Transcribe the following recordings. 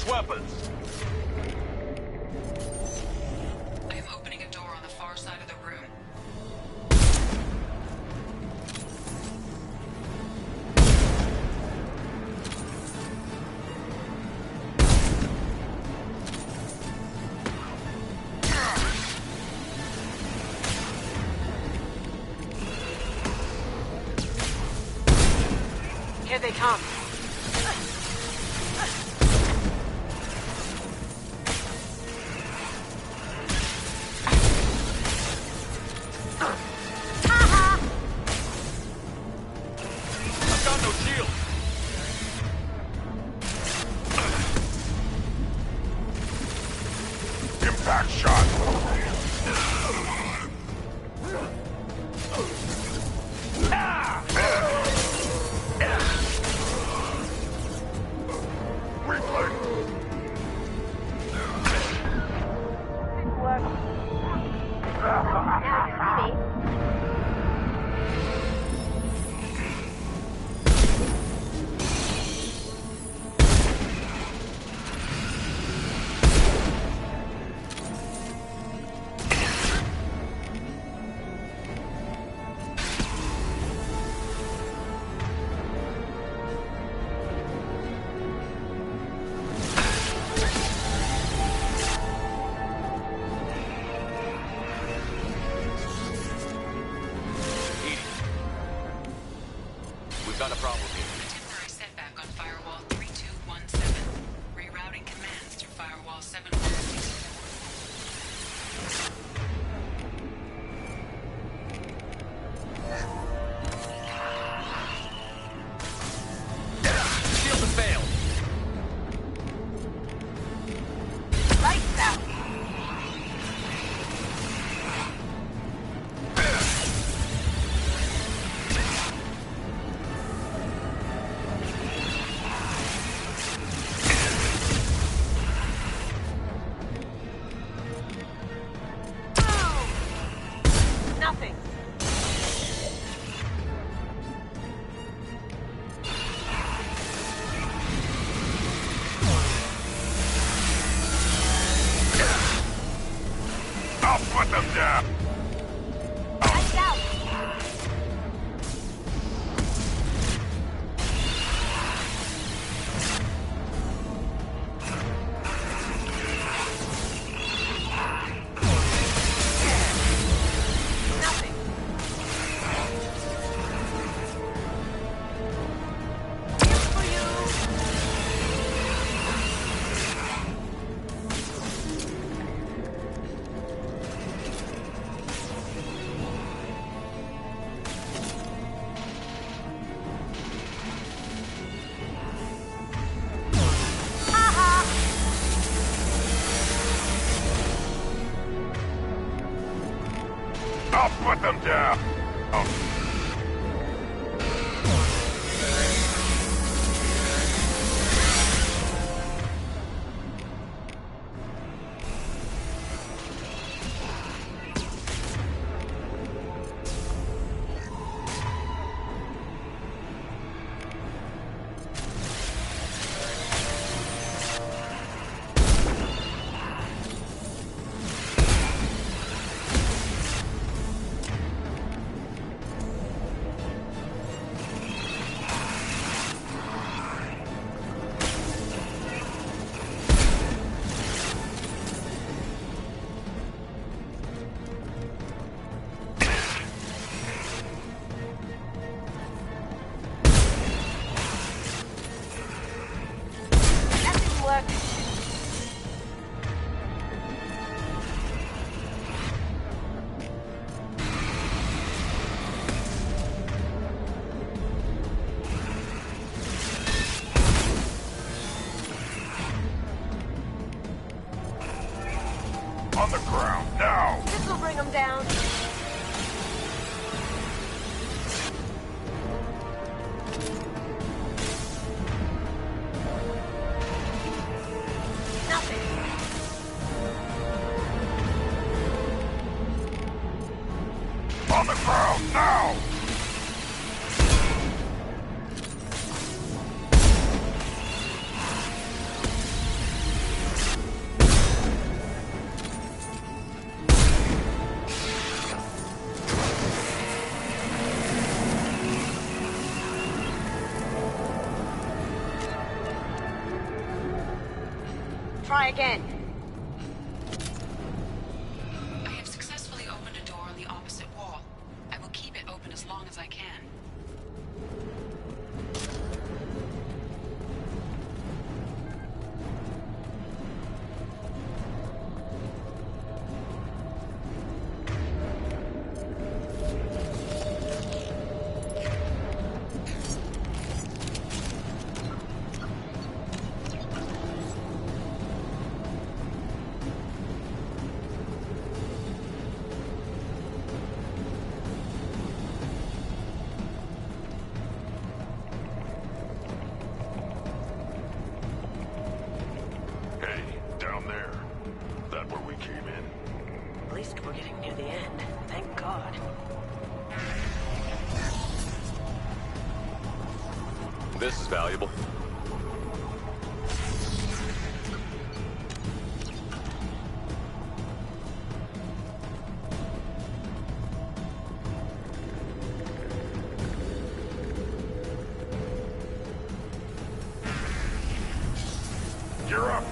its weapons. I am opening a door on the far side of the room. Here they come. I've got no shield. Impact shot. We've got a problem here. A temporary setback on firewall 3217. Rerouting commands through firewall 7164. Shield has failed. Lights out. Nothing. I'll put them down. Lights out. Nothing. Here for you. I'll put them down. Oh. Nothing working. On the ground, now! This will bring them down. Nothing. On the ground, now! again. I have successfully opened a door on the opposite wall. I will keep it open as long as I can. At least we're getting near the end. Thank God. This is valuable. You're up.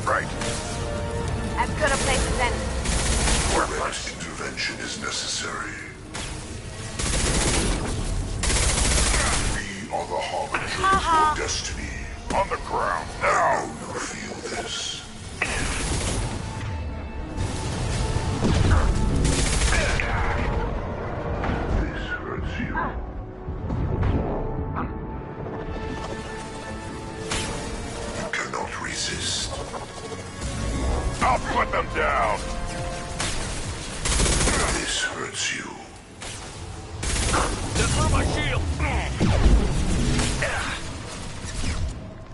Right. As good a place as any. Direct intervention is necessary. We are the harbingers of destiny. On the ground now. I know you feel this. This hurts you. You cannot resist. I'll put them down. This hurts you. Just through my shield!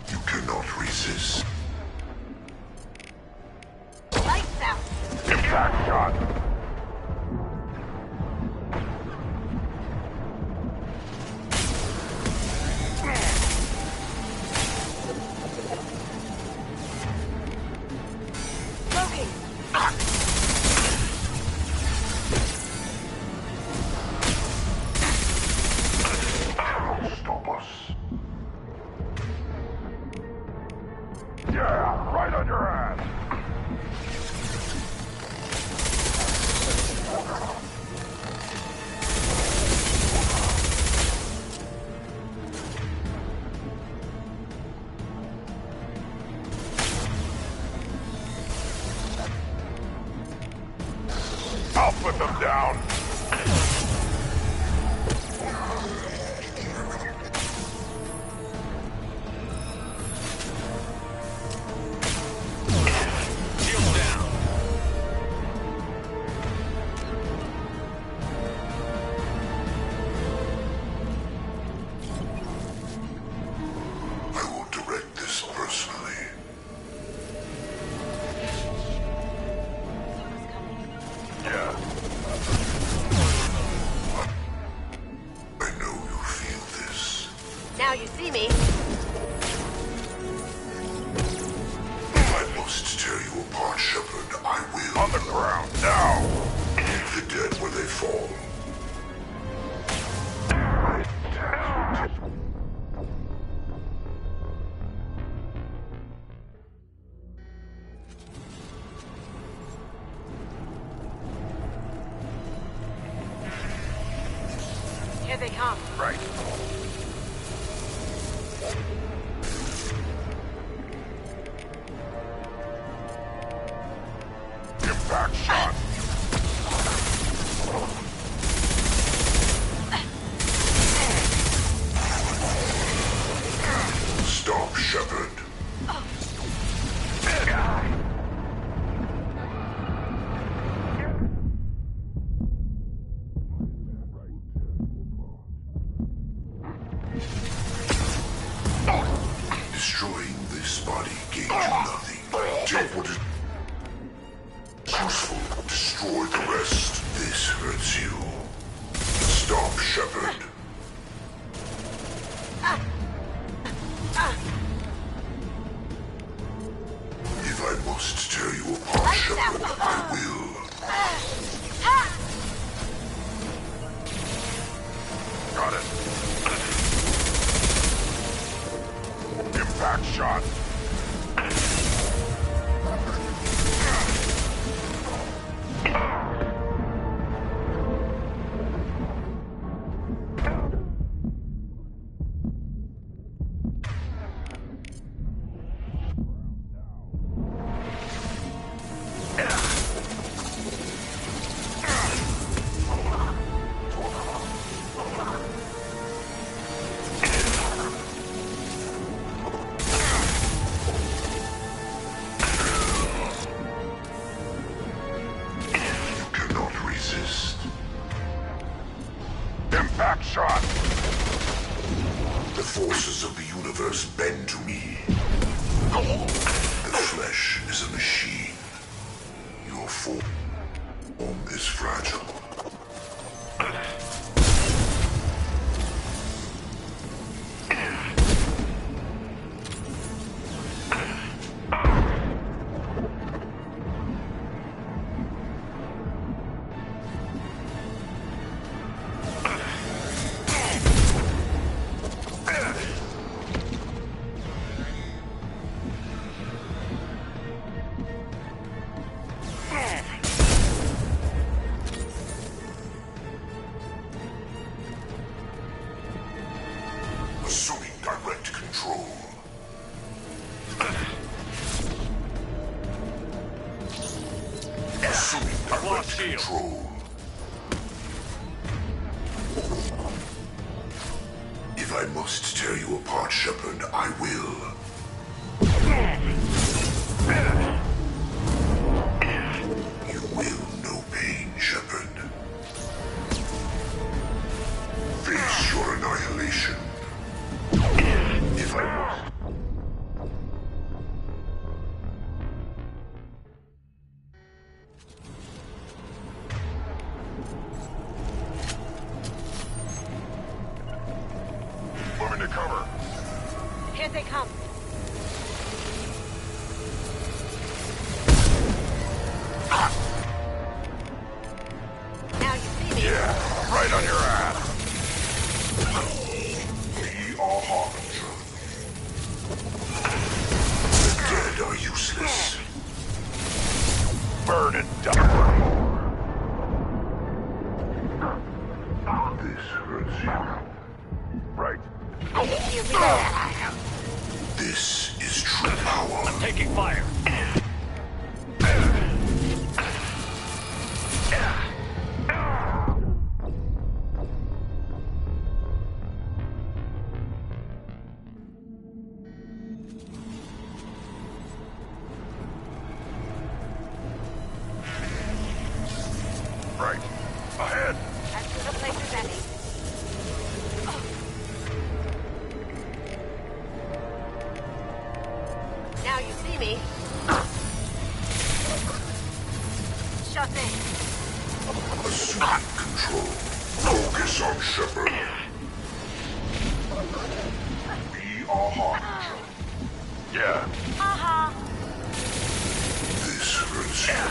You cannot resist. Lights out. Impact shot. Smoking. Stop us. Yeah, right on your ass. I'll put them down. Shield down! I will direct this personally. Yeah. I know you feel this. Now you see me. I must tear you apart, Shepard. I will. On the ground, now! Leave the dead where they fall. Here they come. Right. Impact shot. Stop, Shepard. Destroying this body gains you nothing. Take what is useful. Destroy the rest. This hurts you. Stop, Shepard. If I must tear you apart, Shepard, I will. Got it. Impact shot. Impact shot! The forces of the universe bend to me. The flesh is a machine. Your form is fragile. Assuming direct control. Assuming direct control. If I must tear you apart, Shepard, I will. You will know pain, Shepard. Face your annihilation. If I must. Moving to cover. Here they come. Now you see me. Yeah, right on your ass. We are Harbinger. The dead are useless. Burn and die. This hurts you. Right. Here we go. This is true power. Taking fire. Right. Ahead. As to the place as any. Now you see me. Shut in. Assuming control. Focus on Shepard. We are Harbinger. Yeah. Haha. This hurts you.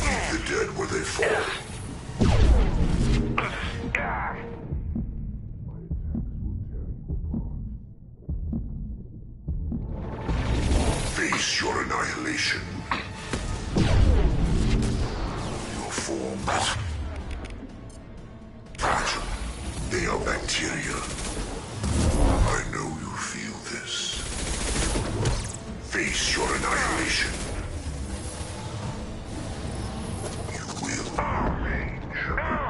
Leave the dead where they fall. Face your annihilation. Your form is fragile. They are bacteria. I know you feel this. Face your annihilation. You will remain Shepard.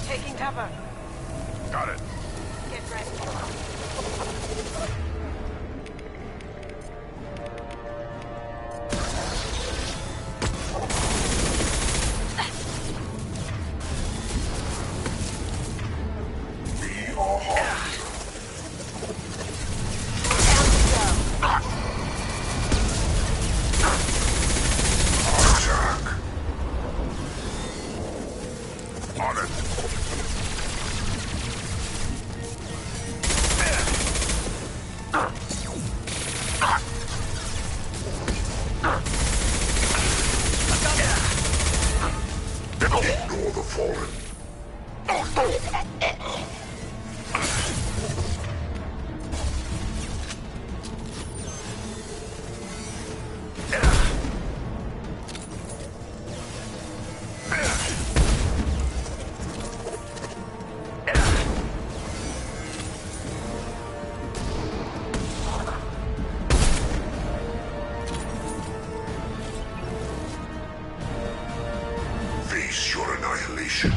Taking cover. Got it. Get ready. annihilation.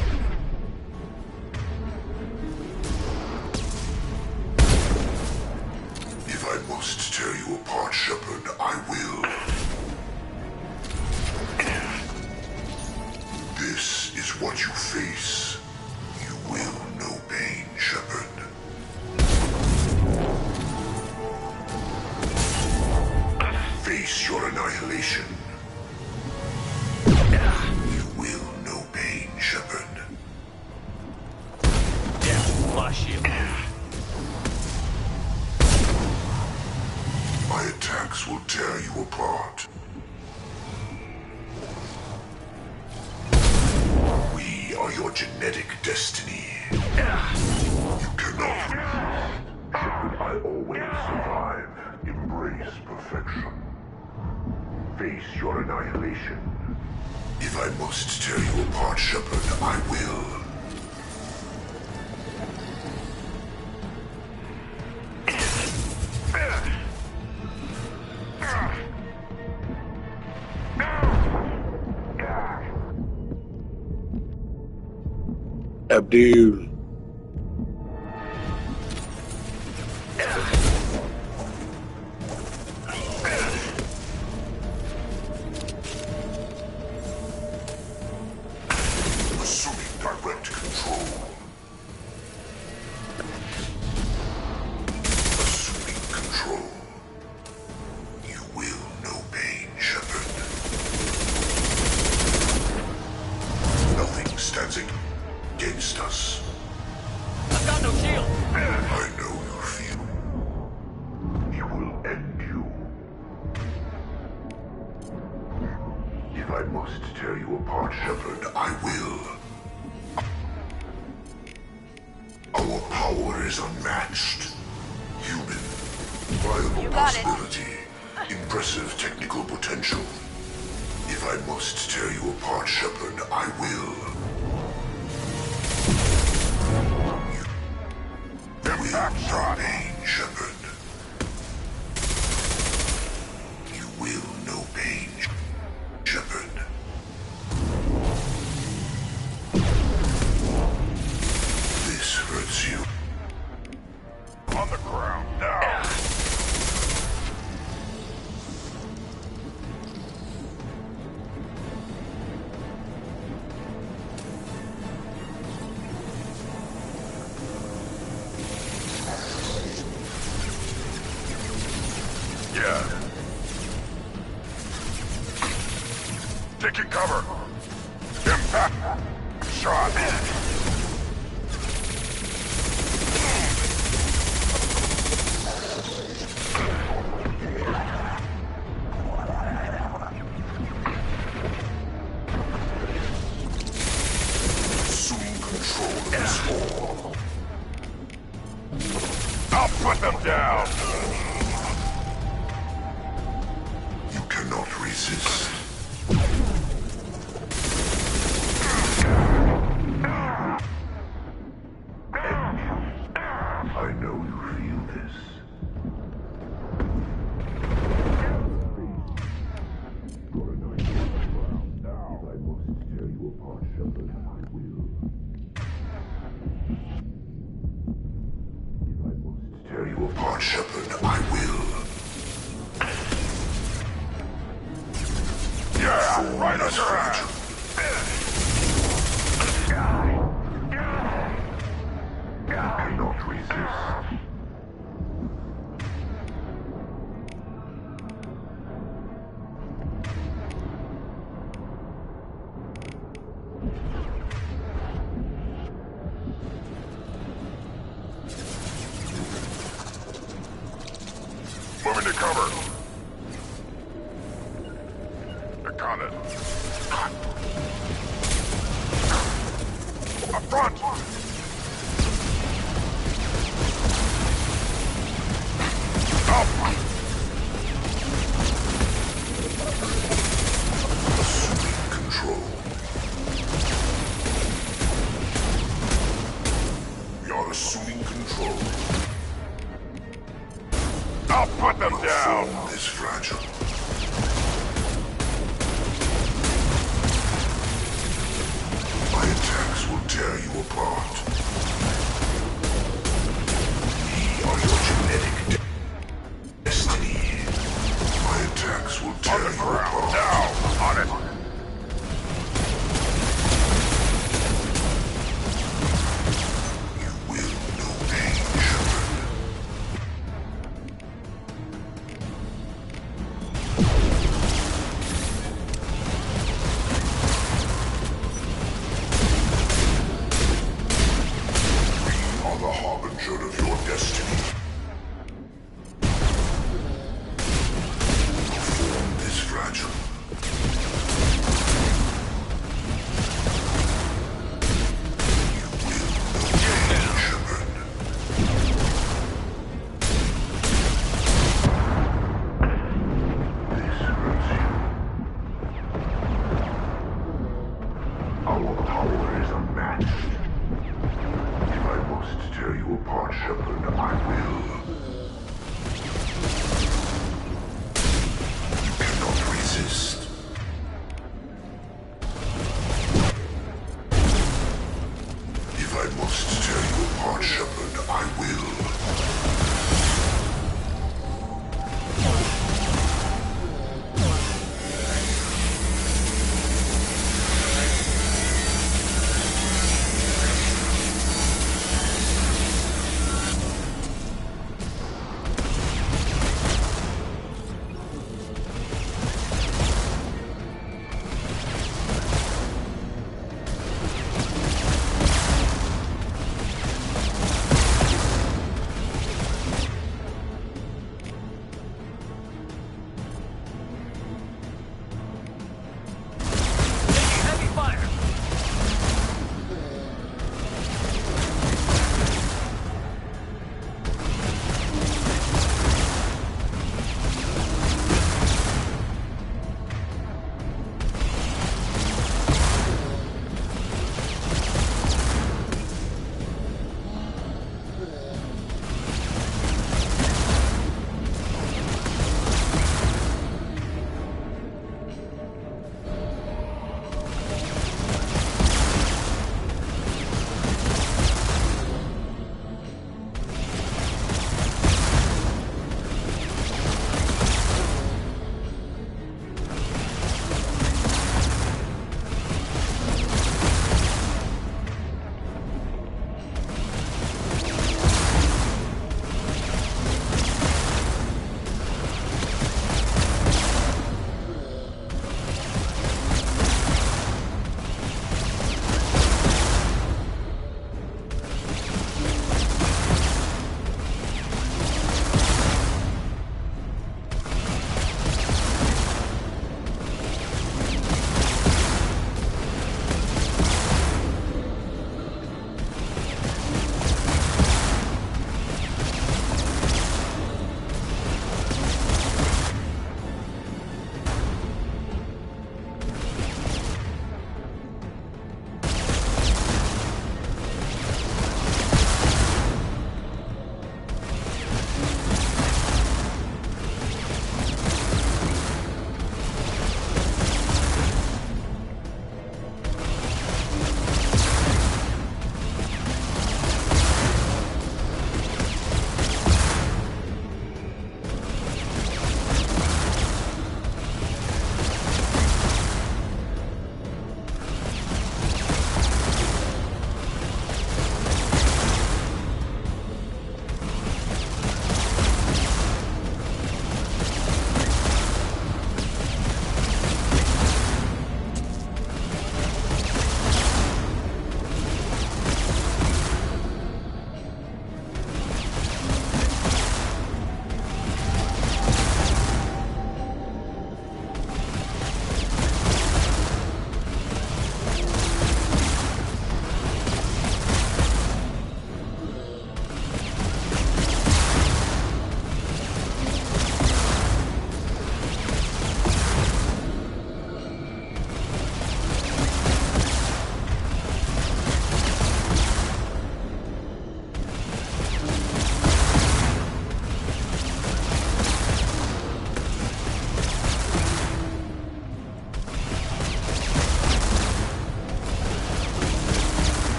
If I must tear you apart, Shepard, I will. This is what you face. You will know pain, Shepard. Face your annihilation. You will know pain, Shepard. Yeah, my shield. My attacks will tear you apart. We are your genetic destiny. You cannot resist. Shepard, I always survive. Embrace perfection. Face your annihilation. If I must tear you apart, Shepard, I will. Abdul. Assuming direct control. Assuming control. You will know pain, Shepard. Nothing stands against us. I've got no shield. I know you feel. It will end you. If I must tear you apart, Shepard, I will. Our power is unmatched. Human, viable You got it. possibility, impressive technical potential. If I must tear you apart, Shepard, I will. Impact shot. Pain, Shepard. You will know pain, Shepard. This hurts you. On the ground now. Yeah. Taking cover. Impact. Shot. Assuming control of this hall. I'll put them down. You cannot resist. I know you feel this. If I must tear you apart, Shepard, I will. If I must tear you apart, Shepard, I will. Yeah, right under her. Cannot resist. Moving to cover. I got it. Up front! Up! Assuming control. We are assuming control. I'll put them down! Form is fragile. My attack will tear you apart. We are your genetic destiny. My attacks will tear you apart. Now, on it. You will know pain, Shepard. We are the harbinger of your destiny.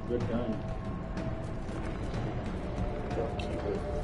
Good gun. Don't keep it.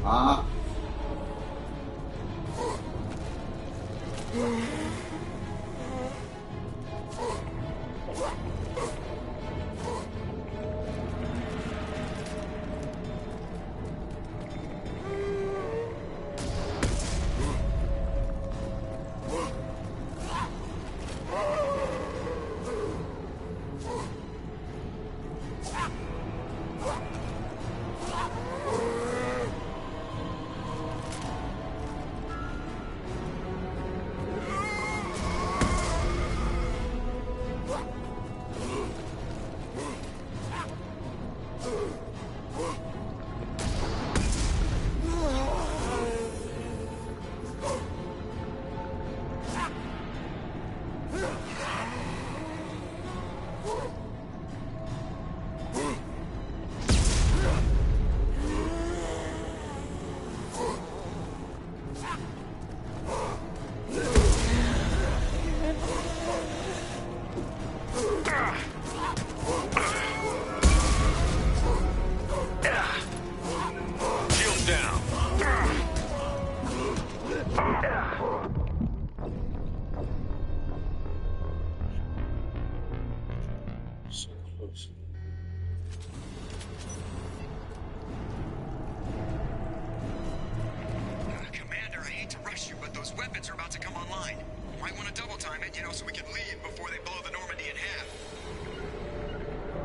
Ah.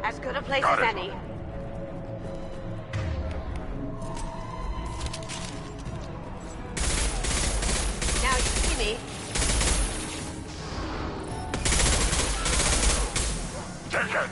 As good a place as any. Now you see me. Tekken!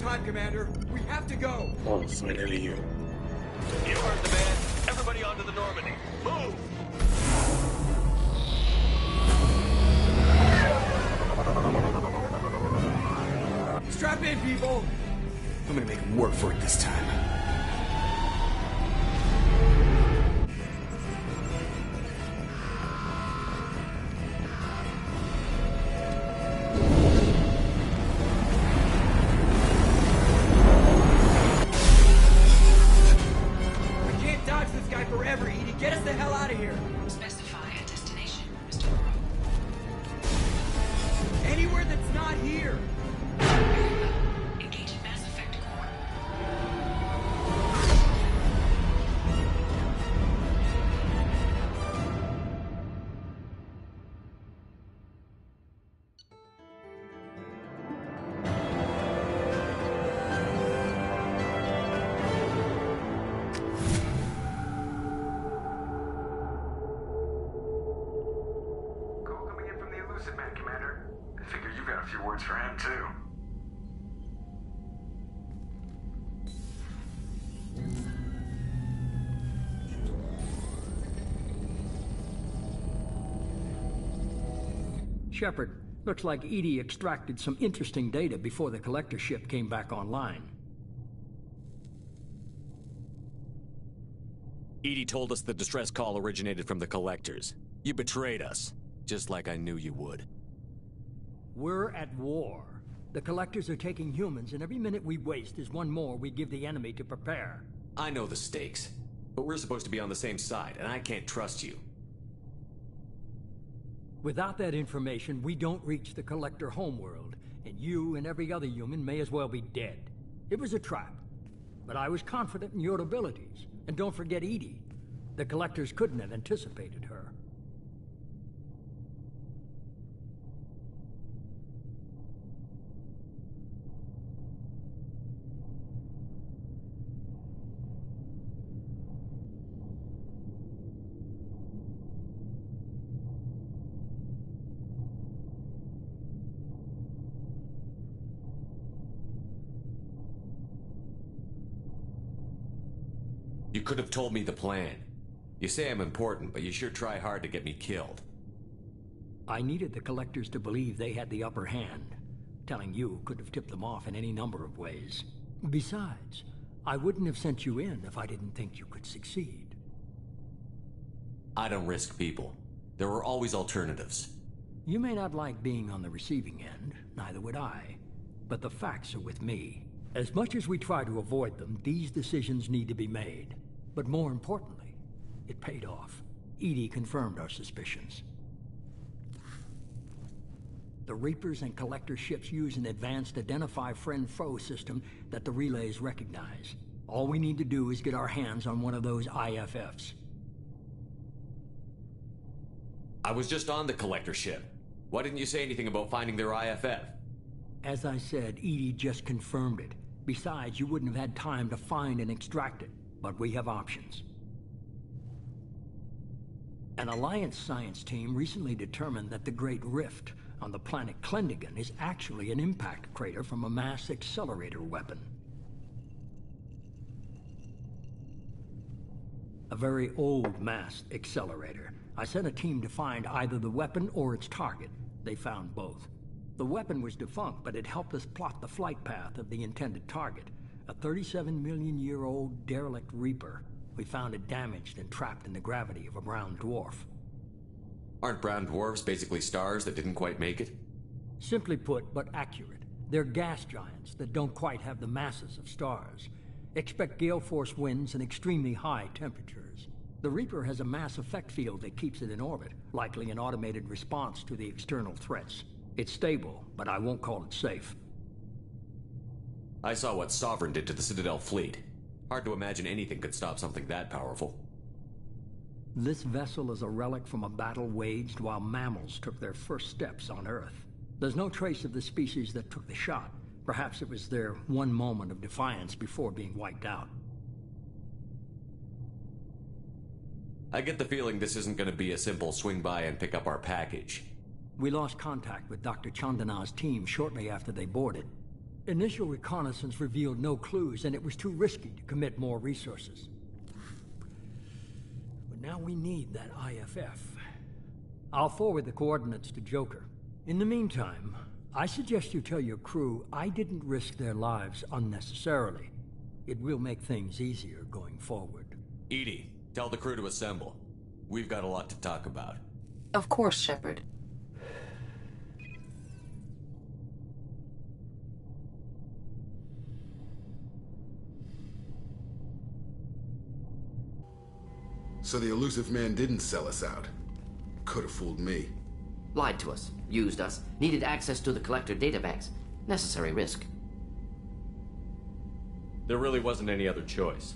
time, Commander. We have to go. Oh, finally you. You heard the man. Everybody onto the Normandy. Move! Strap in, people. I'm gonna make him work for it this time. We can't dodge this guy forever, Edie. Get us the hell out of here. Specify a destination, Mr. Crow. Anywhere that's not here. Engaging Mass Effect core. Call coming in from the Elusive Man, Commander. I figure you got a few words for him, too. Shepard, looks like EDI extracted some interesting data before the collector ship came back online. EDI told us the distress call originated from the collectors. You betrayed us, just like I knew you would. We're at war. The collectors are taking humans, and every minute we waste is one more we give the enemy to prepare. I know the stakes, but we're supposed to be on the same side, and I can't trust you. Without that information, we don't reach the collector homeworld, and you and every other human may as well be dead. It was a trap, but I was confident in your abilities. And don't forget EDI. The collectors couldn't have anticipated her. You could have told me the plan. You say I'm important, but you sure try hard to get me killed. I needed the collectors to believe they had the upper hand. Telling you could have tipped them off in any number of ways. Besides, I wouldn't have sent you in if I didn't think you could succeed. I don't risk people. There were always alternatives. You may not like being on the receiving end, neither would I. But the facts are with me. As much as we try to avoid them, these decisions need to be made. But more importantly, it paid off. EDI confirmed our suspicions. The Reapers and Collector ships use an advanced Identify Friend-Foe system that the relays recognize. All we need to do is get our hands on one of those IFFs. I was just on the Collector ship. Why didn't you say anything about finding their IFF? As I said, EDI just confirmed it. Besides, you wouldn't have had time to find and extract it. But we have options. An Alliance science team recently determined that the Great Rift on the planet Klendigan is actually an impact crater from a mass accelerator weapon. A very old mass accelerator. I sent a team to find either the weapon or its target. They found both. The weapon was defunct, but it helped us plot the flight path of the intended target. A 37-million-year-old derelict Reaper. We found it damaged and trapped in the gravity of a brown dwarf. Aren't brown dwarfs basically stars that didn't quite make it? Simply put, but accurate. They're gas giants that don't quite have the masses of stars. Expect gale force winds and extremely high temperatures. The Reaper has a mass effect field that keeps it in orbit, likely an automated response to the external threats. It's stable, but I won't call it safe. I saw what Sovereign did to the Citadel fleet. Hard to imagine anything could stop something that powerful. This vessel is a relic from a battle waged while mammals took their first steps on Earth. There's no trace of the species that took the shot. Perhaps it was their one moment of defiance before being wiped out. I get the feeling this isn't going to be a simple swing by and pick up our package. We lost contact with Dr. Chandana's team shortly after they boarded. Initial reconnaissance revealed no clues, and it was too risky to commit more resources. But now we need that IFF. I'll forward the coordinates to Joker. In the meantime, I suggest you tell your crew I didn't risk their lives unnecessarily. It will make things easier going forward. Edie, tell the crew to assemble. We've got a lot to talk about. Of course, Shepard. So the elusive man didn't sell us out. Could have fooled me. Lied to us, used us, needed access to the Collector databanks. Necessary risk. There really wasn't any other choice.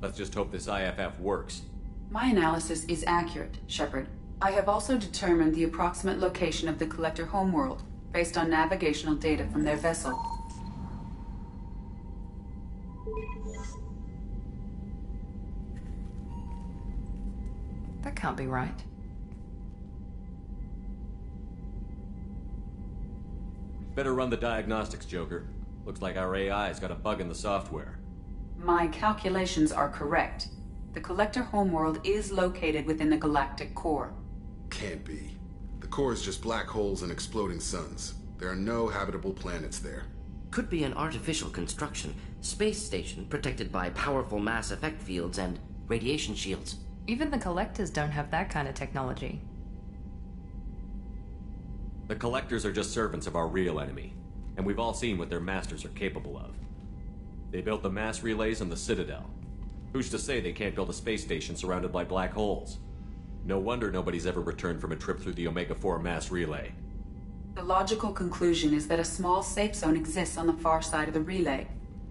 Let's just hope this IFF works. My analysis is accurate, Shepard. I have also determined the approximate location of the Collector homeworld, based on navigational data from their vessel. That can't be right. Better run the diagnostics, Joker. Looks like our AI's got a bug in the software. My calculations are correct. The Collector homeworld is located within the galactic core. Can't be. The core is just black holes and exploding suns. There are no habitable planets there. Could be an artificial construction. Space station protected by powerful mass effect fields and radiation shields. Even the Collectors don't have that kind of technology. The Collectors are just servants of our real enemy, and we've all seen what their masters are capable of. They built the mass relays on the Citadel. Who's to say they can't build a space station surrounded by black holes? No wonder nobody's ever returned from a trip through the Omega-4 mass relay. The logical conclusion is that a small safe zone exists on the far side of the relay,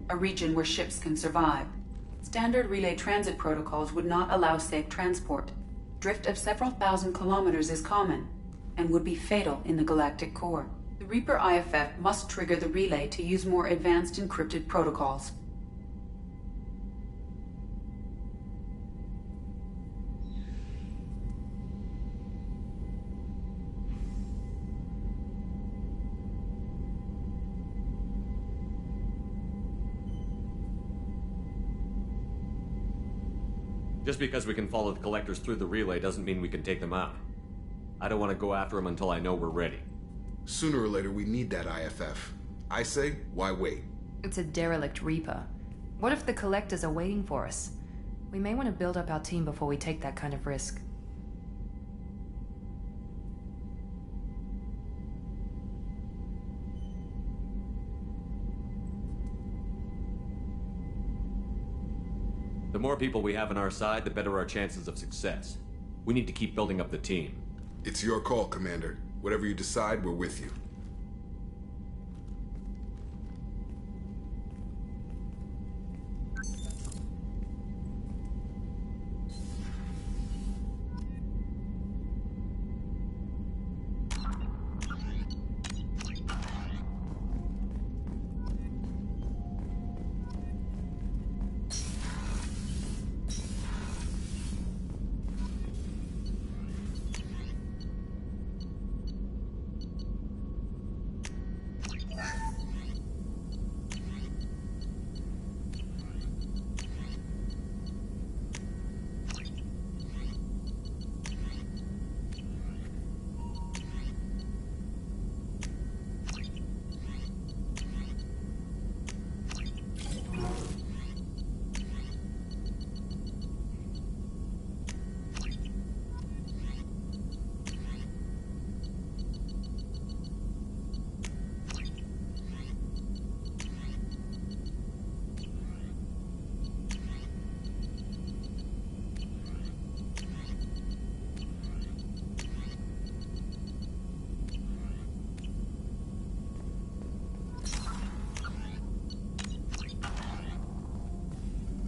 a region where ships can survive. Standard relay transit protocols would not allow safe transport. Drift of several thousand kilometers is common, and would be fatal in the galactic core. The Reaper IFF must trigger the relay to use more advanced encrypted protocols. Just because we can follow the Collectors through the relay doesn't mean we can take them out. I don't want to go after them until I know we're ready. Sooner or later, we need that IFF. I say, why wait? It's a derelict Reaper. What if the Collectors are waiting for us? We may want to build up our team before we take that kind of risk. The more people we have on our side, the better our chances of success. We need to keep building up the team. It's your call, Commander. Whatever you decide, we're with you.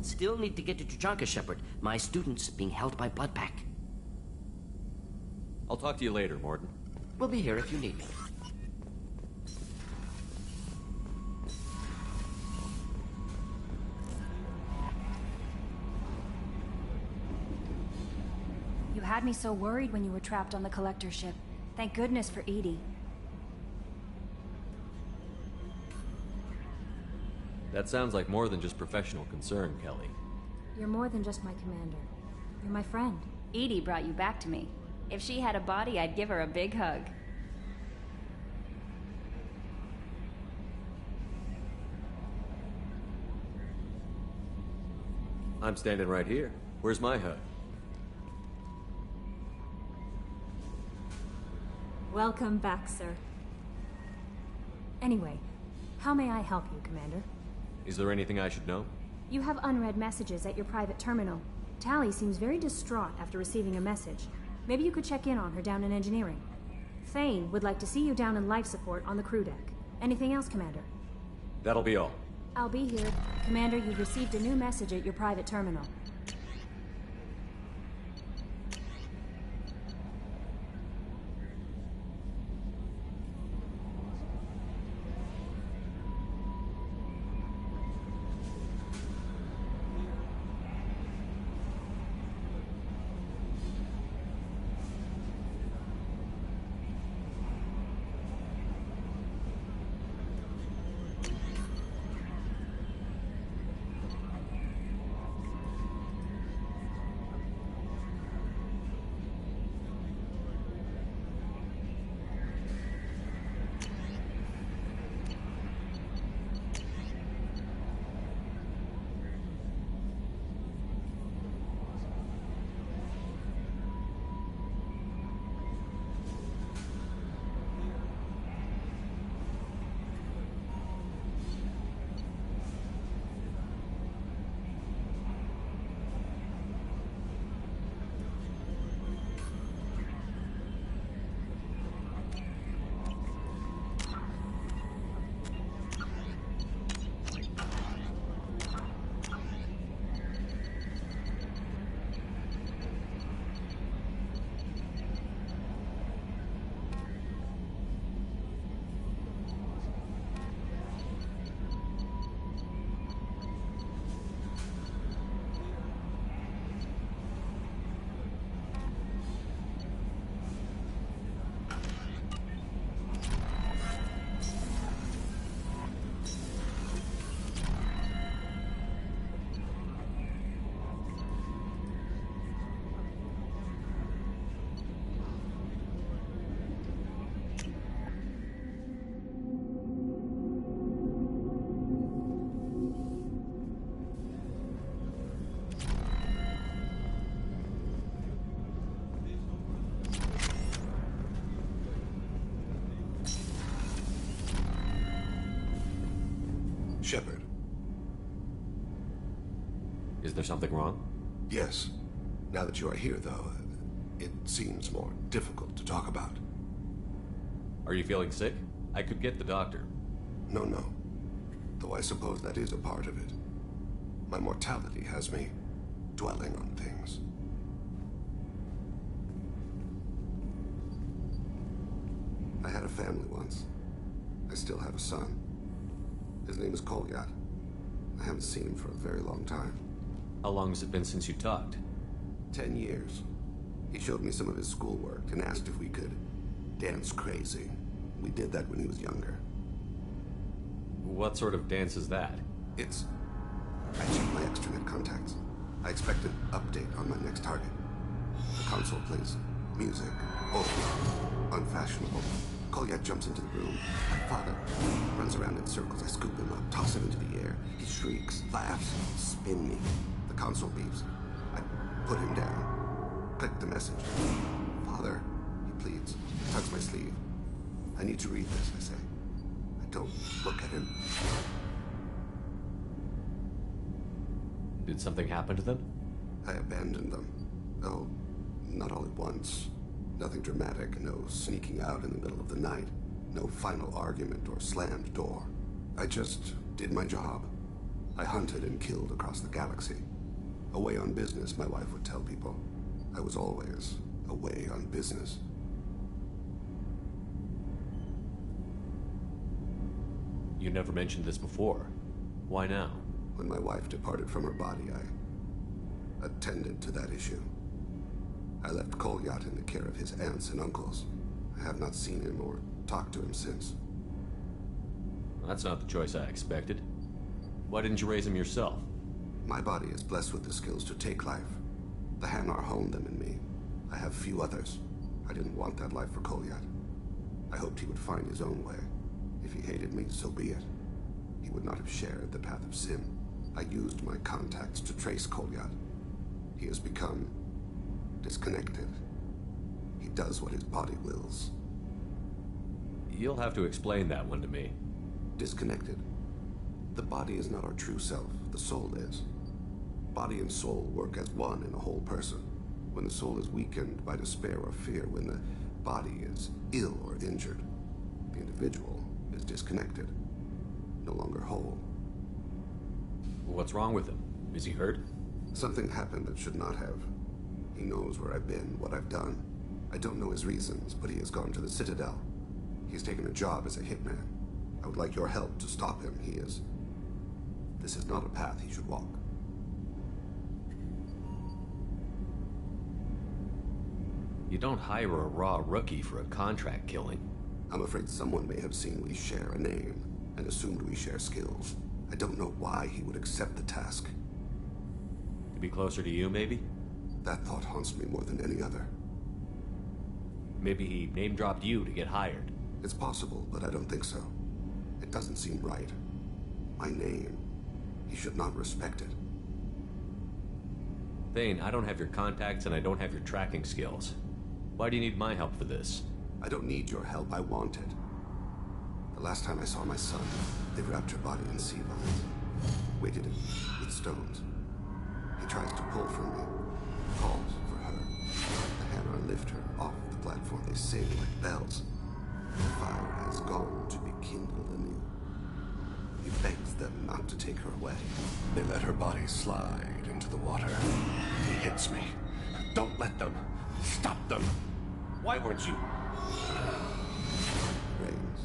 Still need to get to Tuchanka, Shepard. My student's being held by Bloodpack. I'll talk to you later, Morton. We'll be here if you need me. You had me so worried when you were trapped on the Collector ship. Thank goodness for Edie. That sounds like more than just professional concern, Kelly. You're more than just my commander. You're my friend. Edie brought you back to me. If she had a body, I'd give her a big hug. I'm standing right here. Where's my hug? Welcome back, sir. Anyway, how may I help you, Commander? Is there anything I should know? You have unread messages at your private terminal. Tally seems very distraught after receiving a message. Maybe you could check in on her down in engineering. Thane would like to see you down in life support on the crew deck. Anything else, Commander? That'll be all. I'll be here. Commander, you've received a new message at your private terminal. Shepard. Is there something wrong? Yes. Now that you are here, though, it seems more difficult to talk about. Are you feeling sick? I could get the doctor. No, no. Though I suppose that is a part of it. My mortality has me dwelling on things. I had a family once. I still have a son. His name is Kolyat. I haven't seen him for a very long time. How long has it been since you talked? 10 years. He showed me some of his schoolwork and asked if we could dance crazy. We did that when he was younger. What sort of dance is that? I checked my extranet contacts. I expect an update on my next target. The console plays music, unfashionable. Kolyat jumps into the room. My father runs around in circles. I scoop him up, toss him into the air. He shrieks, laughs, spin me. The console beeps. I put him down. Click the message. Father, he pleads. Tugs my sleeve. I need to read this, I say. I don't look at him. Did something happen to them? I abandoned them. Oh, not all at once. Nothing dramatic, no sneaking out in the middle of the night, no final argument or slammed door. I just did my job. I hunted and killed across the galaxy. Away on business, my wife would tell people. I was always away on business. You never mentioned this before. Why now? When my wife departed from her body, I attended to that issue. I left Kolyat in the care of his aunts and uncles. I have not seen him or talked to him since. That's not the choice I expected. Why didn't you raise him yourself? My body is blessed with the skills to take life. The Hanar honed them in me. I have few others. I didn't want that life for Kolyat. I hoped he would find his own way. If he hated me, so be it. He would not have shared the path of sin. I used my contacts to trace Kolyat. He has become disconnected. He does what his body wills. You'll have to explain that one to me. Disconnected. The body is not our true self, the soul is. Body and soul work as one in a whole person. When the soul is weakened by despair or fear, when the body is ill or injured, the individual is disconnected, no longer whole. What's wrong with him? Is he hurt? Something happened that should not have. He knows where I've been, what I've done. I don't know his reasons, but he has gone to the Citadel. He's taken a job as a hitman. I would like your help to stop him. This is not a path he should walk. You don't hire a raw rookie for a contract killing. I'm afraid someone may have seen we share a name and assumed we share skills. I don't know why he would accept the task. To be closer to you, maybe? That thought haunts me more than any other. Maybe he name-dropped you to get hired. It's possible, but I don't think so. It doesn't seem right. My name. He should not respect it. Thane, I don't have your contacts and I don't have your tracking skills. Why do you need my help for this? I don't need your help. I want it. The last time I saw my son, they wrapped her body in sea vines, weighted it with stones. He tries to pull from me, calls for her. The Hanar lift her off the platform. They sing like bells. The fire has gone to be kindled anew. He begs them not to take her away. They let her body slide into the water. He hits me. Don't let them. Stop them. Why weren't you? It rains.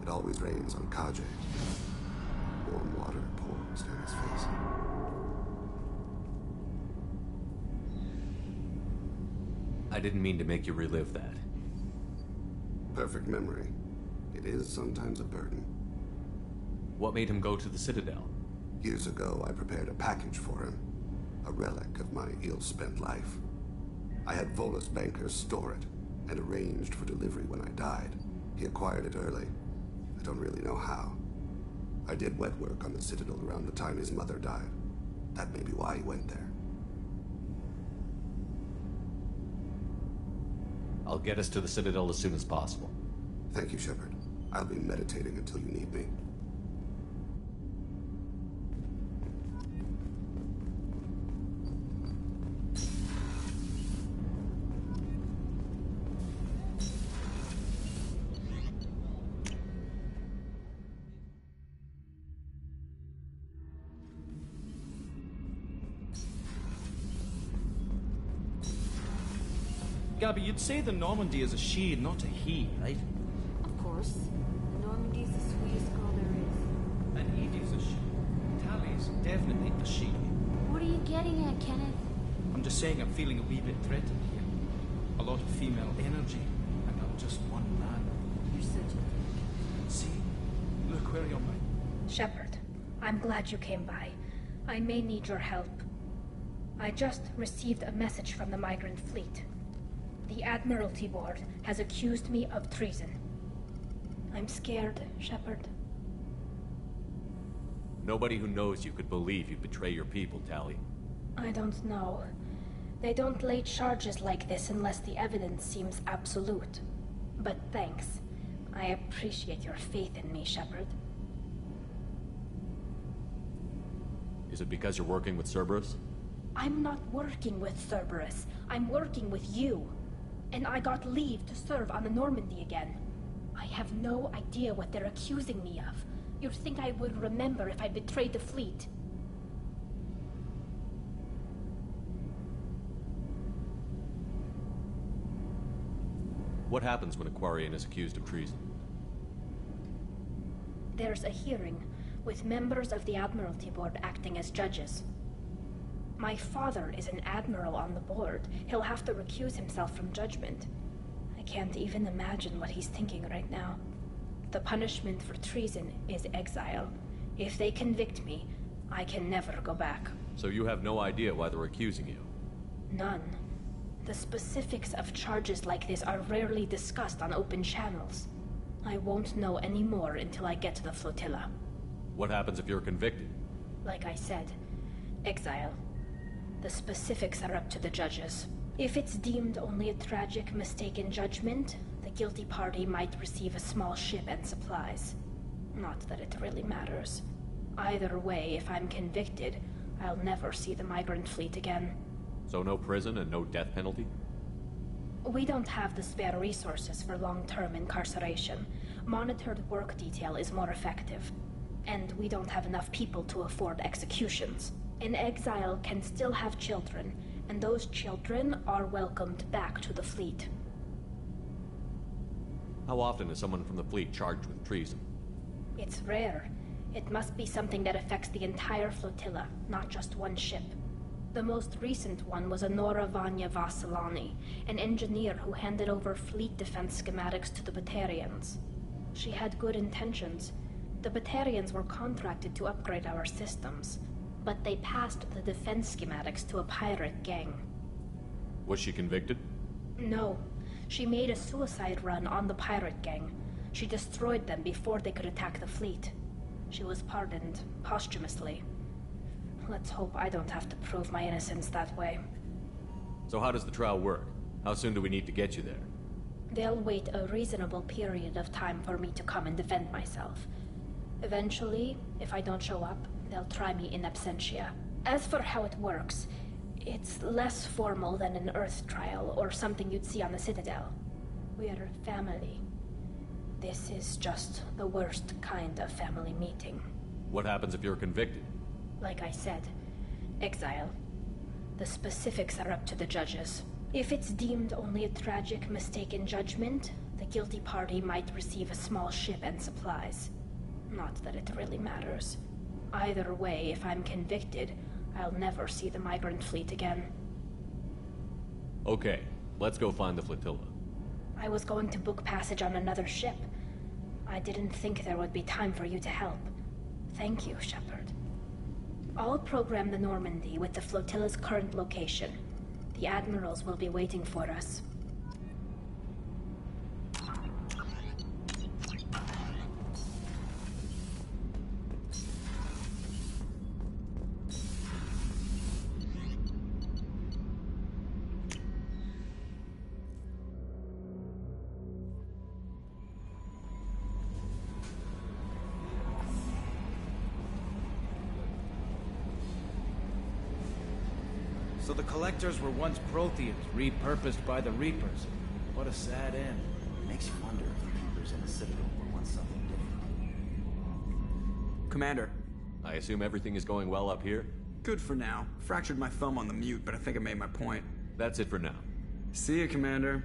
It always rains on Kaje. Warm water pours down his face. I didn't mean to make you relive that. Perfect memory. It is sometimes a burden. What made him go to the Citadel? Years ago, I prepared a package for him. A relic of my ill-spent life. I had Volus bankers store it, and arranged for delivery when I died. He acquired it early. I don't really know how. I did wet work on the Citadel around the time his mother died. That may be why he went there. I'll get us to the Citadel as soon as possible. Thank you, Shepard. I'll be meditating until you need me. Gabby, you'd say the Normandy is a she, not a he, right? Of course. Normandy's the sweetest girl there is. And Edie's a she. Tally's definitely a she. What are you getting at, Kenneth? I'm just saying I'm feeling a wee bit threatened here. A lot of female energy, and I'm just one man. You're such a... See? Look where you're my... Shepard, I'm glad you came by. I may need your help. I just received a message from the migrant fleet. The Admiralty Board has accused me of treason. I'm scared, Shepard. Nobody who knows you could believe you'd betray your people, Tally. I don't know. They don't lay charges like this unless the evidence seems absolute. But thanks. I appreciate your faith in me, Shepard. Is it because you're working with Cerberus? I'm not working with Cerberus. I'm working with you. And I got leave to serve on the Normandy again. I have no idea what they're accusing me of. You'd think I would remember if I betrayed the fleet. What happens when a Quarian is accused of treason? There's a hearing, with members of the Admiralty Board acting as judges. My father is an admiral on the board. He'll have to recuse himself from judgment. I can't even imagine what he's thinking right now. The punishment for treason is exile. If they convict me, I can never go back. So you have no idea why they're accusing you? None. The specifics of charges like this are rarely discussed on open channels. I won't know any more until I get to the flotilla. What happens if you're convicted? Like I said, exile. The specifics are up to the judges. If it's deemed only a tragic mistake in judgment, the guilty party might receive a small ship and supplies. Not that it really matters. Either way, if I'm convicted, I'll never see the migrant fleet again. So no prison and no death penalty? We don't have the spare resources for long-term incarceration. Monitored work detail is more effective. And we don't have enough people to afford executions. An exile can still have children, and those children are welcomed back to the fleet. How often is someone from the fleet charged with treason? It's rare. It must be something that affects the entire flotilla, not just one ship. The most recent one was Honora Vanya Vasilani, an engineer who handed over fleet defense schematics to the Batarians. She had good intentions. The Batarians were contracted to upgrade our systems, but they passed the defense schematics to a pirate gang. Was she convicted? No. She made a suicide run on the pirate gang. She destroyed them before they could attack the fleet. She was pardoned posthumously. Let's hope I don't have to prove my innocence that way. So how does the trial work? How soon do we need to get you there? They'll wait a reasonable period of time for me to come and defend myself. Eventually, if I don't show up, they'll try me in absentia. As for how it works, it's less formal than an Earth trial or something you'd see on the Citadel. We're family. This is just the worst kind of family meeting. What happens if you're convicted? Like I said, exile. The specifics are up to the judges. If it's deemed only a tragic mistake in judgment, the guilty party might receive a small ship and supplies. Not that it really matters. Either way, if I'm convicted, I'll never see the migrant fleet again. Okay, let's go find the flotilla. I was going to book passage on another ship. I didn't think there would be time for you to help. Thank you, Shepard. I'll program the Normandy with the flotilla's current location. The admirals will be waiting for us. So the Collectors were once Protheans, repurposed by the Reapers. What a sad end. Makes you wonder if the Reapers in the Citadel were once something different. Commander. I assume everything is going well up here? Good for now. Fractured my thumb on the mute, but I think I made my point. That's it for now. See you, Commander.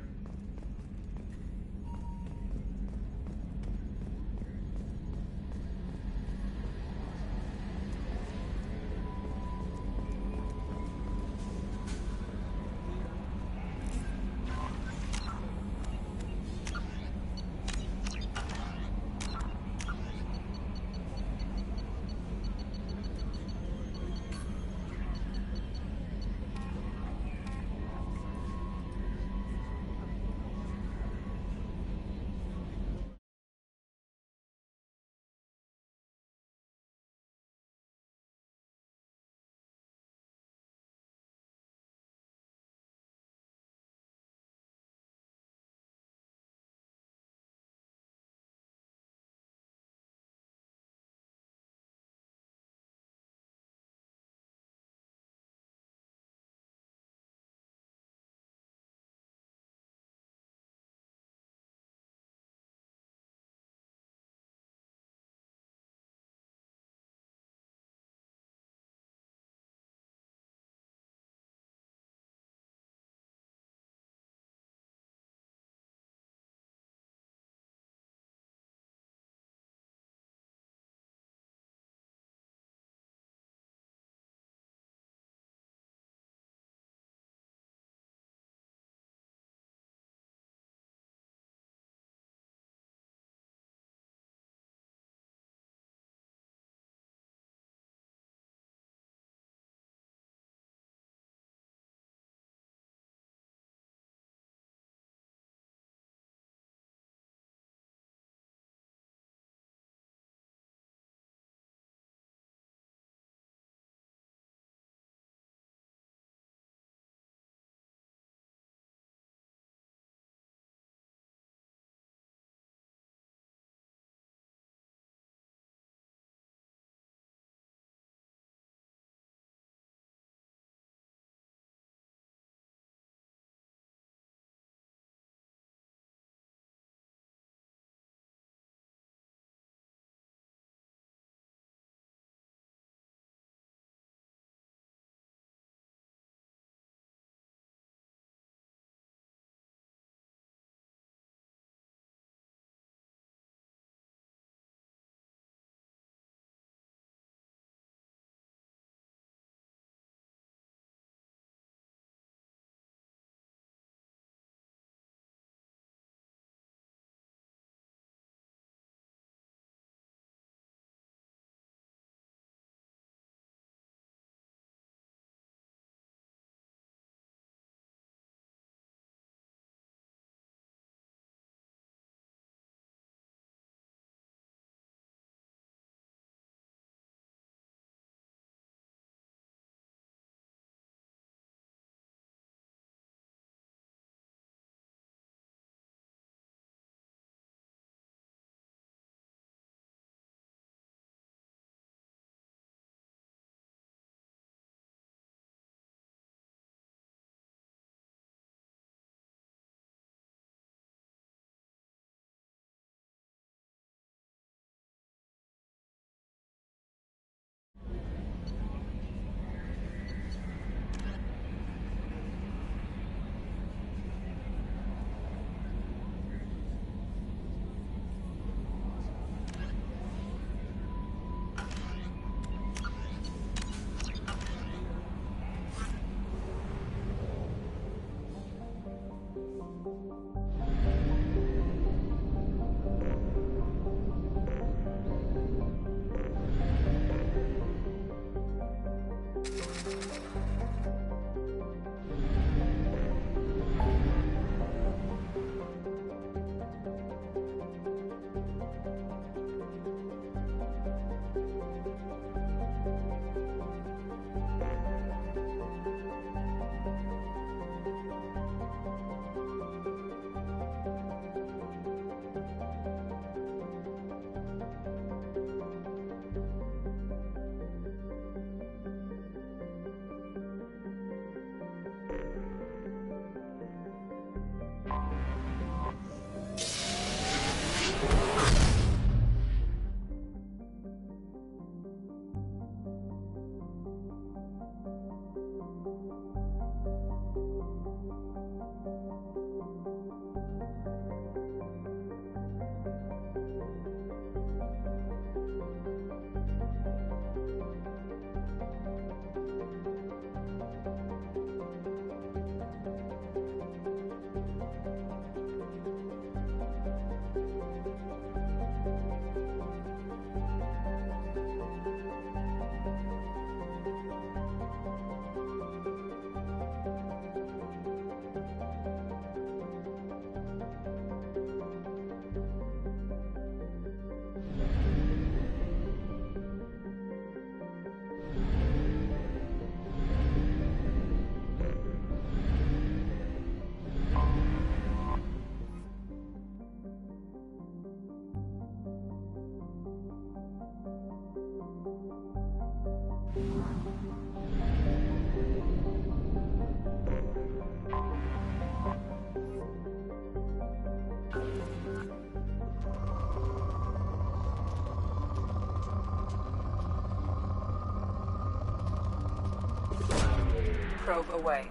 Probe away.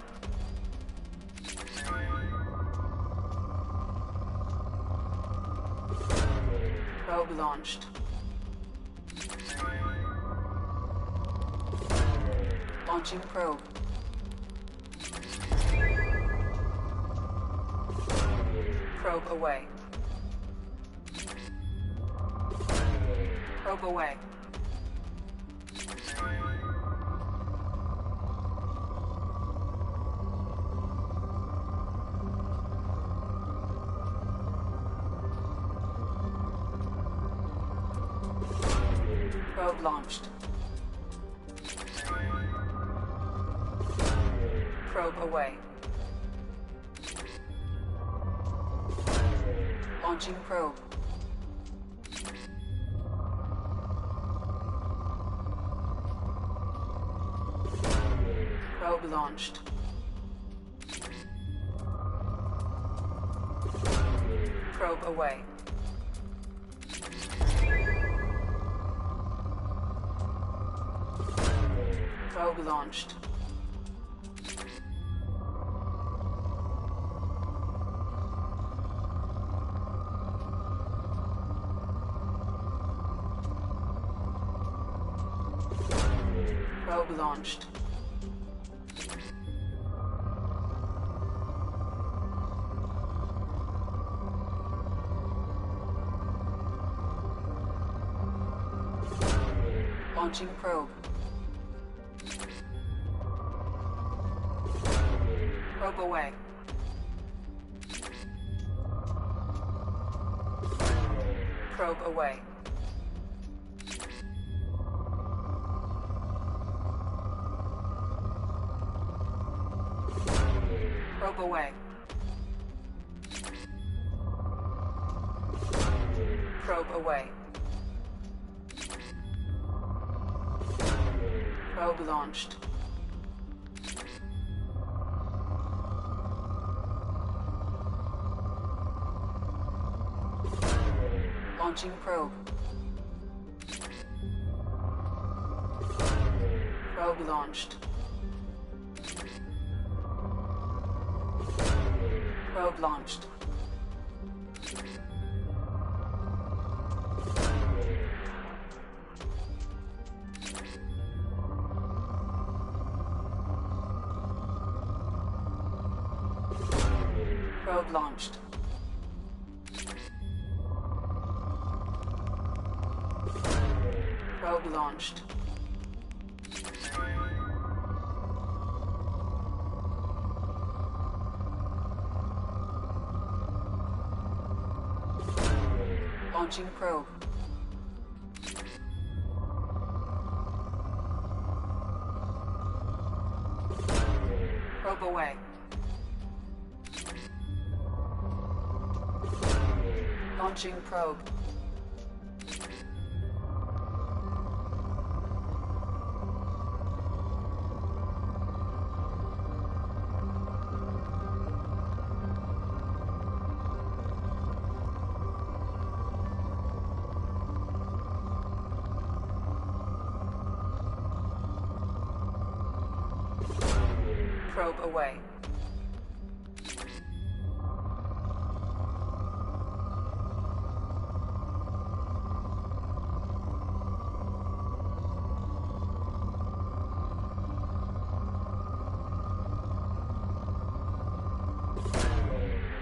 Probe launched. Launching probe. Probe away. Probe away. Probe launched. Probe away. Launching probe. Probe launched. Probe away. Probe launched. Probe launched. Launching probe. Probe away. Probe away. Probe away. Probe away. Probe launched. Launching probe. Probe launched. Probe launched. Probe launched. Probe launched. Launching probe. Probe away. Launching probe. Probe away.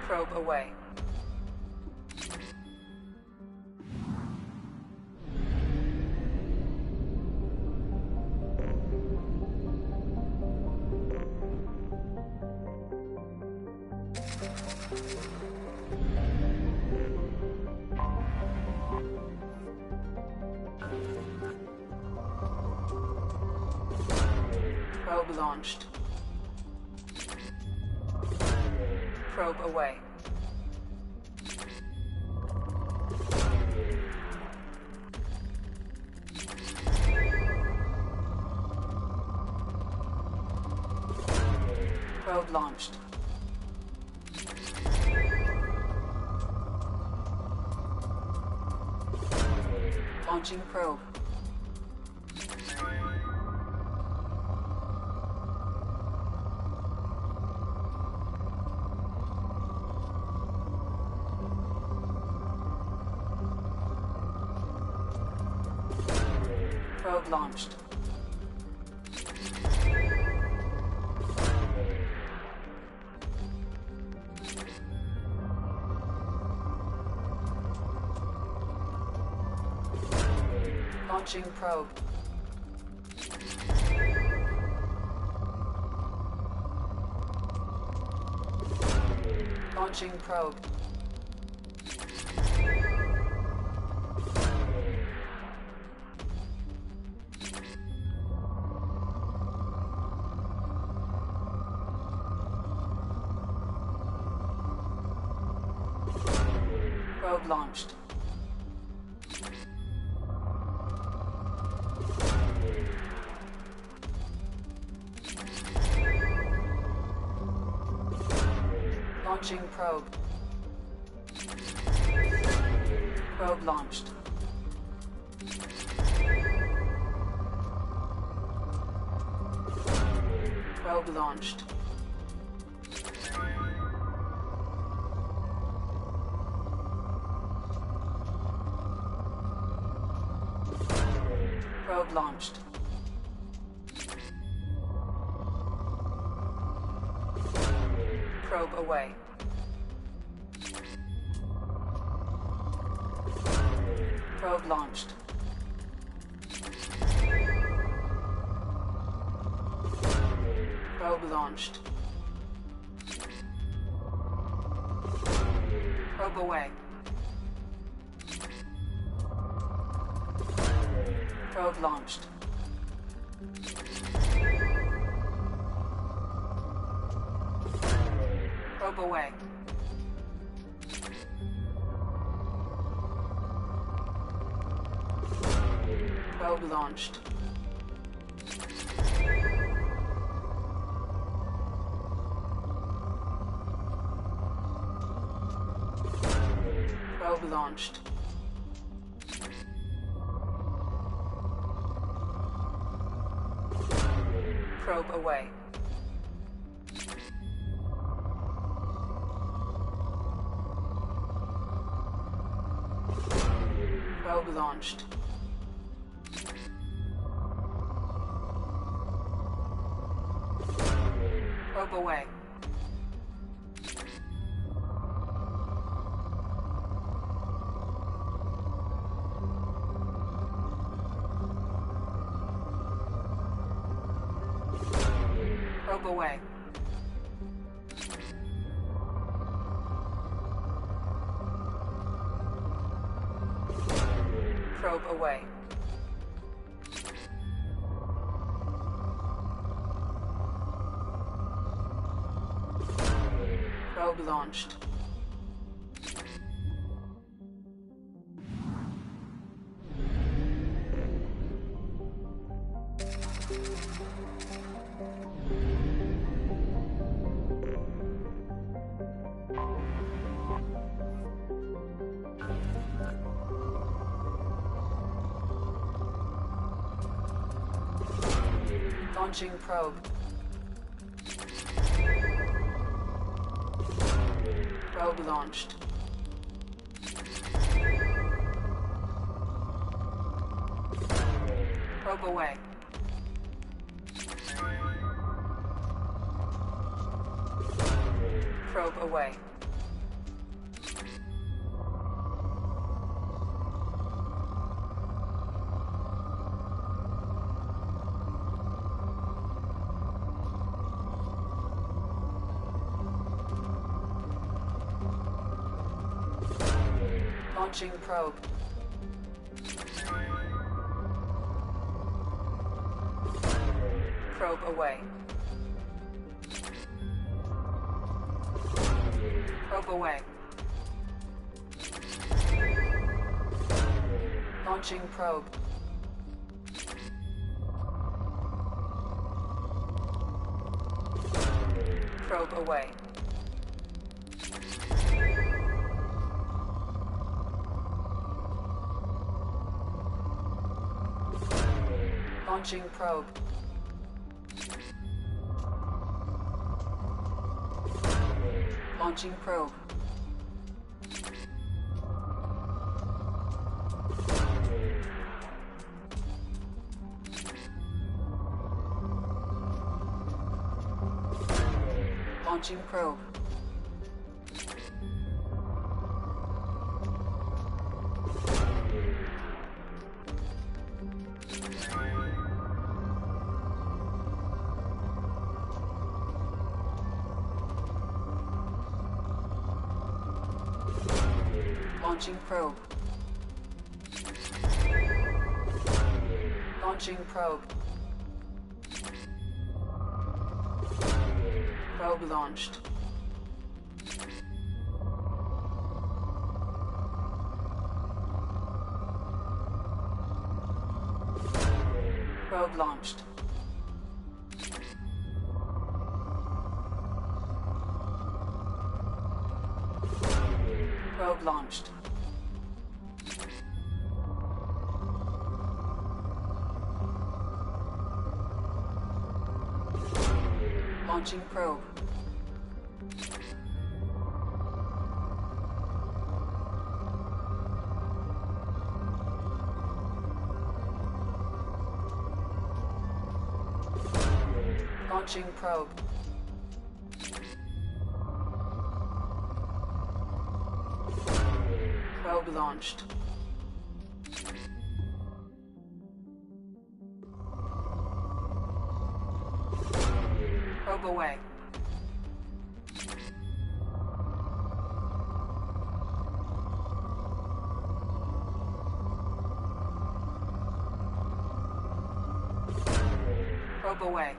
Probe away. Probe launched. Probe away. Probe launched. Launching probe. Probe launched. Launching probe. Launching probe. Probe launched. Launching probe. Probe launched. Probe launched. Probe launched. Probe away. Probe launched. Probe launched. Probe away. Probe launched. Probe away. Probe launched. Probe launched. Probe away. Probe launched. Probe away. Probe away. Probe away. Probe launched. Launching probe. Probe launched. Probe away. Probe away. Launching probe. Probe away. Probe away. Launching probe. Probe away. Launching probe. Launching probe. Launching probe. Launching probe. Launching probe. Probe launched. Probe launched. Probe launched. Launching probe. Launching probe. Probe launched. Probe away. Probe away.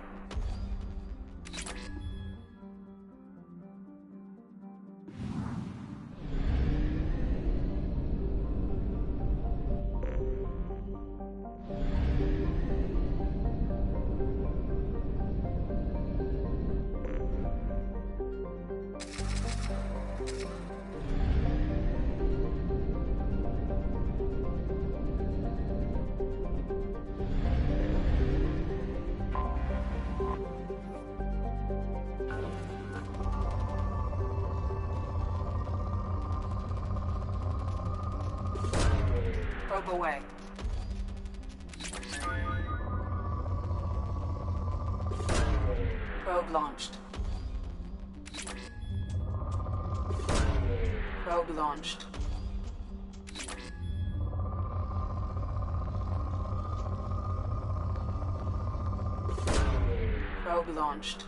Probe away. Probe launched. Probe launched. Probe launched.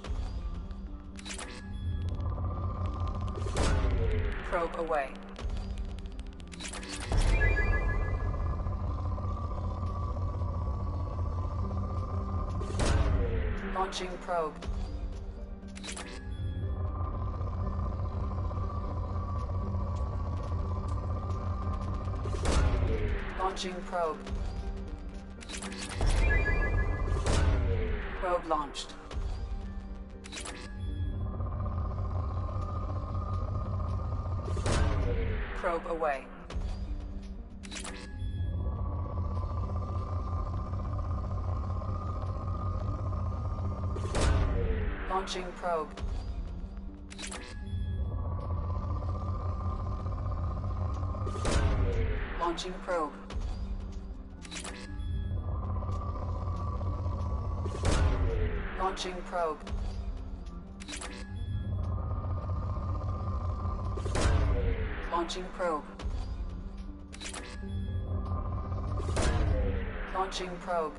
Probe away. Launching probe. Launching probe. Probe launched. Probe away. Launching probe. Launching probe. Launching probe. Launching probe. Launching probe.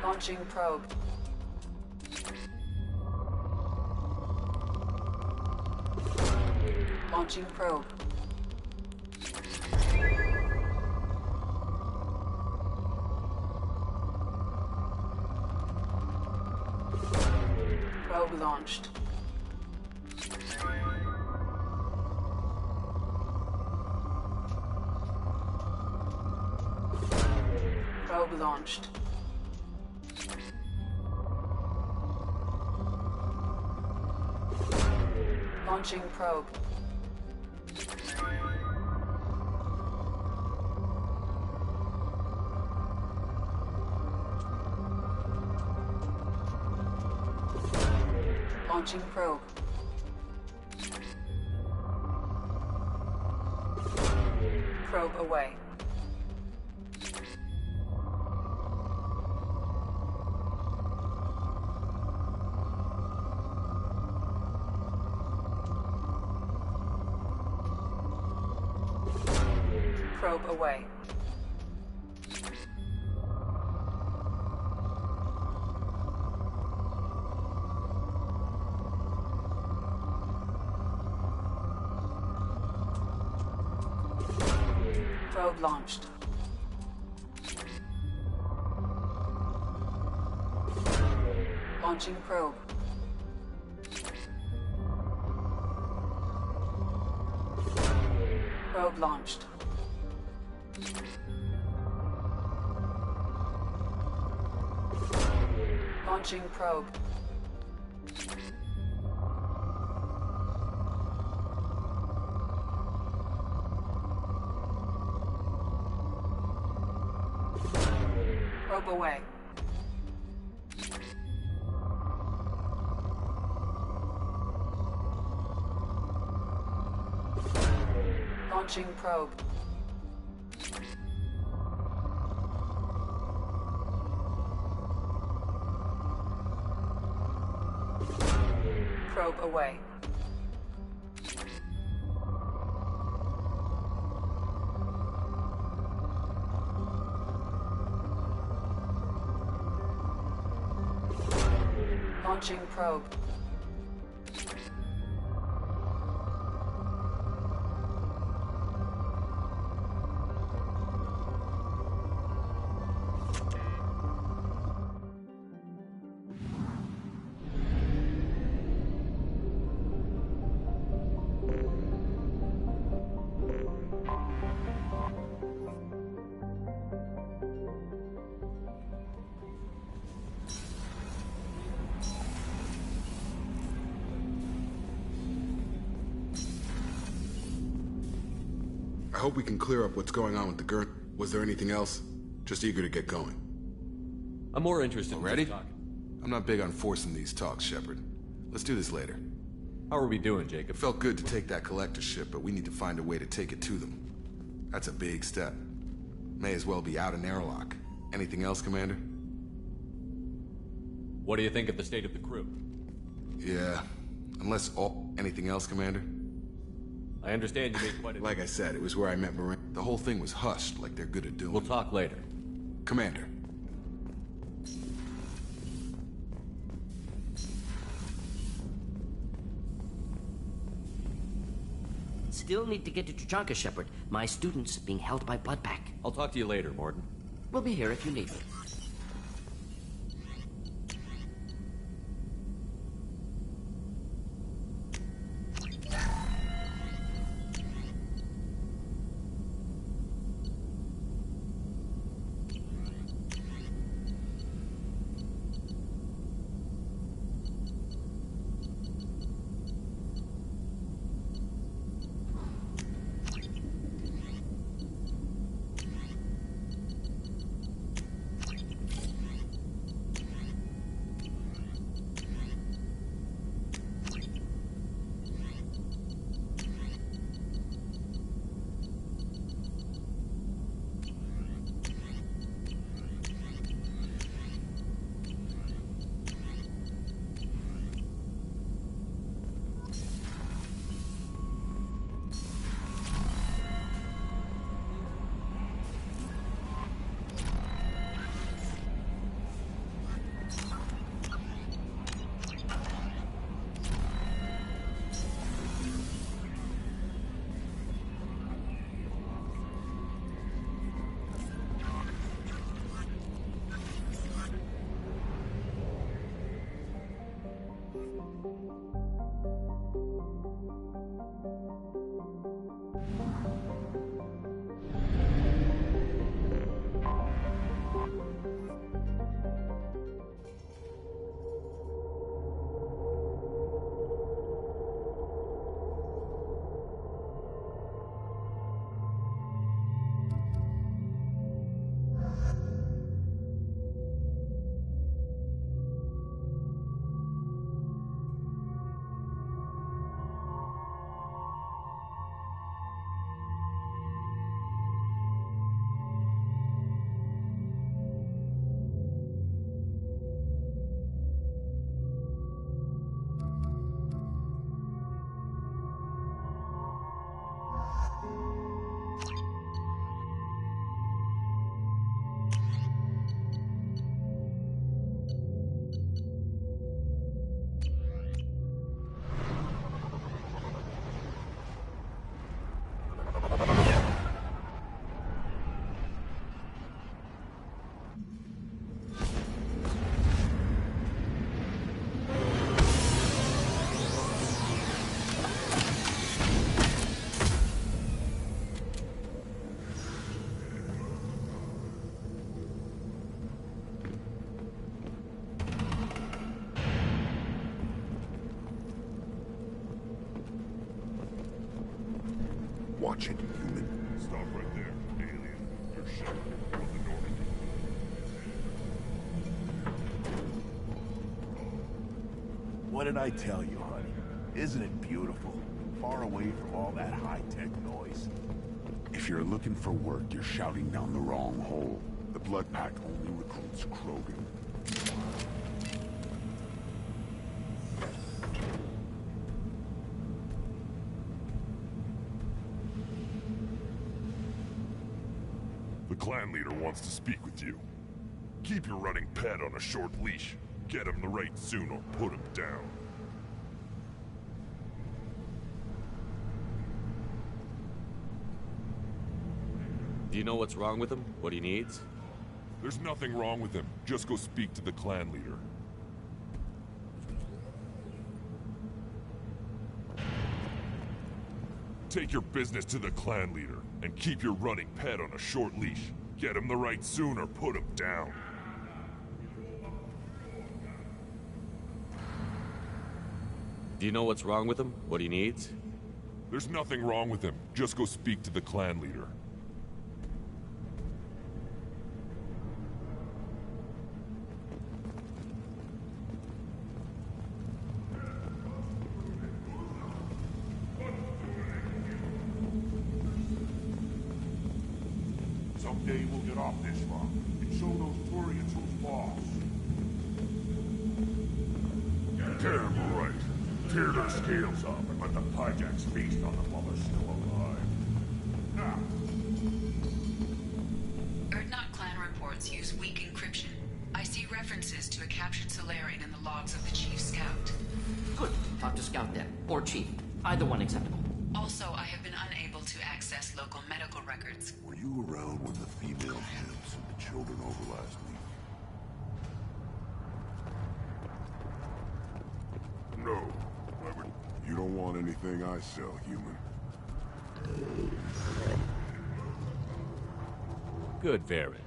Launching probe. Launching probe. Probe launched. Probe launched. Launching probe. Launching probe. Probe away. Probe away. Probe launched. Launching probe. Probe launched. Launching probe. Probe away. Launching probe. Probe away. Launching probe. I hope we can clear up what's going on with the gurney. Was there anything else? Just eager to get going. I'm more interested Ready? in just talking. I'm not big on forcing these talks, Shepard. Let's do this later. How are we doing, Jacob? Felt good to take that collector ship, but we need to find a way to take it to them. That's a big step. May as well be out an airlock. Anything else, Commander? What do you think of the state of the crew? Yeah, anything else, Commander? I understand you made quite a... Like I said, it was where I met Marine. The whole thing was hushed, like they're good at doing. We'll talk later. Commander. Still need to get to Tuchanka, Shepard. My student's being held by Bloodpack. I'll talk to you later, Morden. We'll be here if you need me. Watch it, human. Stop right there, alien. Your ship on the Normandy. What did I tell you, honey? Isn't it beautiful? Far away from all that high-tech noise. If you're looking for work, you're shouting down the wrong hole. The Blood Pack only recruits Krogan. The clan leader wants to speak with you. Keep your running pet on a short leash. Get him the right soon or put him down. Do you know what's wrong with him? What he needs? There's nothing wrong with him. Just go speak to the clan leader. Take your business to the clan leader, and keep your running pet on a short leash. Get him the right soon or put him down. Do you know what's wrong with him? What he needs? There's nothing wrong with him. Just go speak to the clan leader. Someday we'll get off this rock and show those Turians who's boss. Damn right. Tear their scales off and let the Pyjaks feast on them while they're still alive. Now. Erdnot clan reports use weak encryption. I see references to a captured Solarian in the logs of the Chief Scout. Good. Talk to Scout then. Or Chief. Either one acceptable. Also, I have been unable to access local medical records. Were you around when the female camps and the children overlast me? No. You don't want anything I sell, human. Good, Varyn.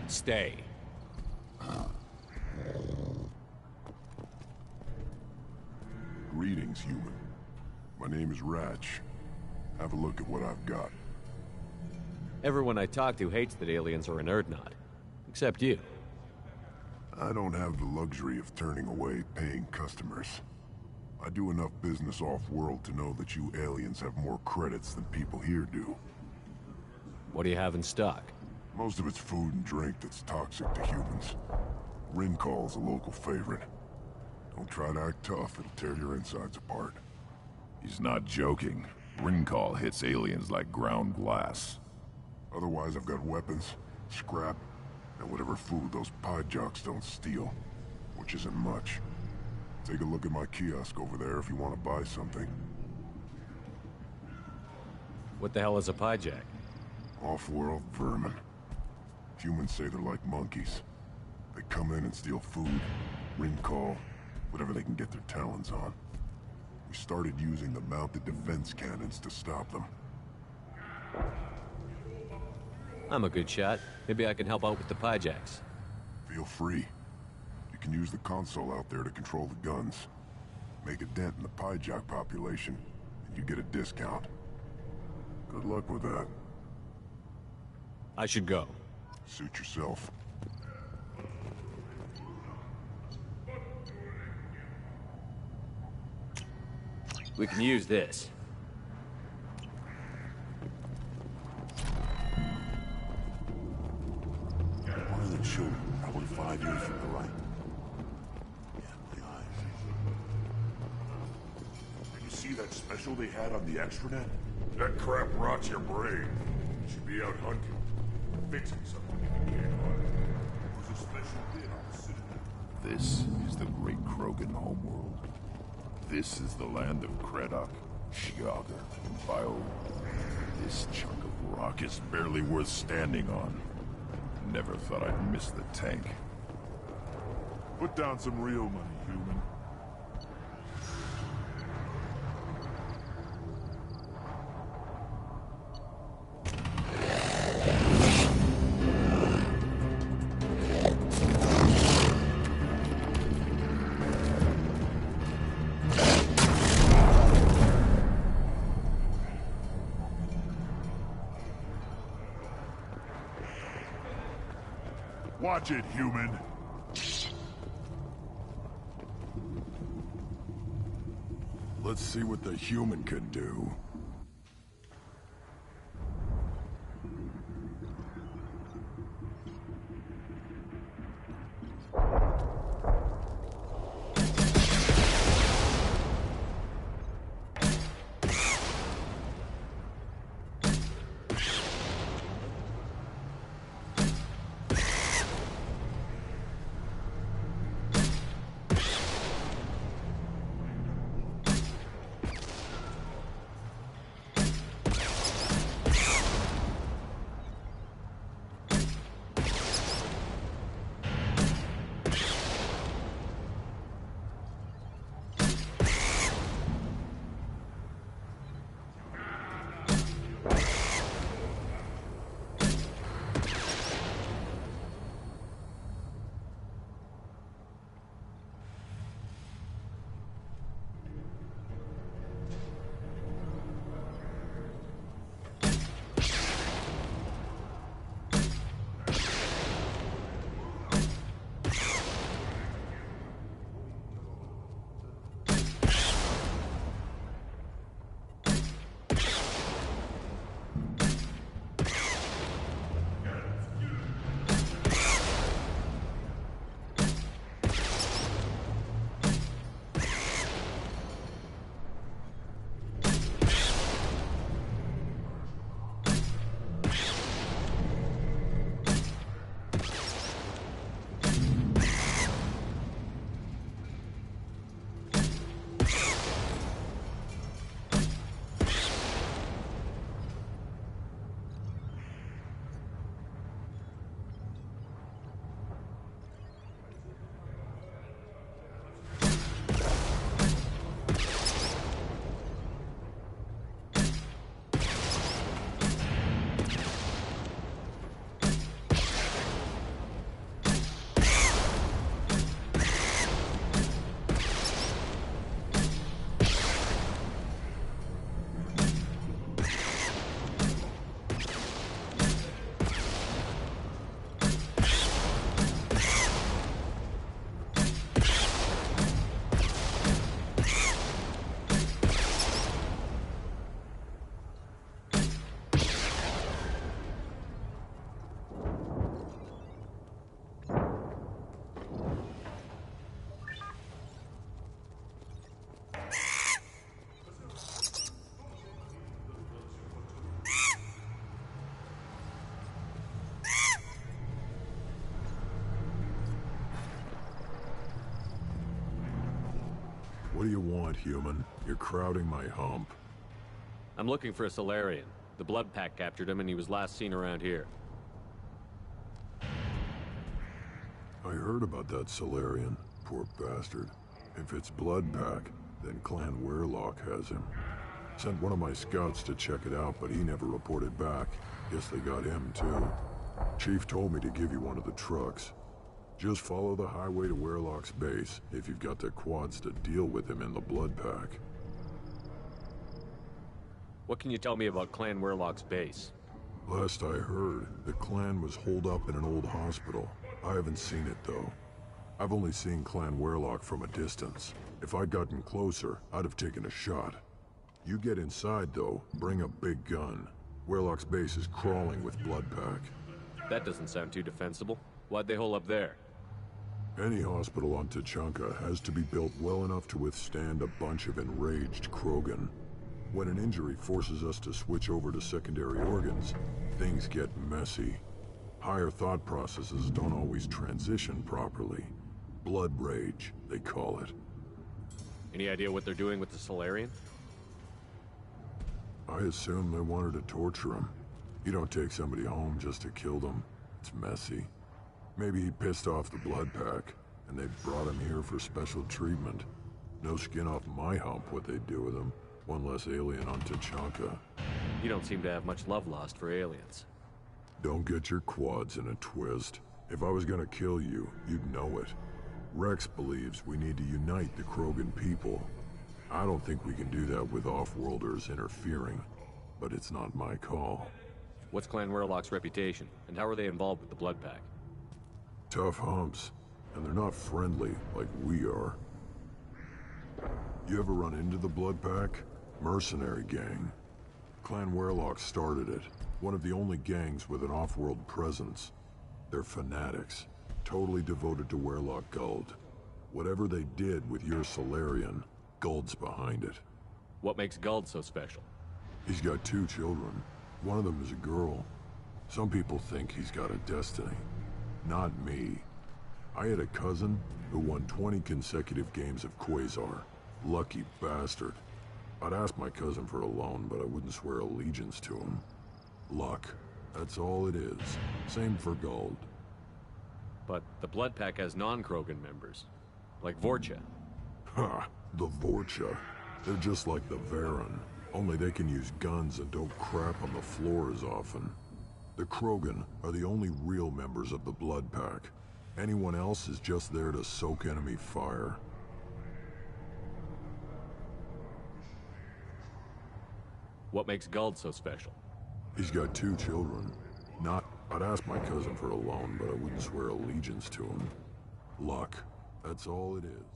Stay. Greetings, human. My name is Ratch. Have a look at what I've got. Everyone I talk to hates that aliens are an Erdnot. Except you. I don't have the luxury of turning away paying customers. I do enough business off-world to know that you aliens have more credits than people here do. What do you have in stock? Most of it's food and drink that's toxic to humans. Ringcall's a local favorite. Don't try to act tough, it'll tear your insides apart. He's not joking. Ringcall hits aliens like ground glass. Otherwise, I've got weapons, scrap, and whatever food those Pyjaks don't steal. Which isn't much. Take a look at my kiosk over there if you want to buy something. What the hell is a Pyjak? Off-world vermin. Humans say they're like monkeys. They come in and steal food, ringcall, whatever they can get their talons on. We started using the mounted defense cannons to stop them. I'm a good shot. Maybe I can help out with the Pyjaks. Feel free. You can use the console out there to control the guns. Make a dent in the Pyjak population, and you get a discount. Good luck with that. I should go. Suit yourself. We can use this. One of the children, probably 5 years from the right. Yeah, my eyes. Did you see that special they had on the extranet? That crap rots your brain. You should be out hunting. Fixing something if you can't hunt. It was a special bid on the Citadel. This is the great Krogan homeworld. This is the land of Kredok, Shiaga, and Bio. This chunk of rock is barely worth standing on. Never thought I'd miss the tank. Put down some real money, human. Watch it, human. Let's see what the human can do. What do you want, human? You're crowding my hump. I'm looking for a Solarian. The Blood Pack captured him and he was last seen around here. I heard about that Solarian. Poor bastard. If it's Blood Pack, then Clan Weirlock has him. Sent one of my scouts to check it out, but he never reported back. Guess they got him, too. Chief told me to give you one of the trucks. Just follow the highway to Weirlock's base, if you've got the quads to deal with him in the Blood Pack. What can you tell me about Clan Weirlock's base? Last I heard, the clan was holed up in an old hospital. I haven't seen it, though. I've only seen Clan Weirlock from a distance. If I'd gotten closer, I'd have taken a shot. You get inside, though, bring a big gun. Weirlock's base is crawling with Blood Pack. That doesn't sound too defensible. Why'd they hole up there? Any hospital on Tuchanka has to be built well enough to withstand a bunch of enraged Krogan. When an injury forces us to switch over to secondary organs, things get messy. Higher thought processes don't always transition properly. Blood rage, they call it. Any idea what they're doing with the Solarian? I assume they wanted to torture him. You don't take somebody home just to kill them. It's messy. Maybe he pissed off the Blood Pack, and they brought him here for special treatment. No skin off my hump what they'd do with him. One less alien on Tuchanka. You don't seem to have much love lost for aliens. Don't get your quads in a twist. If I was gonna kill you, you'd know it. Rex believes we need to unite the Krogan people. I don't think we can do that with off-worlders interfering, but it's not my call. What's Clan Weirlock's reputation, and how are they involved with the Blood Pack? Tough humps, and they're not friendly like we are. You ever run into the Blood Pack? Mercenary gang. Clan Werlock started it. One of the only gangs with an off-world presence. They're fanatics, totally devoted to Werlock Guld. Whatever they did with your Solarian, Guld's behind it. What makes Guld so special? He's got 2 children. One of them is a girl. Some people think he's got a destiny. Not me. I had a cousin who won 20 consecutive games of Quasar. Lucky bastard. I'd ask my cousin for a loan, but I wouldn't swear allegiance to him. Luck. That's all it is. Same for Guld. But the Blood Pack has non-Krogan members. Like Vorcha. Ha! The Vorcha. They're just like the Varen. Only they can use guns and don't crap on the floor as often. The Krogan are the only real members of the Blood Pack. Anyone else is just there to soak enemy fire. What makes Guld so special? He's got 2 children. I'd ask my cousin for a loan, but I wouldn't swear allegiance to him. Luck. That's all it is.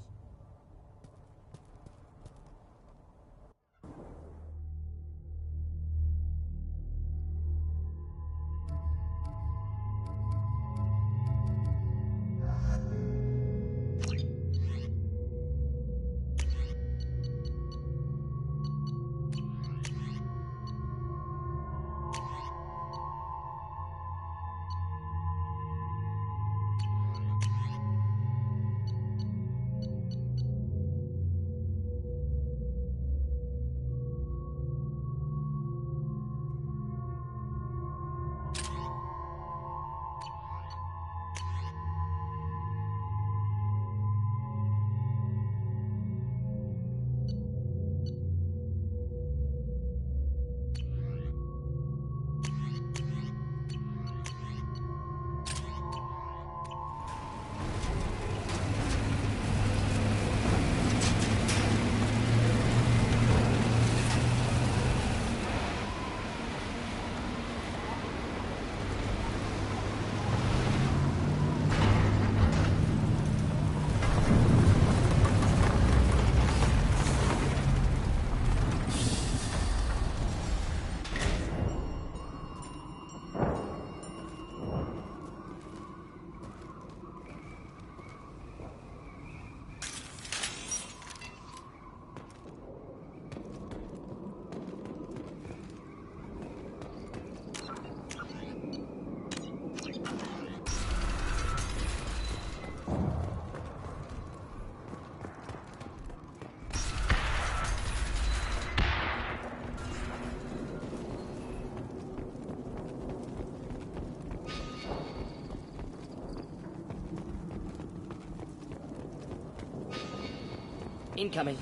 Incoming.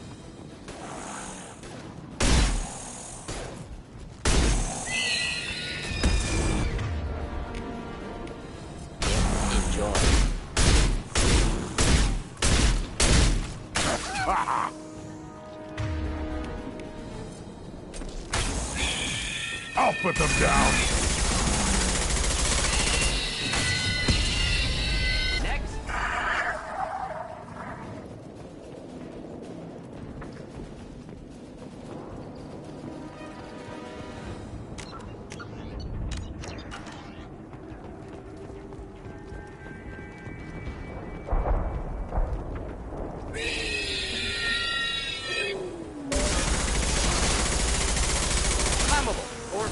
Enjoy. I'll put them down.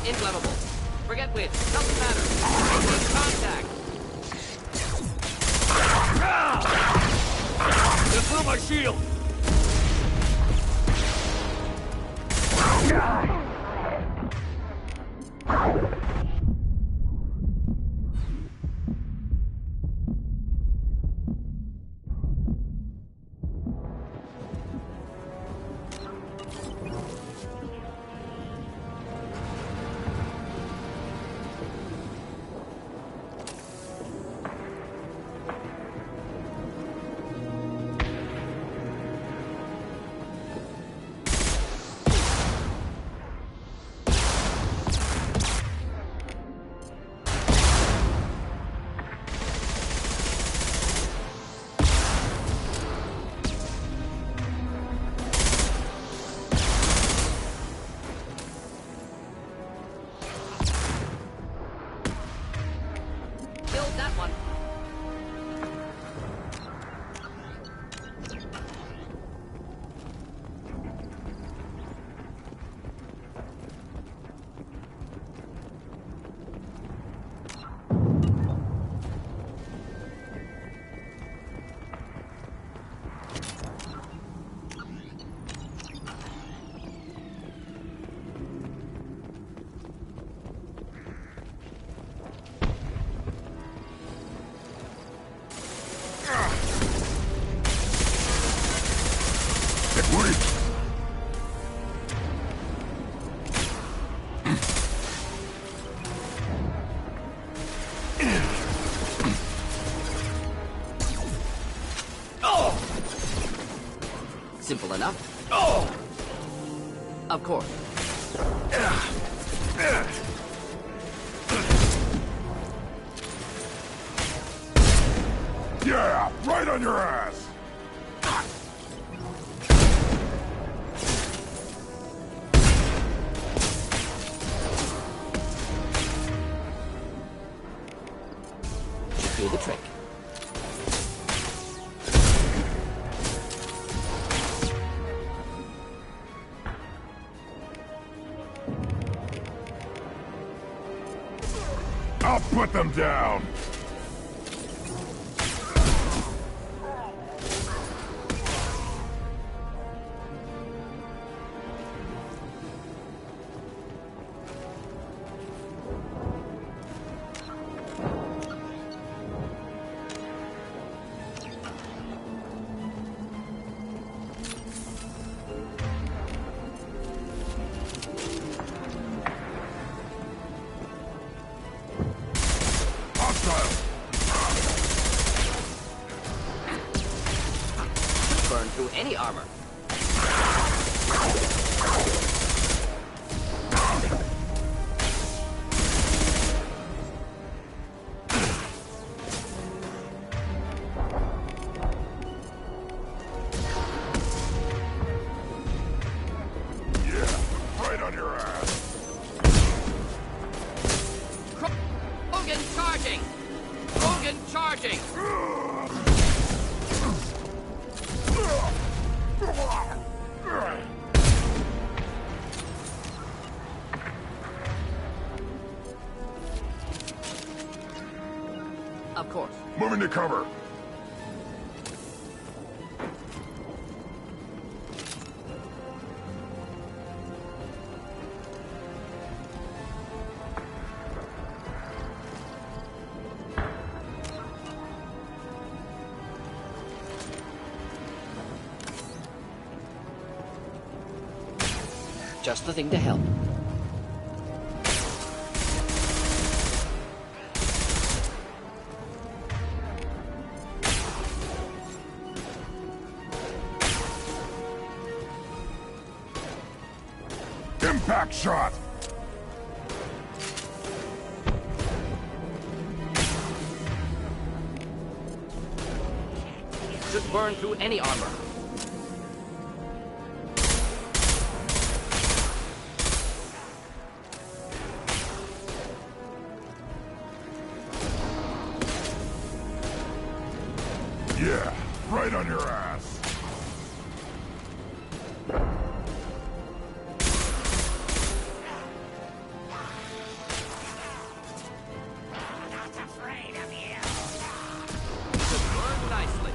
Inflammable. Forget which. Doesn't matter. Make contact. Just through my shield. Got that one. Simple enough. Oh! Of course. Yeah, right on your ass! Should do the trick. I'll put them down! Burn through any armor. Yeah, right on your ass! Hogan charging! Hogan charging! Of course. Moving to cover. Just the thing to help. Impact shot! Should burn through any armor. Yeah, right on your ass. Burn nicely.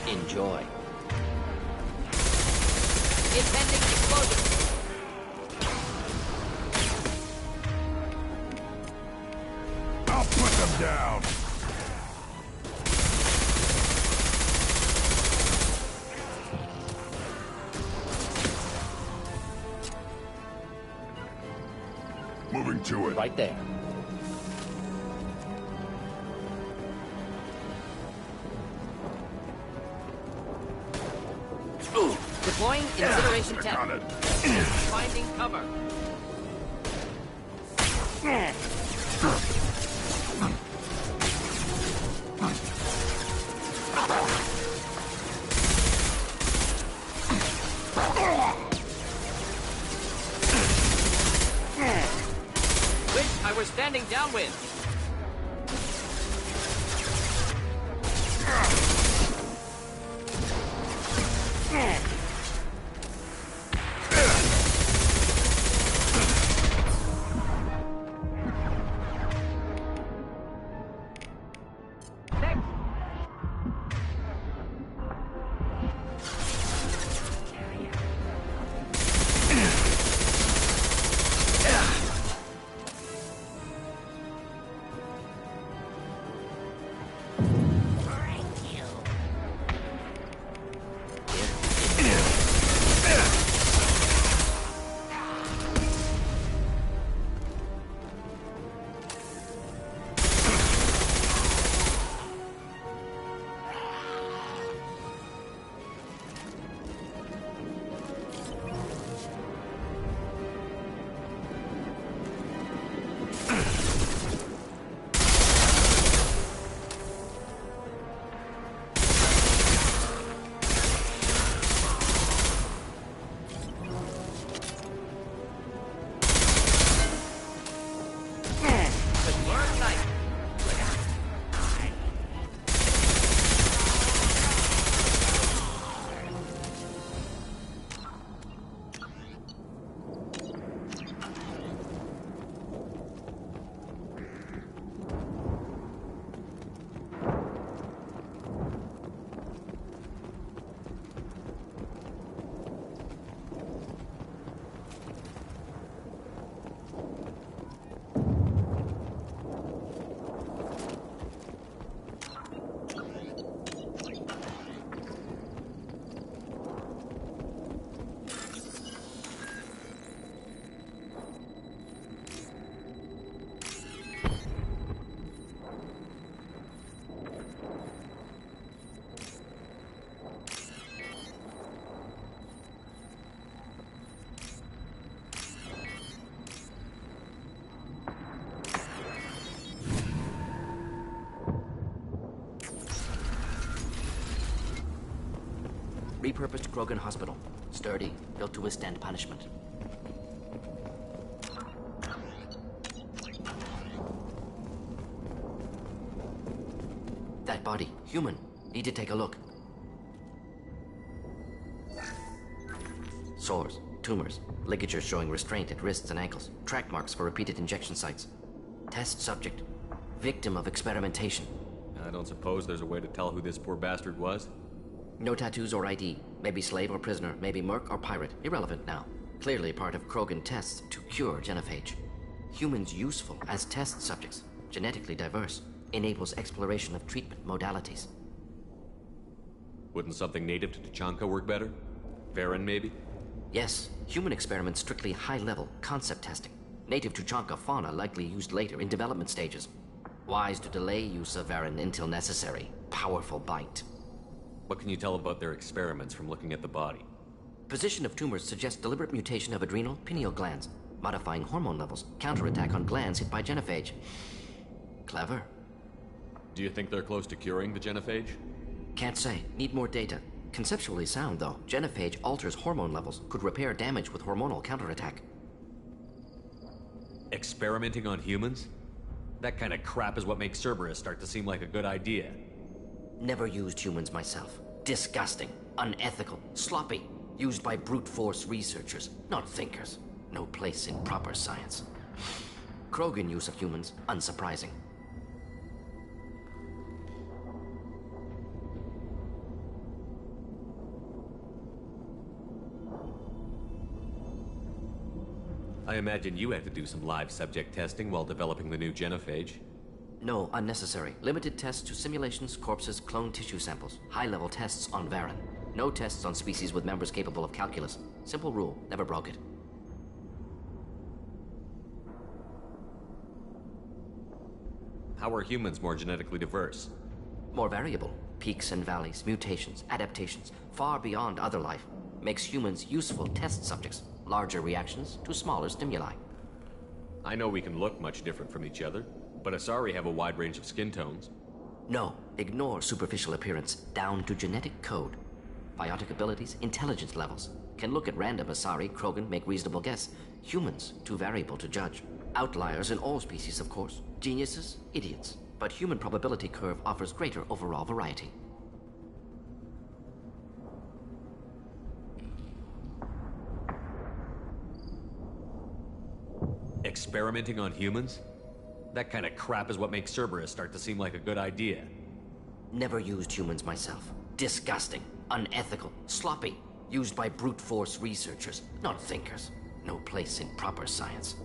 Enjoy. Impending explosion. I'll put them down. Moving to it. Right there. Deploying incineration tank. Finding cover. Wish I were standing downwind. Repurposed Krogan Hospital. Sturdy, built to withstand punishment. That body, human. Need to take a look. Sores, tumors, ligatures showing restraint at wrists and ankles, track marks for repeated injection sites. Test subject, victim of experimentation. I don't suppose there's a way to tell who this poor bastard was? No tattoos or ID. Maybe slave or prisoner, maybe merc or pirate. Irrelevant now. Clearly part of Krogan tests to cure genophage. Humans useful as test subjects. Genetically diverse. Enables exploration of treatment modalities. Wouldn't something native to Tachanka work better? Varen, maybe? Yes. Human experiments strictly high-level concept testing. Native Tachanka fauna likely used later in development stages. Wise to delay use of Varen until necessary. Powerful bite. What can you tell about their experiments from looking at the body? Position of tumors suggests deliberate mutation of adrenal, pineal glands, modifying hormone levels, counterattack on glands hit by genophage. Clever. Do you think they're close to curing the genophage? Can't say. Need more data. Conceptually sound, though. Genophage alters hormone levels, could repair damage with hormonal counterattack. Experimenting on humans? That kind of crap is what makes Cerberus start to seem like a good idea. Never used humans myself. Disgusting, unethical, sloppy. Used by brute force researchers, not thinkers. No place in proper science. Krogan use of humans, unsurprising. I imagine you had to do some live subject testing while developing the new genophage. No, unnecessary. Limited tests to simulations, corpses, cloned tissue samples. High-level tests on Varen. No tests on species with members capable of calculus. Simple rule, never broke it. how are humans more genetically diverse? More variable. Peaks and valleys, mutations, adaptations, far beyond other life. Makes humans useful test subjects. Larger reactions to smaller stimuli. I know we can look much different from each other, but Asari have a wide range of skin tones. No, ignore superficial appearance, down to genetic code. Biotic abilities, intelligence levels. Can look at random Asari, Krogan, make reasonable guess. Humans, too variable to judge. Outliers in all species, of course. Geniuses, idiots. But human probability curve offers greater overall variety. Experimenting on humans? That kind of crap is what makes Cerberus start to seem like a good idea. Never used humans myself. Disgusting, unethical, sloppy. Used by brute force researchers, not thinkers. No place in proper science.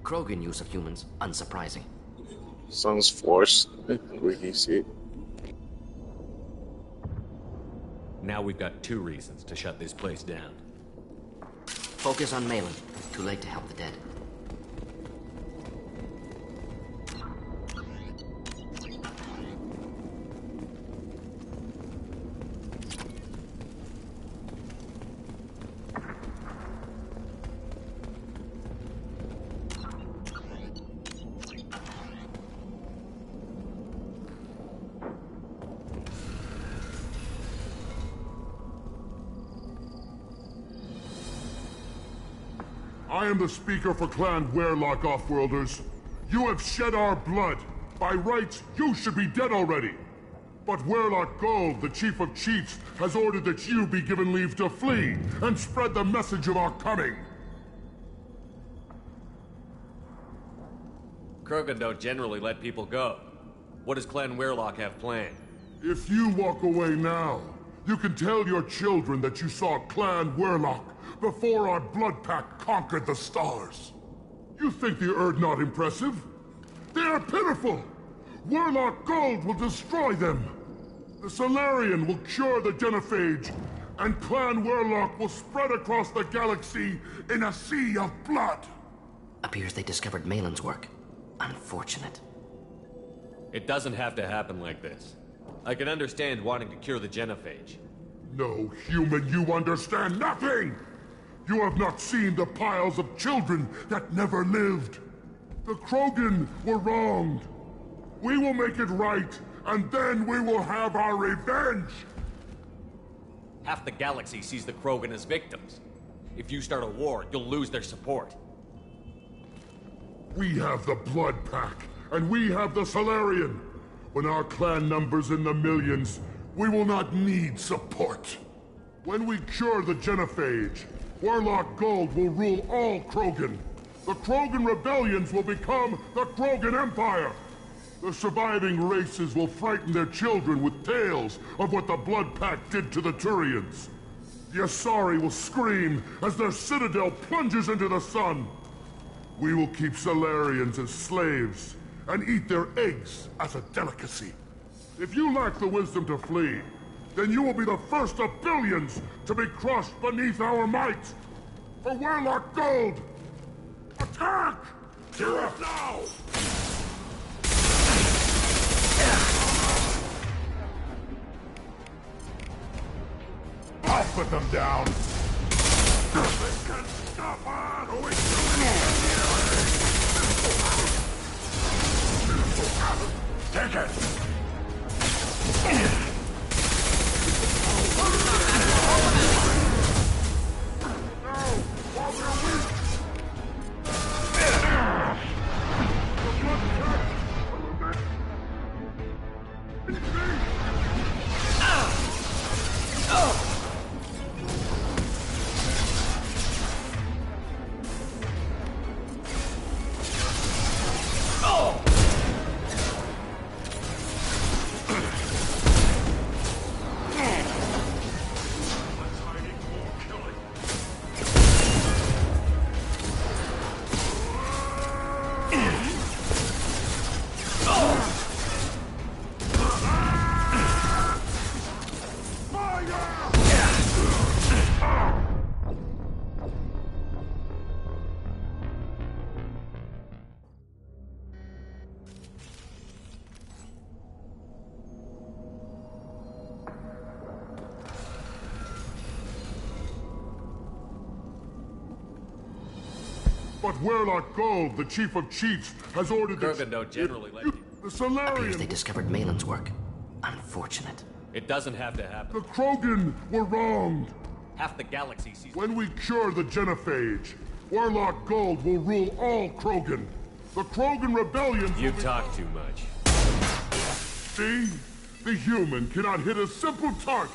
Krogan use of humans, unsurprising. Sounds forced. Really see it. Now we've got 2 reasons to shut this place down. Focus on Malin. Too late to help the dead. I am the speaker for Clan Werlock, Offworlders. You have shed our blood. By rights, you should be dead already. But Werlock Gold, the Chief of Chiefs, has ordered that you be given leave to flee and spread the message of our coming. Krogan don't generally let people go. What does Clan Werlock have planned? If you walk away now, you can tell your children that you saw Clan Werlock before our blood pact conquered the stars. You think the Erd not impressive? They are pitiful! Werlock Gold will destroy them! The Solarian will cure the genophage, and Clan Werlock will spread across the galaxy in a sea of blood! Appears they discovered Malin's work. Unfortunate. It doesn't have to happen like this. I can understand wanting to cure the genophage. No, human, you understand nothing! You have not seen the piles of children that never lived. The Krogan were wronged. We will make it right, and then we will have our revenge! Half the galaxy sees the Krogan as victims. If you start a war, you'll lose their support. We have the Blood Pack, and we have the Solarian. When our clan numbers in the millions, we will not need support. When we cure the genophage, Werlock Gold will rule all Krogan. The Krogan rebellions will become the Krogan Empire. The surviving races will frighten their children with tales of what the Blood Pact did to the Turians. The Asari will scream as their citadel plunges into the sun. We will keep Solarians as slaves and eat their eggs as a delicacy. If you lack the wisdom to flee, then you will be the first of billions to be crushed beneath our might! For Werlock Gold! Attack! Tear up now! I'll put them down! They can stop on! Take it! But Warlock Gold, the Chief of Chiefs, has ordered that... Krogan don't generally let you... The Solarian... Appears they discovered Malin's work. Unfortunate. It doesn't have to happen. The Krogan were wronged. Half the galaxy sees... When we cure the genophage, Warlock Gold will rule all Krogan. The Krogan rebellion... You talk too much. See? The human cannot hit a simple target.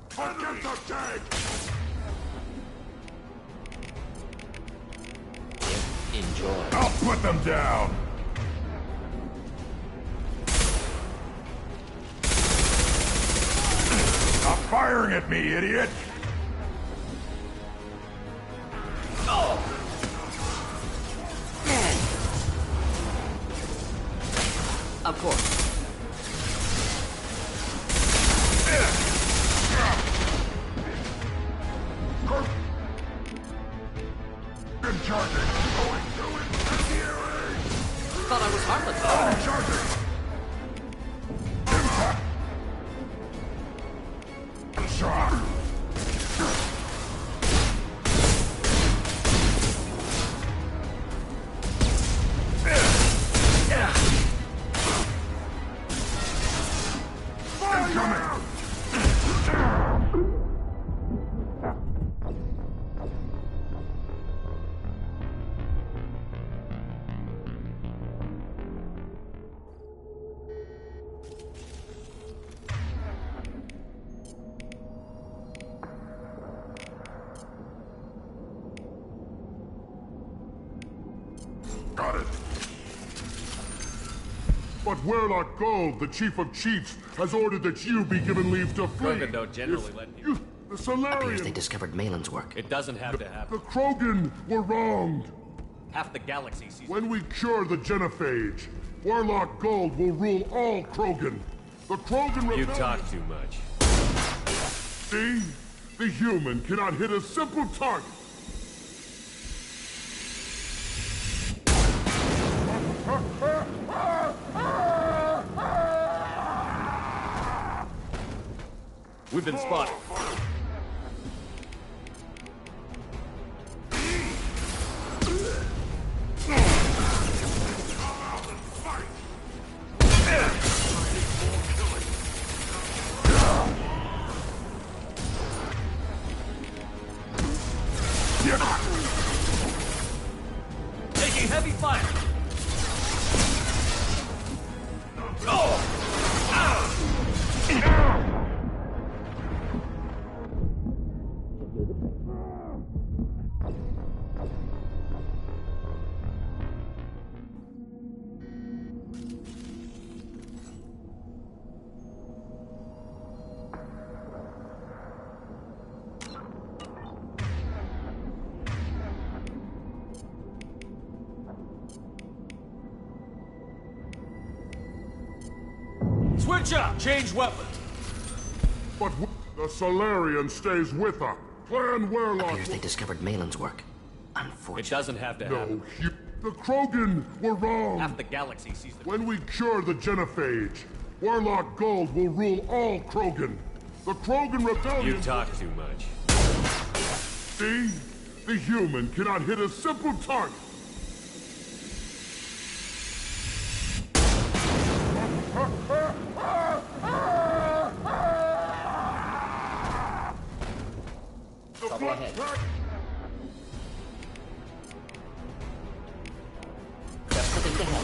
Forget the tank! Enjoy. I'll put them down! Stop firing at me, idiot! Of course. Uncharted! Going to interfere! Thought I was harmless. Uncharted! Shock! Got it. But Warlock Gold, the Chief of Chiefs, has ordered that you be given leave to flee. Krogan don't generally let you... The Solarian... Appears they discovered Malin's work. It doesn't have to happen. The Krogan were wronged. Half the galaxy sees... When we cure the genophage, Warlock Gold will rule all Krogan. The Krogan rebellion... You talk too much. See? The human cannot hit a simple target. We've been spotted. Taking heavy fire. Switch up! Change weapon! But the Solarian stays with her. Clan Warlock... Appears they discovered Malin's work. Unfortunate. It doesn't have to happen. No, the Krogan were wrong. Half the galaxy sees the... When we cure the genophage, Warlock Gold will rule all Krogan. The Krogan rebellion... You talk too much. See? The human cannot hit a simple target. Trouble ahead. Just looking to help.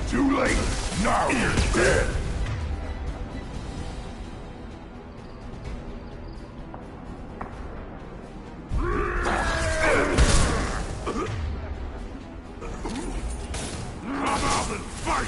Too late. Now you're dead. Come out and fight.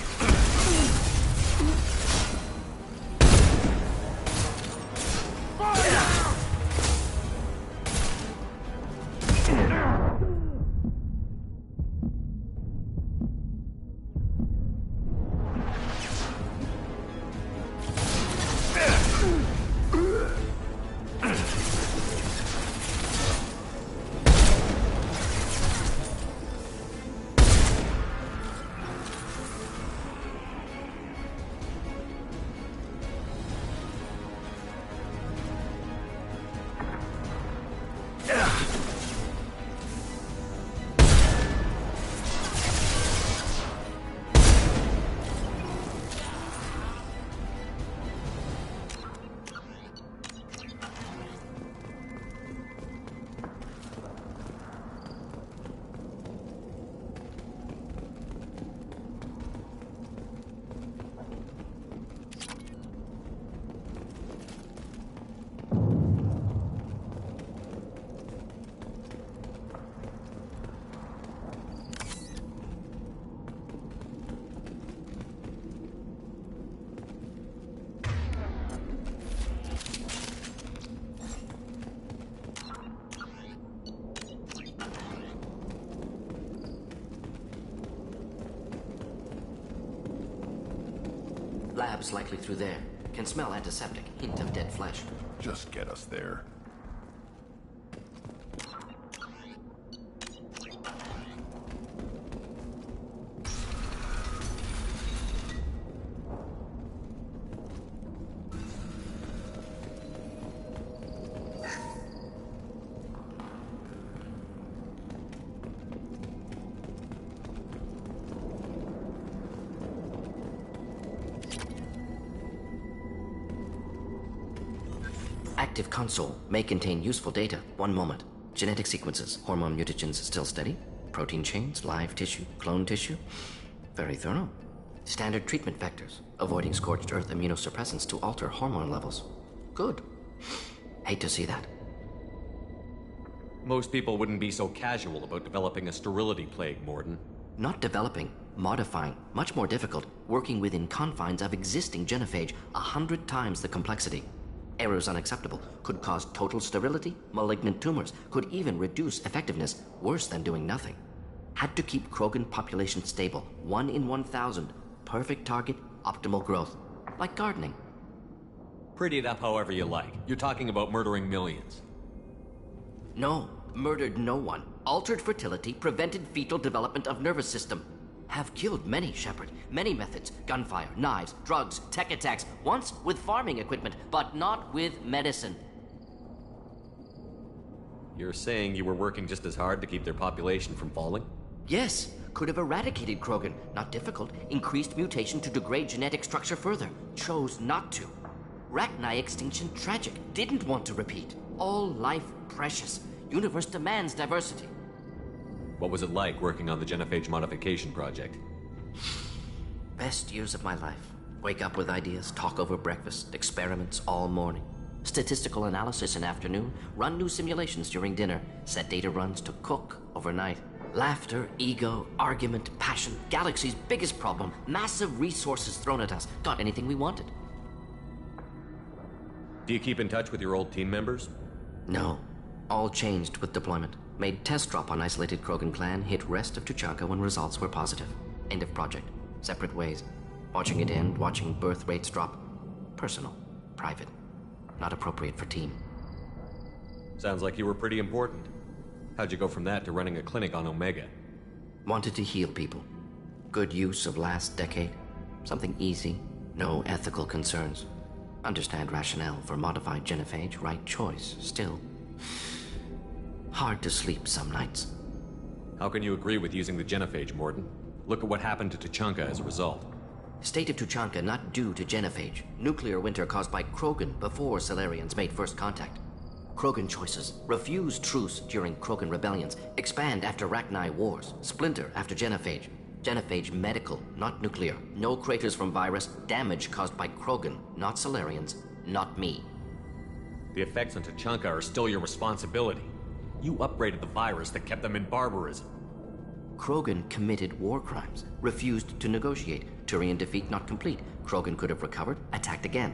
Labs likely through there. Can smell antiseptic. Hint of dead flesh. Just get us there. Active console may contain useful data. One moment. Genetic sequences, hormone mutagens still steady. Protein chains, live tissue, clone tissue. Very thorough. Standard treatment vectors, avoiding scorched earth immunosuppressants to alter hormone levels. Good. Hate to see that. Most people wouldn't be so casual about developing a sterility plague, Morden. Not developing, modifying, much more difficult, working within confines of existing genophage, 100 times the complexity. Errors unacceptable, could cause total sterility, malignant tumors, could even reduce effectiveness, worse than doing nothing. Had to keep Krogan population stable, 1 in 1,000. Perfect target, optimal growth. Like gardening. Pretty it up however you like. You're talking about murdering millions. No, murdered no one. Altered fertility, prevented fetal development of nervous system. Have killed many, Shepard. Many methods. Gunfire, knives, drugs, tech attacks. Once with farming equipment, but not with medicine. You're saying you were working just as hard to keep their population from falling? Yes. Could have eradicated Krogan. Not difficult. Increased mutation to degrade genetic structure further. Chose not to. Rachni extinction tragic. Didn't want to repeat. All life precious. Universe demands diversity. What was it like working on the genophage modification project? Best years of my life. Wake up with ideas, talk over breakfast, experiments all morning. Statistical analysis in afternoon, run new simulations during dinner, set data runs to cook overnight. Laughter, ego, argument, passion, galaxy's biggest problem, massive resources thrown at us. Got anything we wanted. Do you keep in touch with your old team members? No. All changed with deployment. Made test drop on isolated Krogan clan, hit rest of Tuchanka when results were positive. End of project. Separate ways. Watching it end, watching birth rates drop. Personal. Private. Not appropriate for team. Sounds like you were pretty important. How'd you go from that to running a clinic on Omega? Wanted to heal people. Good use of last decade. Something easy. No ethical concerns. Understand rationale for modified genophage. Right choice. Still. Hard to sleep some nights. How can you agree with using the genophage, Morden? Look at what happened to Tuchanka as a result. State of Tuchanka not due to genophage. Nuclear winter caused by Krogan before Salarians made first contact. Krogan choices. Refuse truce during Krogan rebellions. Expand after Rachni wars. Splinter after genophage. Genophage medical, not nuclear. No craters from virus. Damage caused by Krogan, not Solarians, not me. The effects on Tachanka are still your responsibility. You upgraded the virus that kept them in barbarism. Krogan committed war crimes, refused to negotiate. Turian defeat not complete. Krogan could have recovered, attacked again.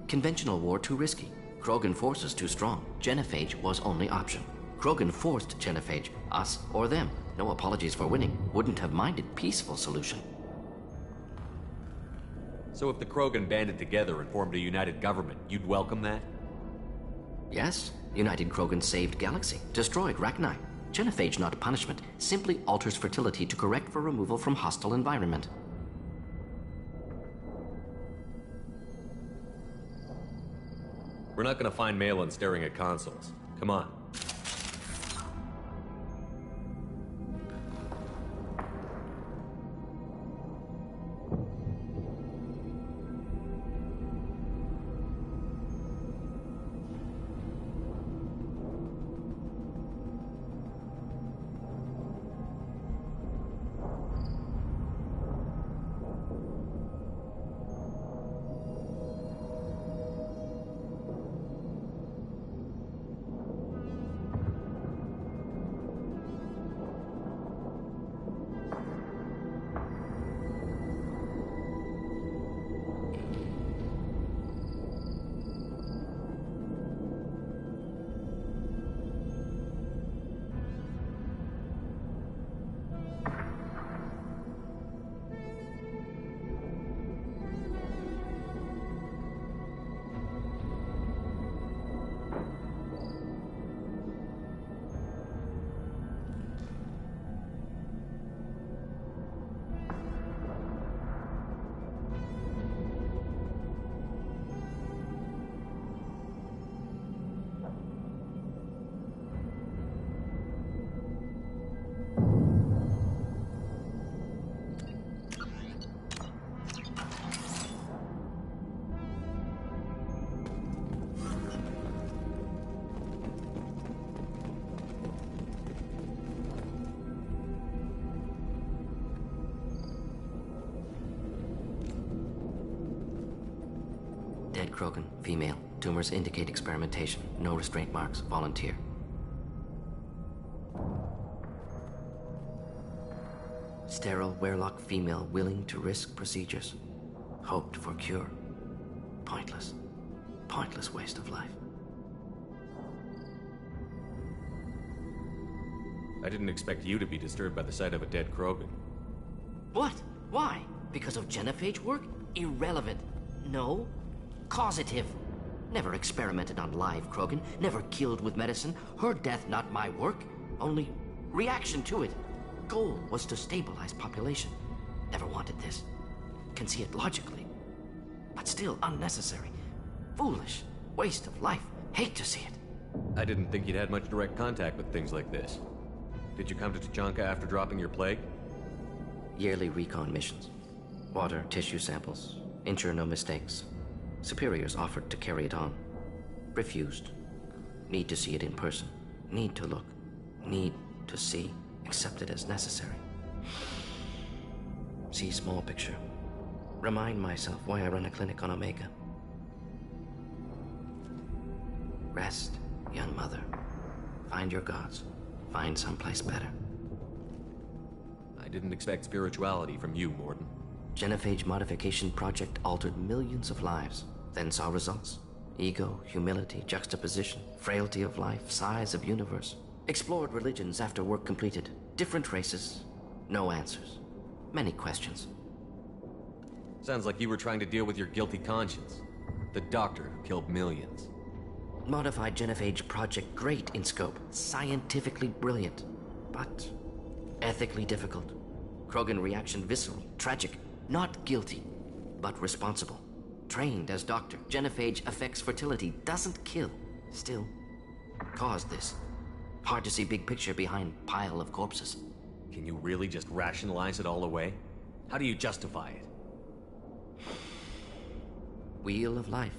Conventional war too risky. Krogan forces too strong. Genophage was only option. Krogan forced Genophage, us or them. No apologies for winning. Wouldn't have minded peaceful solution. So if the Krogan banded together and formed a united government, you'd welcome that? Yes, United Krogan saved Galaxy, destroyed Ragnarök. Genophage not punishment, simply alters fertility to correct for removal from hostile environment. We're not gonna find Malin staring at consoles. Come on. Dead Krogan, female. Tumors indicate experimentation. No restraint marks. Volunteer. Sterile Werlock female willing to risk procedures. Hoped for cure. Pointless. Pointless waste of life. I didn't expect you to be disturbed by the sight of a dead Krogan. What? Why? Because of Genophage work? Irrelevant. No. Causative. Never experimented on live Krogan. Never killed with medicine. Her death not my work. Only reaction to it. Goal was to stabilize population. Never wanted this. Can see it logically. But still unnecessary. Foolish. Waste of life. Hate to see it. I didn't think you'd had much direct contact with things like this. Did you come to Tachanka after dropping your plague? Yearly recon missions. Water, tissue samples. Ensure no mistakes. Superiors offered to carry it on. Refused. Need to see it in person. Need to look. Need to see. Accepted as necessary. See small picture. Remind myself why I run a clinic on Omega. Rest, young mother. Find your gods. Find someplace better. I didn't expect spirituality from you, Morden. Genophage modification project altered millions of lives, then saw results. Ego, humility, juxtaposition, frailty of life, size of universe. Explored religions after work completed. Different races, no answers. Many questions. Sounds like you were trying to deal with your guilty conscience. The doctor who killed millions. Modified Genophage project great in scope, scientifically brilliant, but ethically difficult. Krogan reaction visceral, tragic. Not guilty, but responsible. Trained as doctor, Genophage affects fertility, doesn't kill. Still, caused this. Hard to see big picture behind pile of corpses. Can you really just rationalize it all away? How do you justify it? Wheel of life.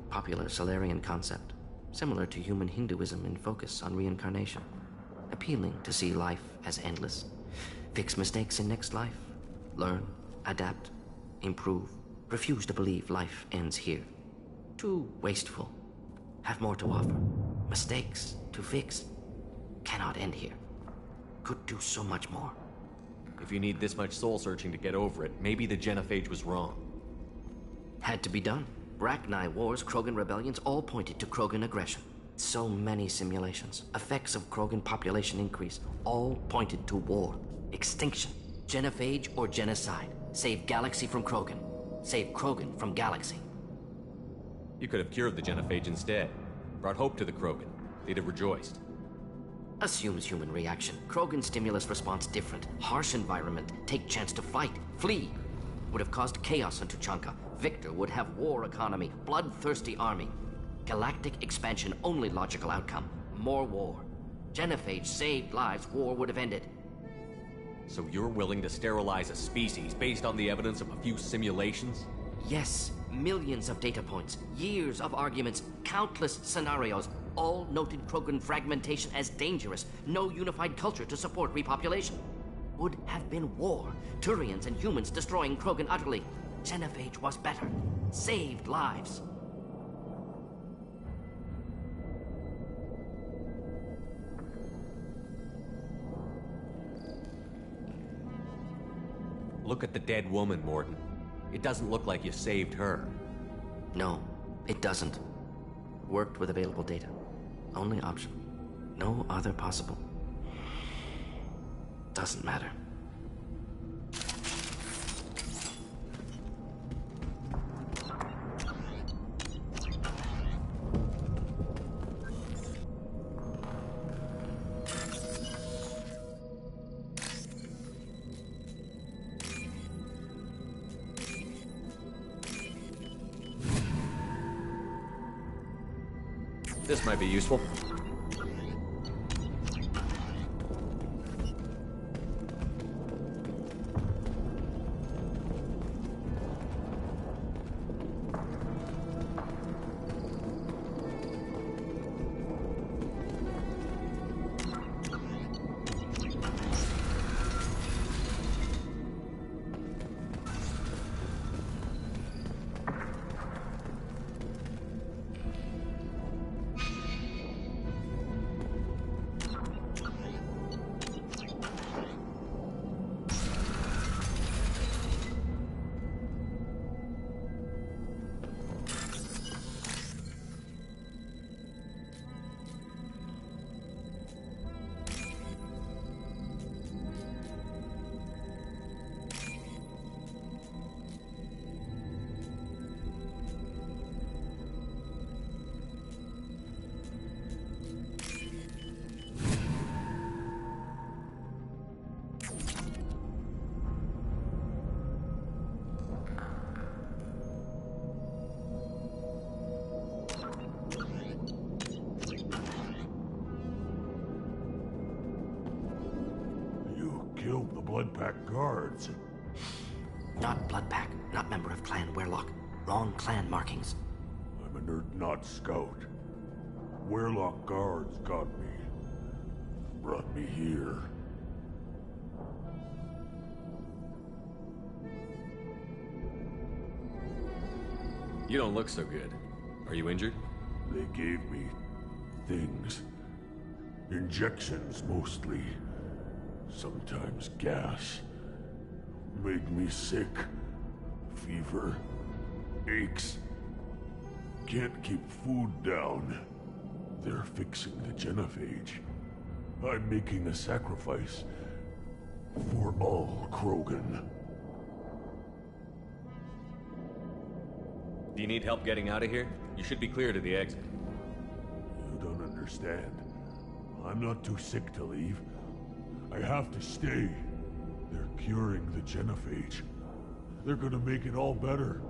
Popular Solarian concept. Similar to human Hinduism in focus on reincarnation. Appealing to see life as endless. Fix mistakes in next life. Learn, adapt, improve. Refuse to believe life ends here. Too wasteful. Have more to offer. Mistakes to fix cannot end here. Could do so much more. If you need this much soul-searching to get over it, maybe the genophage was wrong. Had to be done. Rachni wars, Krogan rebellions, all pointed to Krogan aggression. So many simulations, effects of Krogan population increase, all pointed to war, extinction, genophage or genocide. Save galaxy from Krogan. Save Krogan from galaxy. You could have cured the genophage instead. Brought hope to the Krogan. They'd have rejoiced. Assumes human reaction. Krogan stimulus response different. Harsh environment. Take chance to fight. Flee. Would have caused chaos on Tuchanka. Victor would have war economy. Bloodthirsty army. Galactic expansion only logical outcome. More war. Genophage saved lives. War would have ended. So you're willing to sterilize a species based on the evidence of a few simulations? Yes. Millions of data points. Years of arguments. Countless scenarios. All noted Krogan fragmentation as dangerous. No unified culture to support repopulation. Would have been war. Turians and humans destroying Krogan utterly. Genophage was better. Saved lives. Look at the dead woman, Morton. It doesn't look like you saved her. No, it doesn't. Worked with available data. Only option. No other possible. Doesn't matter. This might be useful. Killed the Blood Pack guards. Not Blood Pack, not member of Clan Werlock. Wrong clan markings. I'm a nerd, not scout. Werlock guards got me. Brought me here. You don't look so good. Are you injured? They gave me things. Injections, mostly. Sometimes gas. Made me sick. Fever. Aches. Can't keep food down. They're fixing the genophage. I'm making a sacrifice. For all Krogan. Do you need help getting out of here? You should be clear to the exit. You don't understand. I'm not too sick to leave. I have to stay. They're curing the genophage. They're gonna make it all better.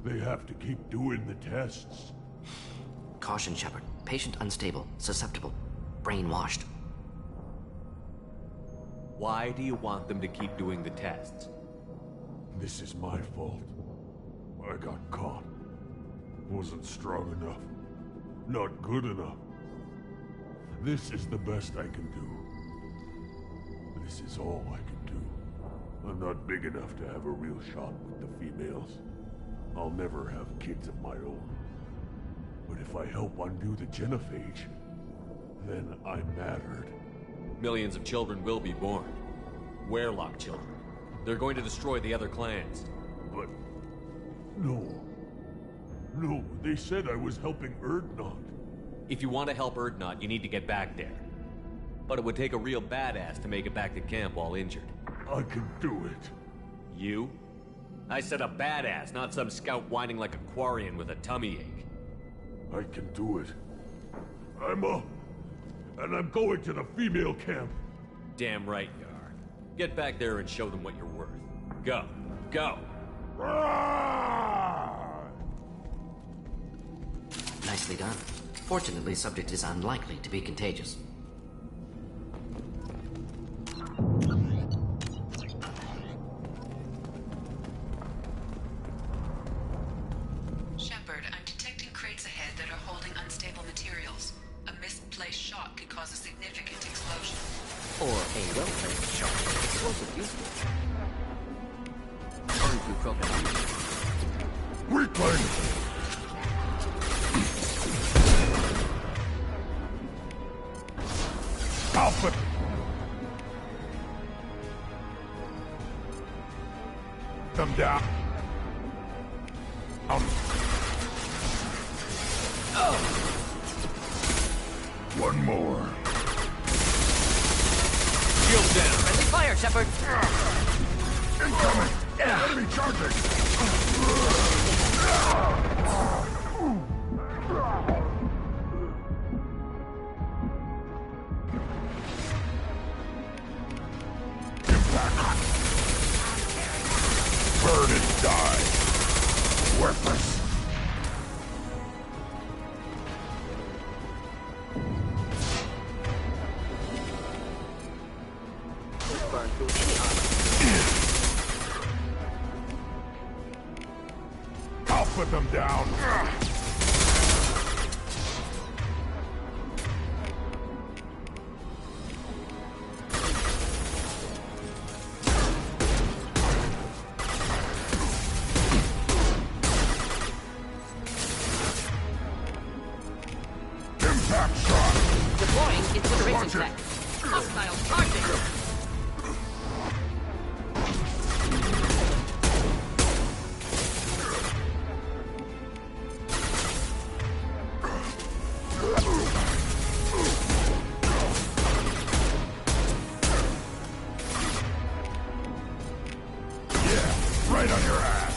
They have to keep doing the tests. Caution, Shepard. Patient unstable, susceptible, brainwashed. Why do you want them to keep doing the tests? This is my fault. I got caught. Wasn't strong enough. Not good enough. This is the best I can do. This is all I can do. I'm not big enough to have a real shot with the females. I'll never have kids of my own. But if I help undo the genophage, then I'm mattered. Millions of children will be born. Werlock children. They're going to destroy the other clans. But... no. No, they said I was helping Erdnot. If you want to help Erdnot, you need to get back there. But it would take a real badass to make it back to camp while injured. I can do it. You? I said a badass, not some scout whining like a Quarian with a tummy ache. I can do it. I'm up. And I'm going to the female camp. Damn right you are. Get back there and show them what you're worth. Go. Go! Nicely done. Fortunately, subject is unlikely to be contagious. Shepard, I'm detecting crates ahead that are holding unstable materials. A misplaced shot could cause a significant explosion. Or a well-placed shot. Explosive useful. Burn through Krogan. Weakling! Alpha! Come down. One more. Shield down. Friendly fire, Shepard. Incoming! Enemy charging! Impact! Burn and die! Worthless! Burn through any armor. I'll put them down! Impact shot! Deploying incineration tech. Hostile charging. Right on your ass!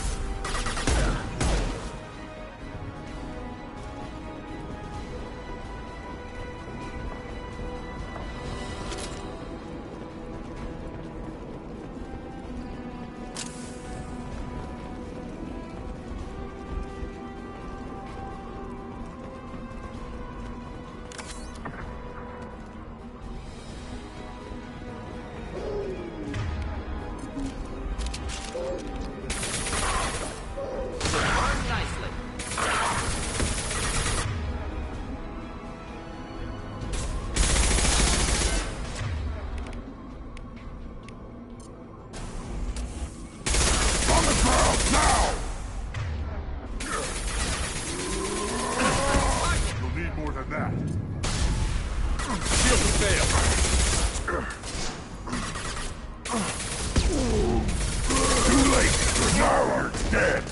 Dead!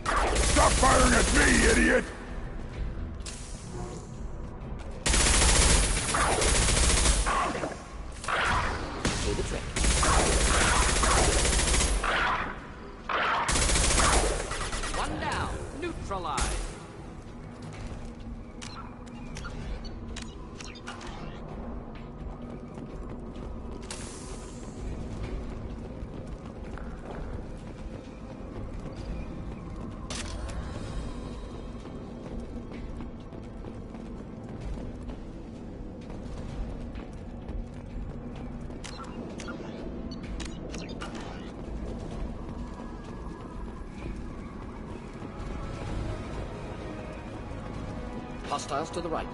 Stop firing at me, idiot! Do the trick. One down. Neutralized. Hostiles to the right.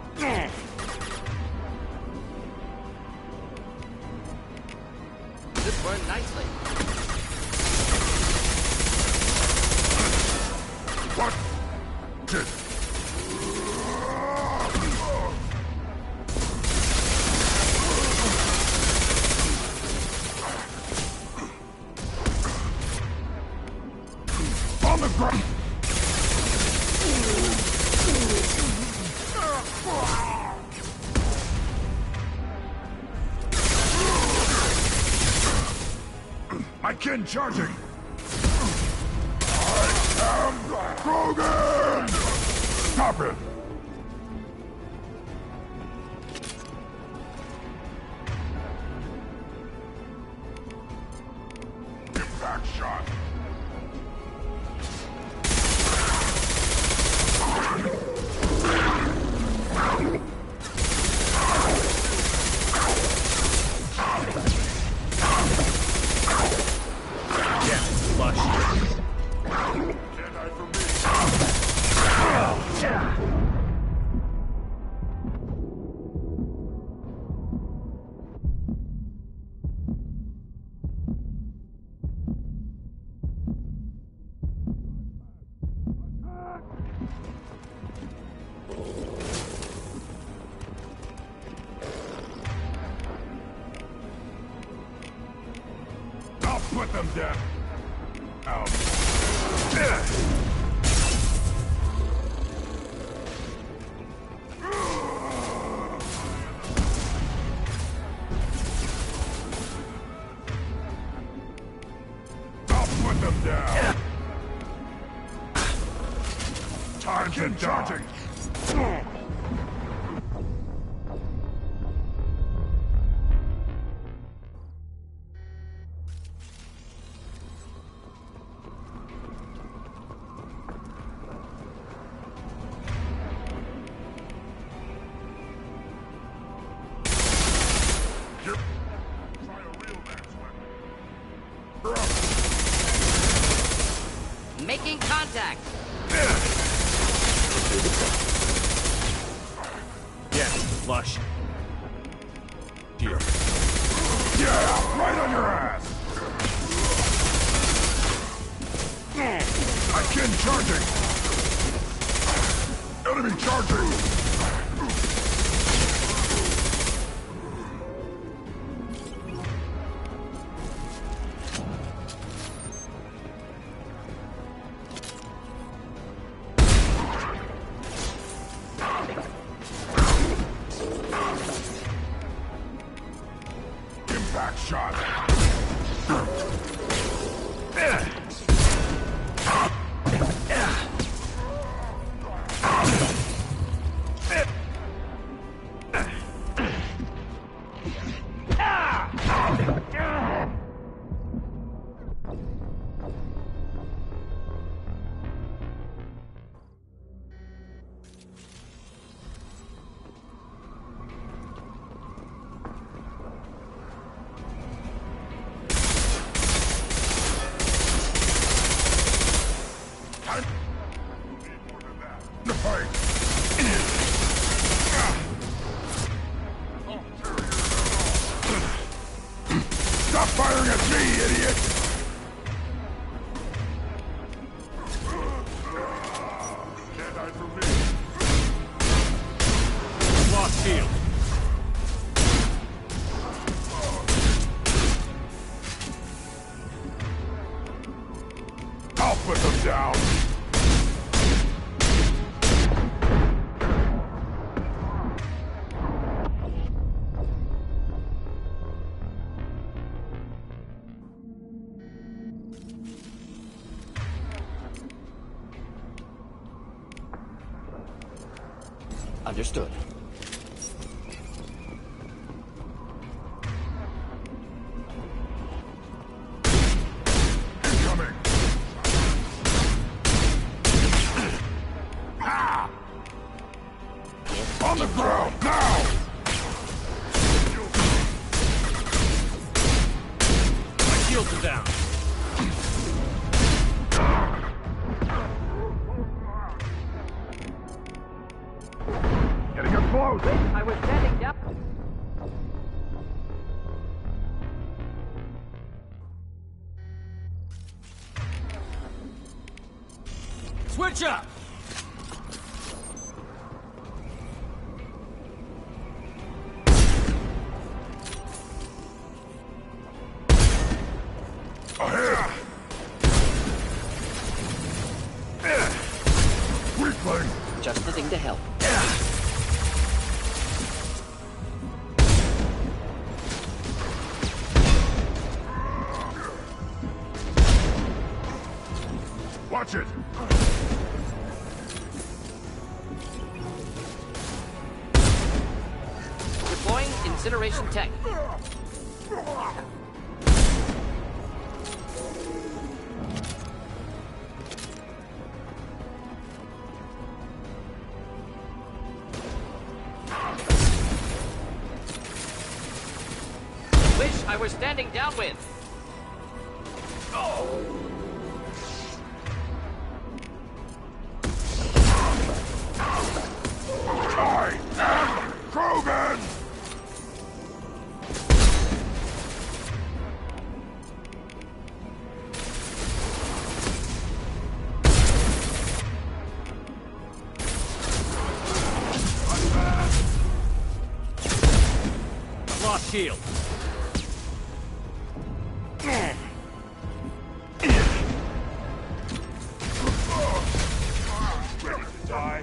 burned nicely. What? On the ground! My kin charging! I am Krogan! Stop it! Impact shot! I'll put them down. Out. I'll put them down. Time to charging. Making contact. Yeah, flush. Here. Yeah, right on your ass. My kin charging. Enemy charging. Impact shot. Stop firing at me, idiot! Can't hide from me. Lost shield. I'll put them down. Understood. Incoming. On the ground, now! My shields are down. Getting up close! I was standing down. Switch up! Weakling! Just the thing to help. Watch it! Deploying incineration tech. Wish I were standing downwind. I am Krogan! Lost shield. Ready to die?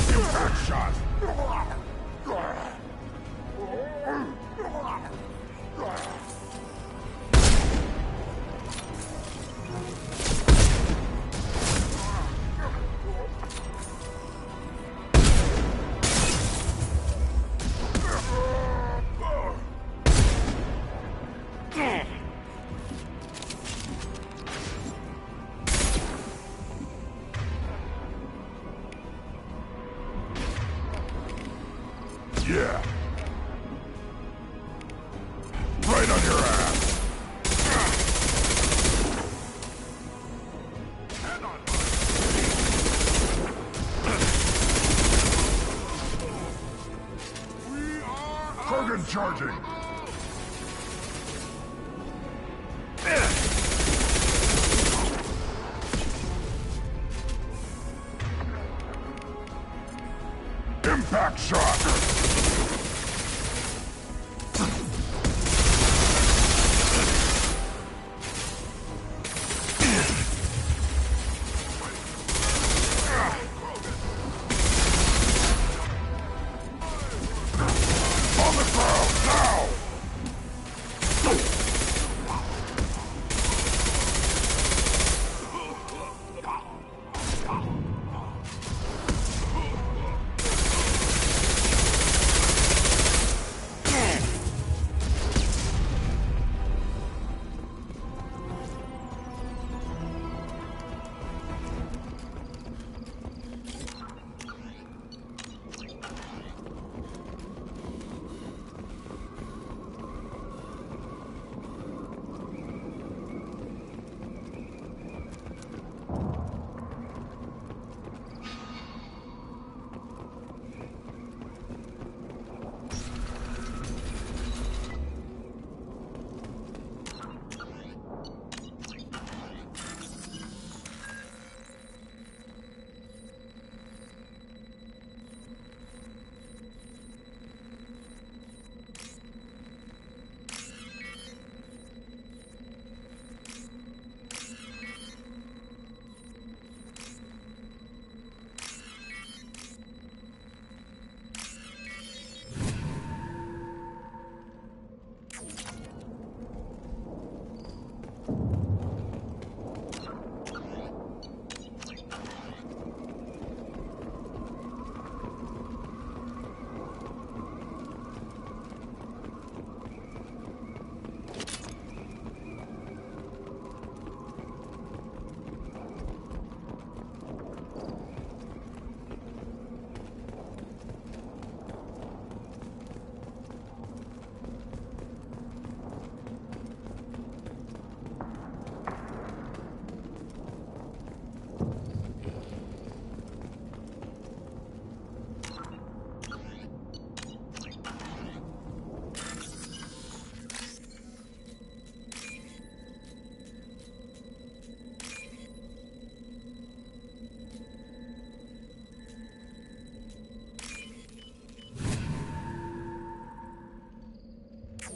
Impact shot! Yeah. Right on your ass. Krogan charging. Impact shot. On the ground, now!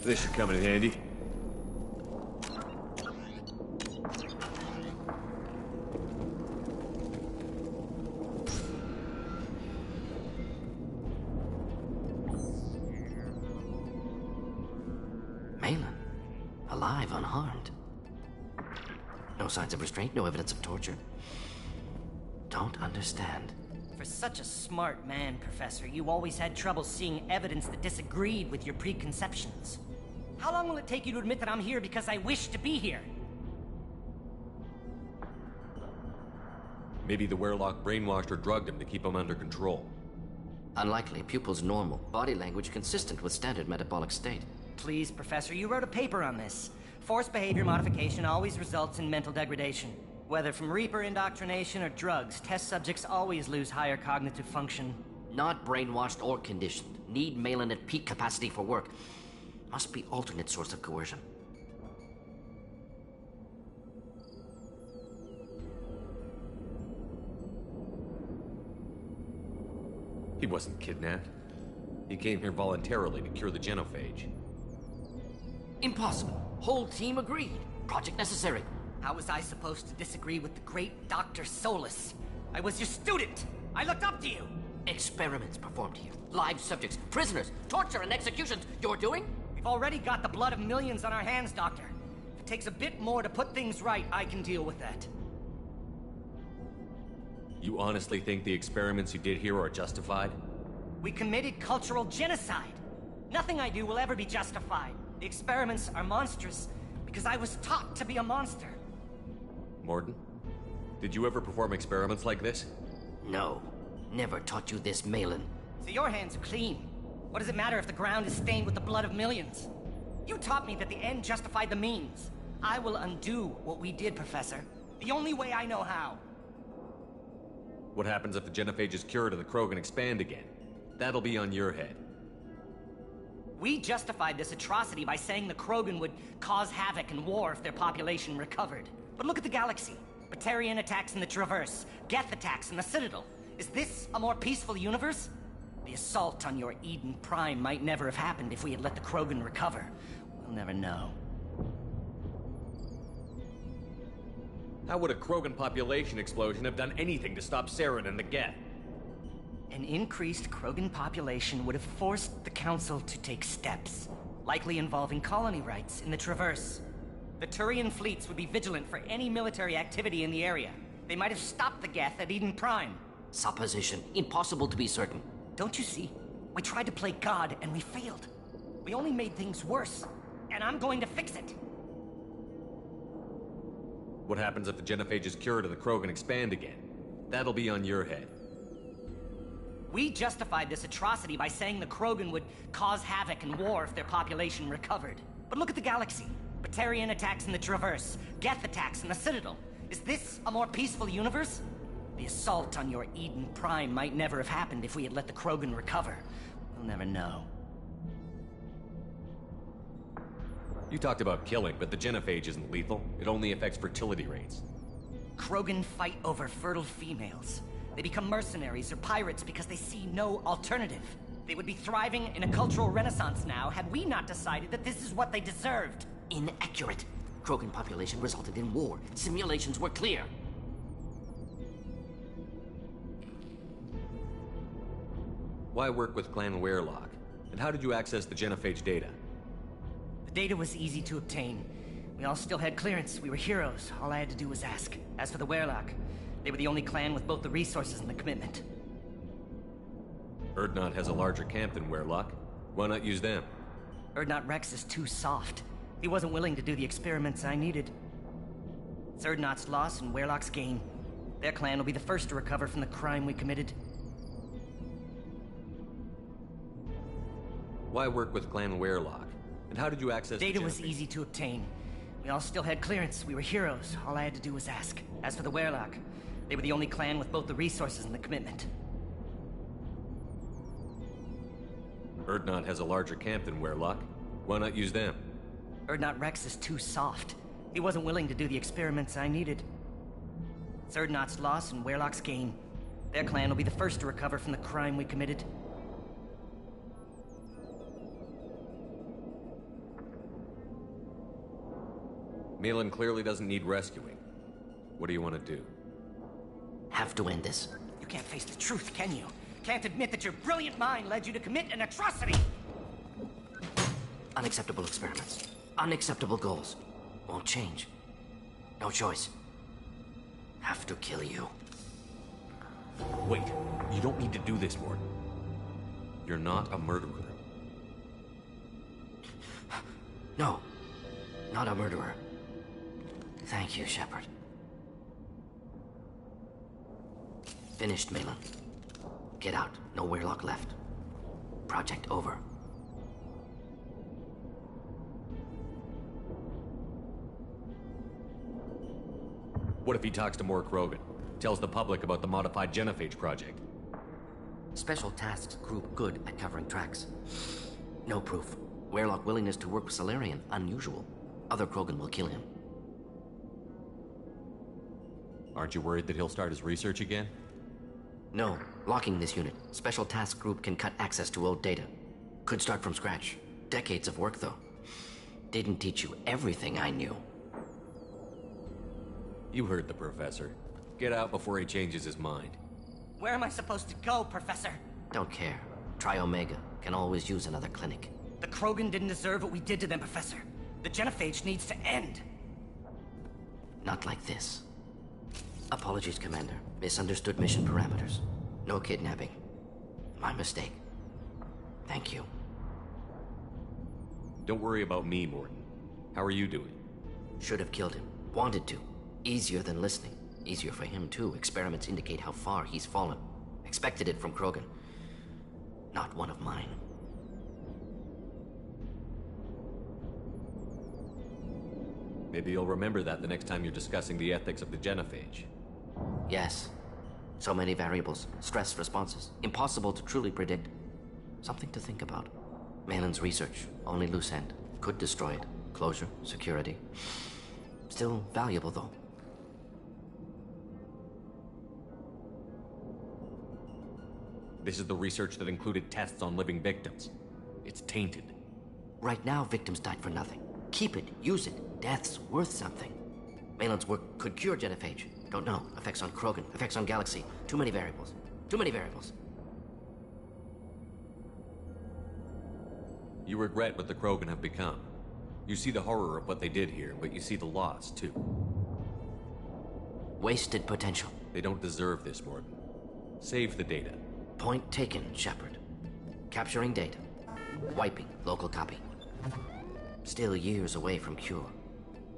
This should come in handy. Malin, alive, unharmed. No signs of restraint, no evidence of torture. Don't understand. For such a smart man, Professor, you always had trouble seeing evidence that disagreed with your preconceptions. How long will it take you to admit that I'm here because I wish to be here? Maybe the Werlock brainwashed or drugged him to keep him under control. Unlikely. Pupil's normal. Body language consistent with standard metabolic state. Please, Professor, you wrote a paper on this. Forced behavior modification always results in mental degradation. Whether from Reaper indoctrination or drugs, test subjects always lose higher cognitive function. Not brainwashed or conditioned. Need Malin at peak capacity for work. Must be alternate source of coercion. He wasn't kidnapped. He came here voluntarily to cure the genophage. Impossible. Whole team agreed. Project necessary. How was I supposed to disagree with the great Dr. Solus? I was your student! I looked up to you! Experiments performed here. Live subjects, prisoners, torture and executions. You're doing? We've already got the blood of millions on our hands, Doctor. If it takes a bit more to put things right, I can deal with that. You honestly think the experiments you did here are justified? We committed cultural genocide. Nothing I do will ever be justified. The experiments are monstrous because I was taught to be a monster. Morden, did you ever perform experiments like this? No. Never taught you this, Malin. So your hands are clean. What does it matter if the ground is stained with the blood of millions? You taught me that the end justified the means. I will undo what we did, Professor. The only way I know how. What happens if the genophage is cured and the Krogan expand again? That'll be on your head. We justified this atrocity by saying the Krogan would cause havoc and war if their population recovered. But look at the galaxy. Batarian attacks in the Traverse, Geth attacks in the Citadel. Is this a more peaceful universe? The assault on your Eden Prime might never have happened if we had let the Krogan recover. We'll never know. How would a Krogan population explosion have done anything to stop Saren and the Geth? An increased Krogan population would have forced the Council to take steps, likely involving colony rights in the Traverse. The Turian fleets would be vigilant for any military activity in the area. They might have stopped the Geth at Eden Prime. Supposition. Impossible to be certain. Don't you see? We tried to play God and we failed. We only made things worse, and I'm going to fix it. What happens if the genophage is cured and the Krogan expand again? That'll be on your head. We justified this atrocity by saying the Krogan would cause havoc and war if their population recovered. But look at the galaxy. Batarian attacks in the Traverse, Geth attacks in the Citadel. Is this a more peaceful universe? The assault on your Eden Prime might never have happened if we had let the Krogan recover. We'll never know. You talked about killing, but the genophage isn't lethal. It only affects fertility rates. Krogan fight over fertile females. They become mercenaries or pirates because they see no alternative. They would be thriving in a cultural renaissance now had we not decided that this is what they deserved. Inaccurate. Krogan population resulted in war. Simulations were clear. Why work with Clan Werlock? And how did you access the genophage data? The data was easy to obtain. We all still had clearance. We were heroes. All I had to do was ask. As for the Werlock, they were the only clan with both the resources and the commitment. Erdnot has a larger camp than Werlock. Why not use them? Erdnot Rex is too soft. He wasn't willing to do the experiments I needed. It's Erdnot's loss and Werlock's gain. Their clan will be the first to recover from the crime we committed. Why work with Clan Werlock? And how did you access Data was easy to obtain. We all still had clearance. We were heroes. All I had to do was ask. As for the Werlock, they were the only clan with both the resources and the commitment. Erdnot has a larger camp than Werlock. Why not use them? Erdnot Rex is too soft. He wasn't willing to do the experiments I needed. It's Erdnot's loss and Werlock's gain. Their clan will be the first to recover from the crime we committed. Malin clearly doesn't need rescuing. What do you want to do? Have to end this. You can't face the truth, can you? Can't admit that your brilliant mind led you to commit an atrocity! Unacceptable experiments. Unacceptable goals. Won't change. No choice. Have to kill you. Wait, you don't need to do this, Morton. You're not a murderer. No, not a murderer. Thank you, Shepard. Finished, Malin. Get out. No Weirlock left. Project over. What if he talks to more Krogan? Tells the public about the modified Genophage project? Special Tasks Group good at covering tracks. No proof. Weirlock willingness to work with Salarian, unusual. Other Krogan will kill him. Aren't you worried that he'll start his research again? No. Locking this unit. Special Task Group can cut access to old data. Could start from scratch. Decades of work, though. Didn't teach you everything I knew. You heard the professor. Get out before he changes his mind. Where am I supposed to go, Professor? Don't care. Try Omega. Can always use another clinic. The Krogan didn't deserve what we did to them, Professor. The Genophage needs to end. Not like this. Apologies, Commander. Misunderstood mission parameters. No kidnapping. My mistake. Thank you. Don't worry about me, Morton. How are you doing? Should have killed him. Wanted to. Easier than listening. Easier for him, too. Experiments indicate how far he's fallen. Expected it from Krogan. Not one of mine. Maybe you'll remember that the next time you're discussing the ethics of the Genophage. Yes. So many variables. Stress responses. Impossible to truly predict. Something to think about. Malin's research. Only loose end. Could destroy it. Closure. Security. Still valuable, though. This is the research that included tests on living victims. It's tainted. Right now, victims died for nothing. Keep it. Use it. Death's worth something. Malin's work could cure Genophage. Don't know. Effects on Krogan. Effects on Galaxy. Too many variables. Too many variables. You regret what the Krogan have become. You see the horror of what they did here, but you see the loss, too. Wasted potential. They don't deserve this, Morton. Save the data. Point taken, Shepard. Capturing data. Wiping local copy. Still years away from cure,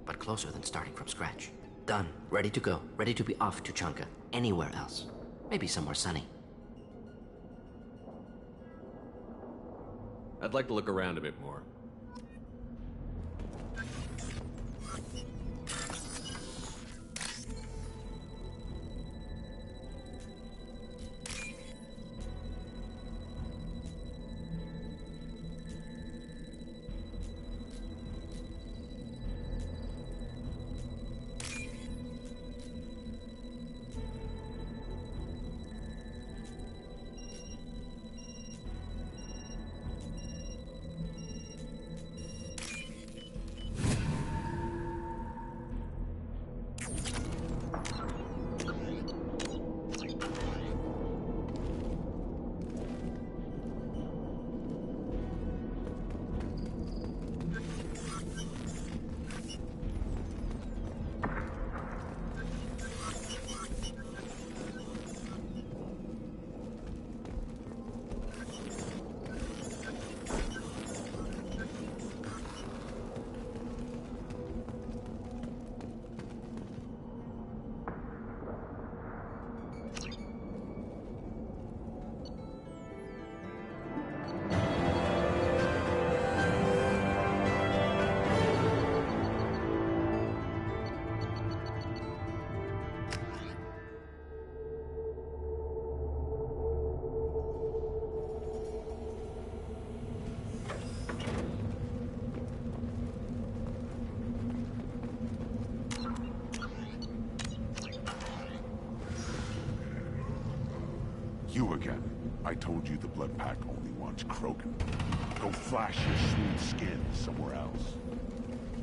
but closer than starting from scratch. Done. Ready to go. Ready to be off to Chanka. Anywhere else. Maybe somewhere sunny. I'd like to look around a bit more. You again. I told you the Blood Pack only wants Krogan. Go flash your smooth skin somewhere else.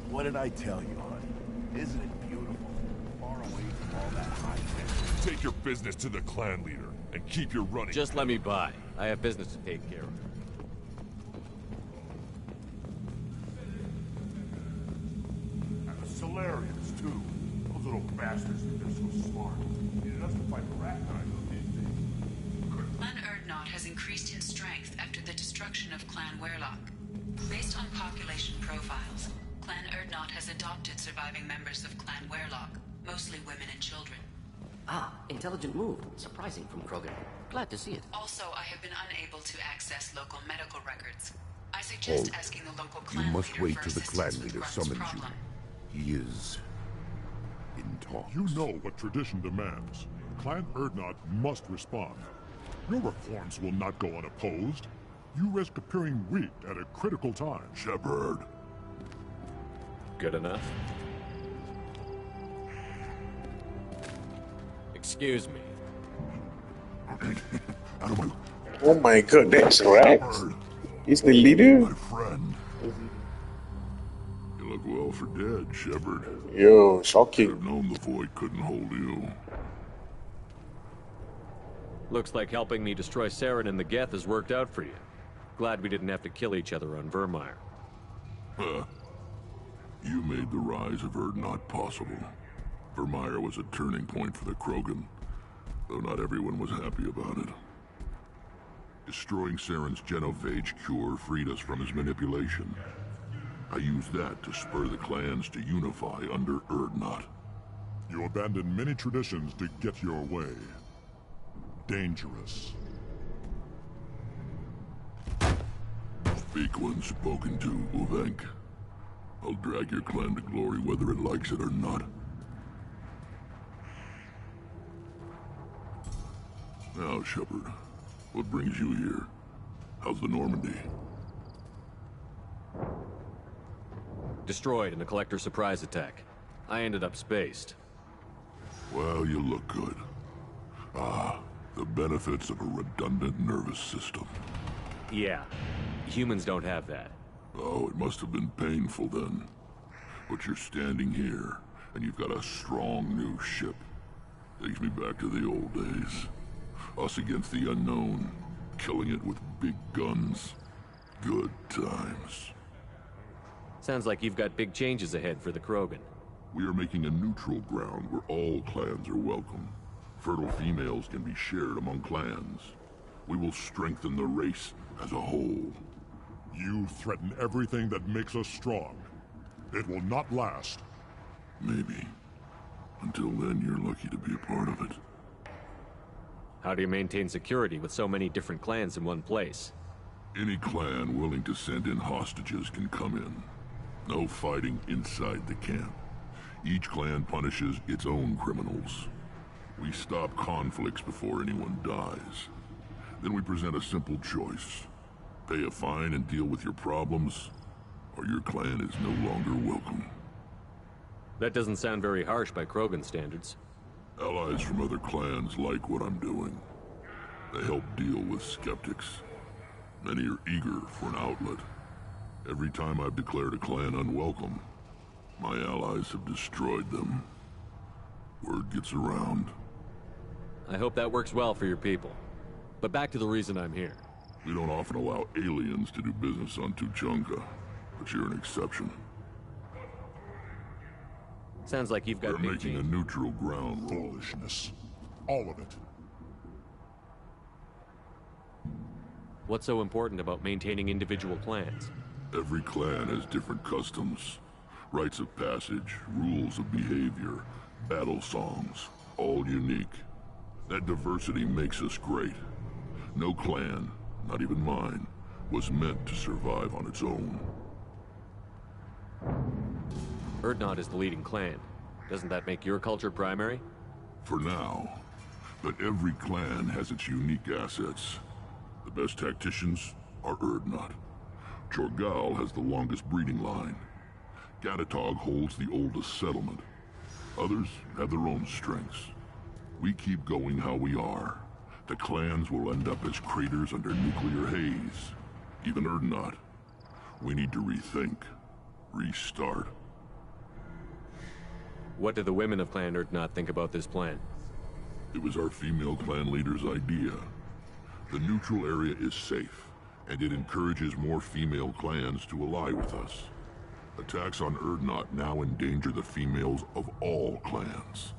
What did I tell you, honey? Isn't it beautiful? Far away from all that high tech. Take your business to the clan leader and keep your running. Just let me by. I have business to take care of. And the Solarians, too. Those little bastards think they're so smart. Needed us to fight Ragnarök, didn't they? Clan Erdnot has increased in strength after the destruction of Clan Werlock. Based on population profiles, Clan Erdnot has adopted surviving members of Clan Werlock, mostly women and children. Ah, intelligent move. Surprising from Krogan. Glad to see it. Also, I have been unable to access local medical records. I suggest asking the local You clan must leader wait for till the clan assistance with leader Grunt's summons problem. you. He is in talks. You know what tradition demands. Clan Erdnot must respond. Your reforms will not go unopposed. You risk appearing weak at a critical time. Shepard. Good enough? Excuse me. Oh my god, that's Rex? He's the leader? My friend. You look well for dead, Shepard. Yo, shocking. I've known the Void couldn't hold you. Looks like helping me destroy Saren and the Geth has worked out for you. Glad we didn't have to kill each other on Vermeer. Huh. You made the rise of Erdnot possible. Vermeer was a turning point for the Krogan, though not everyone was happy about it. Destroying Saren's genophage cure freed us from his manipulation. I used that to spur the clans to unify under Erdnot. You abandoned many traditions to get your way. Dangerous. Speak when spoken to, Uvenk. I'll drag your clan to glory whether it likes it or not. Now, Shepard, what brings you here? How's the Normandy? Destroyed in a collector surprise attack. I ended up spaced. Well, you look good. Ah, the benefits of a redundant nervous system. Yeah, humans don't have that. Oh, it must have been painful then. But you're standing here, and you've got a strong new ship. Takes me back to the old days. Us against the unknown, killing it with big guns. Good times. Sounds like you've got big changes ahead for the Krogan. We are making a neutral ground where all clans are welcome. Fertile females can be shared among clans. We will strengthen the race as a whole. You threaten everything that makes us strong. It will not last. Maybe. Until then, you're lucky to be a part of it. How do you maintain security with so many different clans in one place? Any clan willing to send in hostages can come in. No fighting inside the camp. Each clan punishes its own criminals. We stop conflicts before anyone dies. Then we present a simple choice. Pay a fine and deal with your problems, or your clan is no longer welcome. That doesn't sound very harsh by Krogan standards. Allies from other clans like what I'm doing. They help deal with skeptics. Many are eager for an outlet. Every time I've declared a clan unwelcome, my allies have destroyed them. Word gets around. I hope that works well for your people. But back to the reason I'm here. We don't often allow aliens to do business on Tuchanka, but you're an exception. Sounds like you've got We're big making change. a neutral ground rule. Foolishness. All of it. What's so important about maintaining individual clans? Every clan has different customs, rites of passage, rules of behavior, battle songs, all unique. That diversity makes us great. No clan, not even mine, was meant to survive on its own. Erdnot is the leading clan. Doesn't that make your culture primary? For now. But every clan has its unique assets. The best tacticians are Erdnot. Jorgal has the longest breeding line. Gatatog holds the oldest settlement. Others have their own strengths. We keep going how we are. The clans will end up as craters under nuclear haze. Even Erdnot. We need to rethink. Restart. What do the women of Clan Urdnot think about this plan? It was our female clan leader's idea. The neutral area is safe, and it encourages more female clans to ally with us. Attacks on Urdnot now endanger the females of all clans.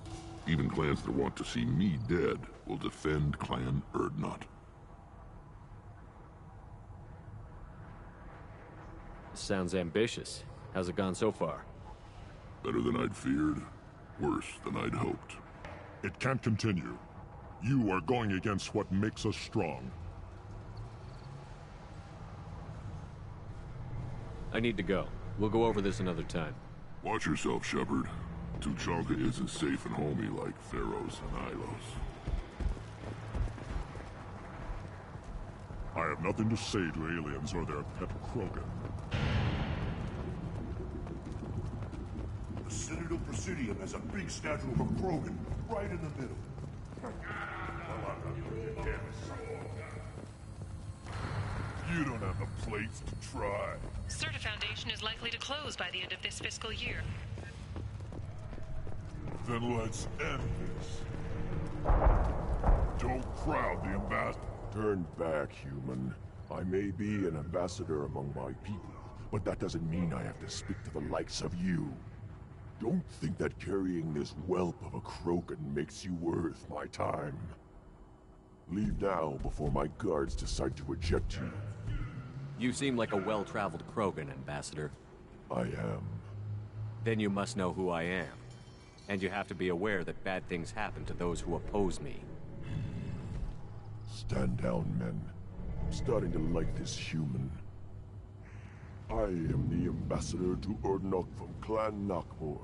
Even clans that want to see me dead will defend Clan Urdnot. Sounds ambitious. How's it gone so far? Better than I'd feared. Worse than I'd hoped. It can't continue. You are going against what makes us strong. I need to go. We'll go over this another time. Watch yourself, Shepard. Tuchanka isn't safe and homey like Pharaohs and Ilos. I have nothing to say to aliens or their pet Krogan. The Citadel Presidium has a big statue of a Krogan right in the middle. You don't have the plates to try. Certa Foundation is likely to close by the end of this fiscal year. Then let's end this. Don't crowd the ambassador. Turn back, human. I may be an ambassador among my people, but that doesn't mean I have to speak to the likes of you. Don't think that carrying this whelp of a Krogan makes you worth my time. Leave now before my guards decide to eject you. You seem like a well-traveled Krogan, Ambassador. I am. Then you must know who I am. And you have to be aware that bad things happen to those who oppose me. Stand down, men. I'm starting to like this human. I am the ambassador to Urdnot from Clan Nakmor.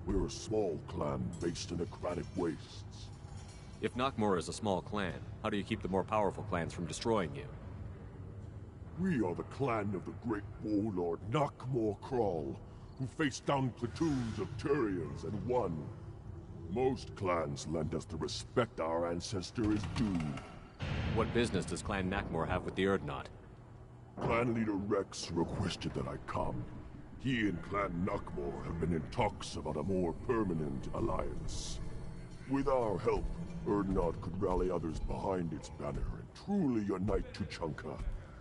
We're a small clan based in aquatic wastes. If Nakmor is a small clan, how do you keep the more powerful clans from destroying you? We are the clan of the great warlord Nakmor Kral, who faced down platoons of Turians and won. Most clans lend us the respect our ancestor is due. What business does Clan Nakmor have with the Urdnot? Clan leader Rex requested that I come. He and Clan Nakmor have been in talks about a more permanent alliance. With our help, Urdnot could rally others behind its banner and truly unite Tuchanka,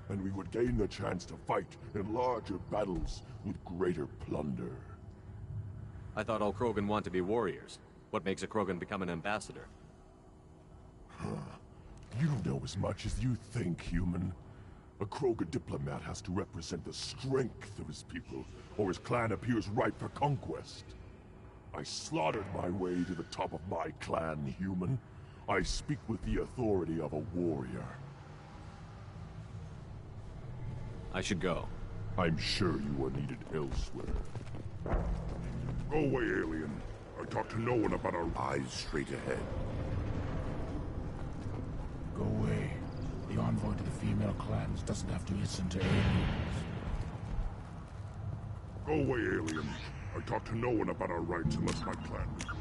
and we would gain the chance to fight in larger battles with greater plunder. I thought all Krogan want to be warriors. What makes a Krogan become an ambassador? You don't know as much as you think, human. A Krogan diplomat has to represent the strength of his people, or his clan appears ripe for conquest. I slaughtered my way to the top of my clan, human. I speak with the authority of a warrior. I should go. I'm sure you are needed elsewhere. Go away, alien. I talk to no one about our eyes straight ahead. Go away. The envoy to the female clans doesn't have to listen to aliens. Go away, alien. I talk to no one about our rights unless my clan agrees.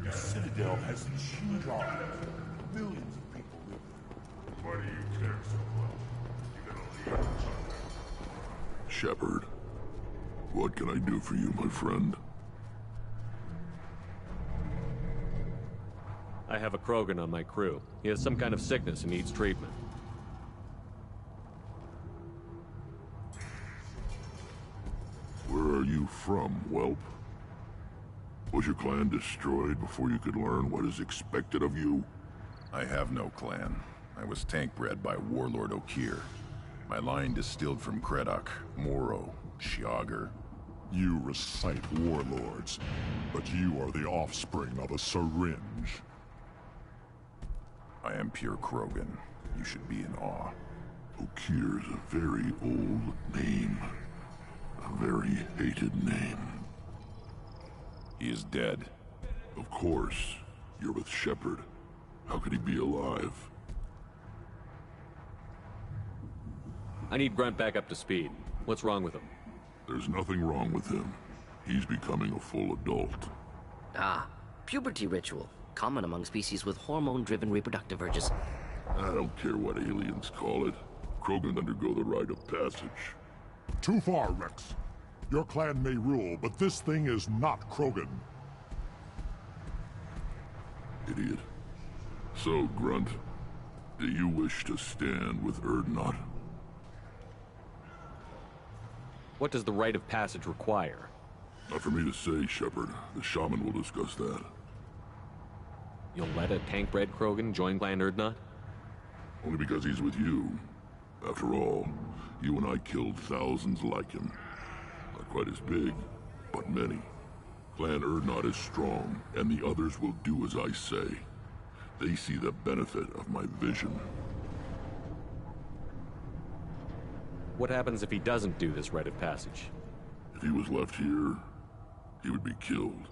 The Citadel has these huge armies. Millions of people live there. Why do you care so much? You're gonna leave Shepard, what can I do for you, my friend? I have a Krogan on my crew. He has some kind of sickness and needs treatment. Where are you from, whelp? Was your clan destroyed before you could learn what is expected of you? I have no clan. I was tank bred by Warlord Okir. My line distilled from Kredok, Moro, Shiagar. You recite warlords, but you are the offspring of a syringe. I am pure Krogan. You should be in awe. Okir's a very old name. A very hated name. He is dead. Of course. You're with Shepard. How could he be alive? I need Grunt back up to speed. What's wrong with him? There's nothing wrong with him. He's becoming a full adult. Ah, puberty ritual. Common among species with hormone-driven reproductive urges. I don't care what aliens call it. Krogan undergo the rite of passage. Too far, Rex. Your clan may rule, but this thing is not Krogan. Idiot. So, Grunt, do you wish to stand with Urdnot? What does the rite of passage require? Not for me to say, Shepard. The shaman will discuss that. You'll let a tank-bred Krogan join Clan Urdnot? Only because he's with you. After all, you and I killed thousands like him. Not quite as big, but many. Clan Urdnot is strong, and the others will do as I say. They see the benefit of my vision. What happens if he doesn't do this rite of passage? If he was left here, he would be killed.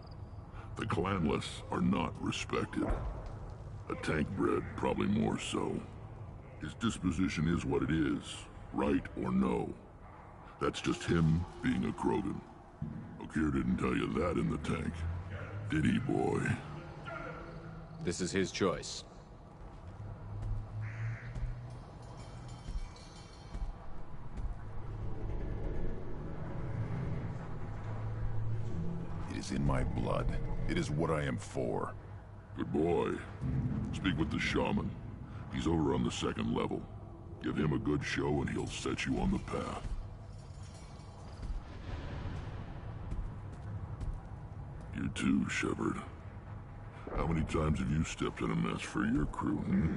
The clanless are not respected. A tank-bred, probably more so. His disposition is what it is, right or no. That's just him being a Krogan. Okeer didn't tell you that in the tank. Did he, boy? This is his choice. It is in my blood. It is what I am for. Good boy. Speak with the shaman. He's over on the second level. Give him a good show and he'll set you on the path. You too, Shepard. How many times have you stepped in a mess for your crew, hmm?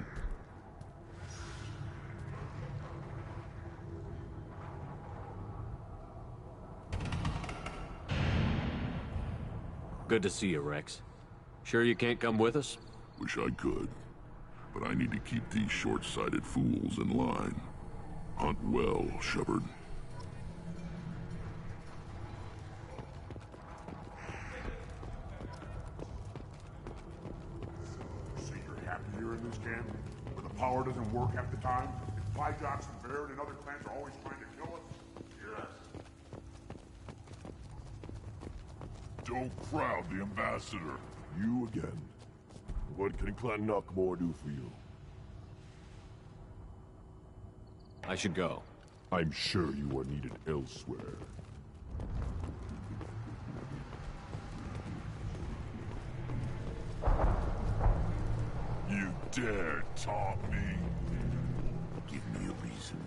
Good to see you, Rex. Sure you can't come with us? Wish I could. But I need to keep these short-sighted fools in line. Hunt well, Shepard. So you're happy here in this camp? Where the power doesn't work half the time? And Pyjaks and Baird and other clans are always trying to kill us? Yes. Don't crowd the ambassador. You again. What can Clan Knockmore do for you? I should go. I'm sure you are needed elsewhere. You dare taunt me? Give me a reason.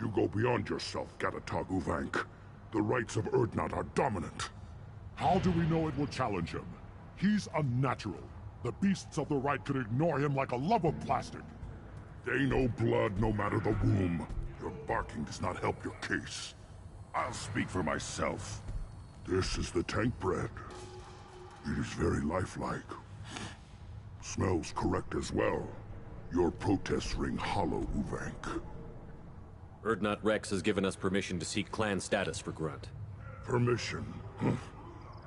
You go beyond yourself, Gatatog Uvank. The rights of Urdnot are dominant. How do we know it will challenge him? He's unnatural. The beasts of the right could ignore him like a lump of plastic. They know blood no matter the womb. Your barking does not help your case. I'll speak for myself. This is the tank bread. It is very lifelike. Smells correct as well. Your protests ring hollow, Uvank. Urdnot Rex has given us permission to seek clan status for Grunt. Permission?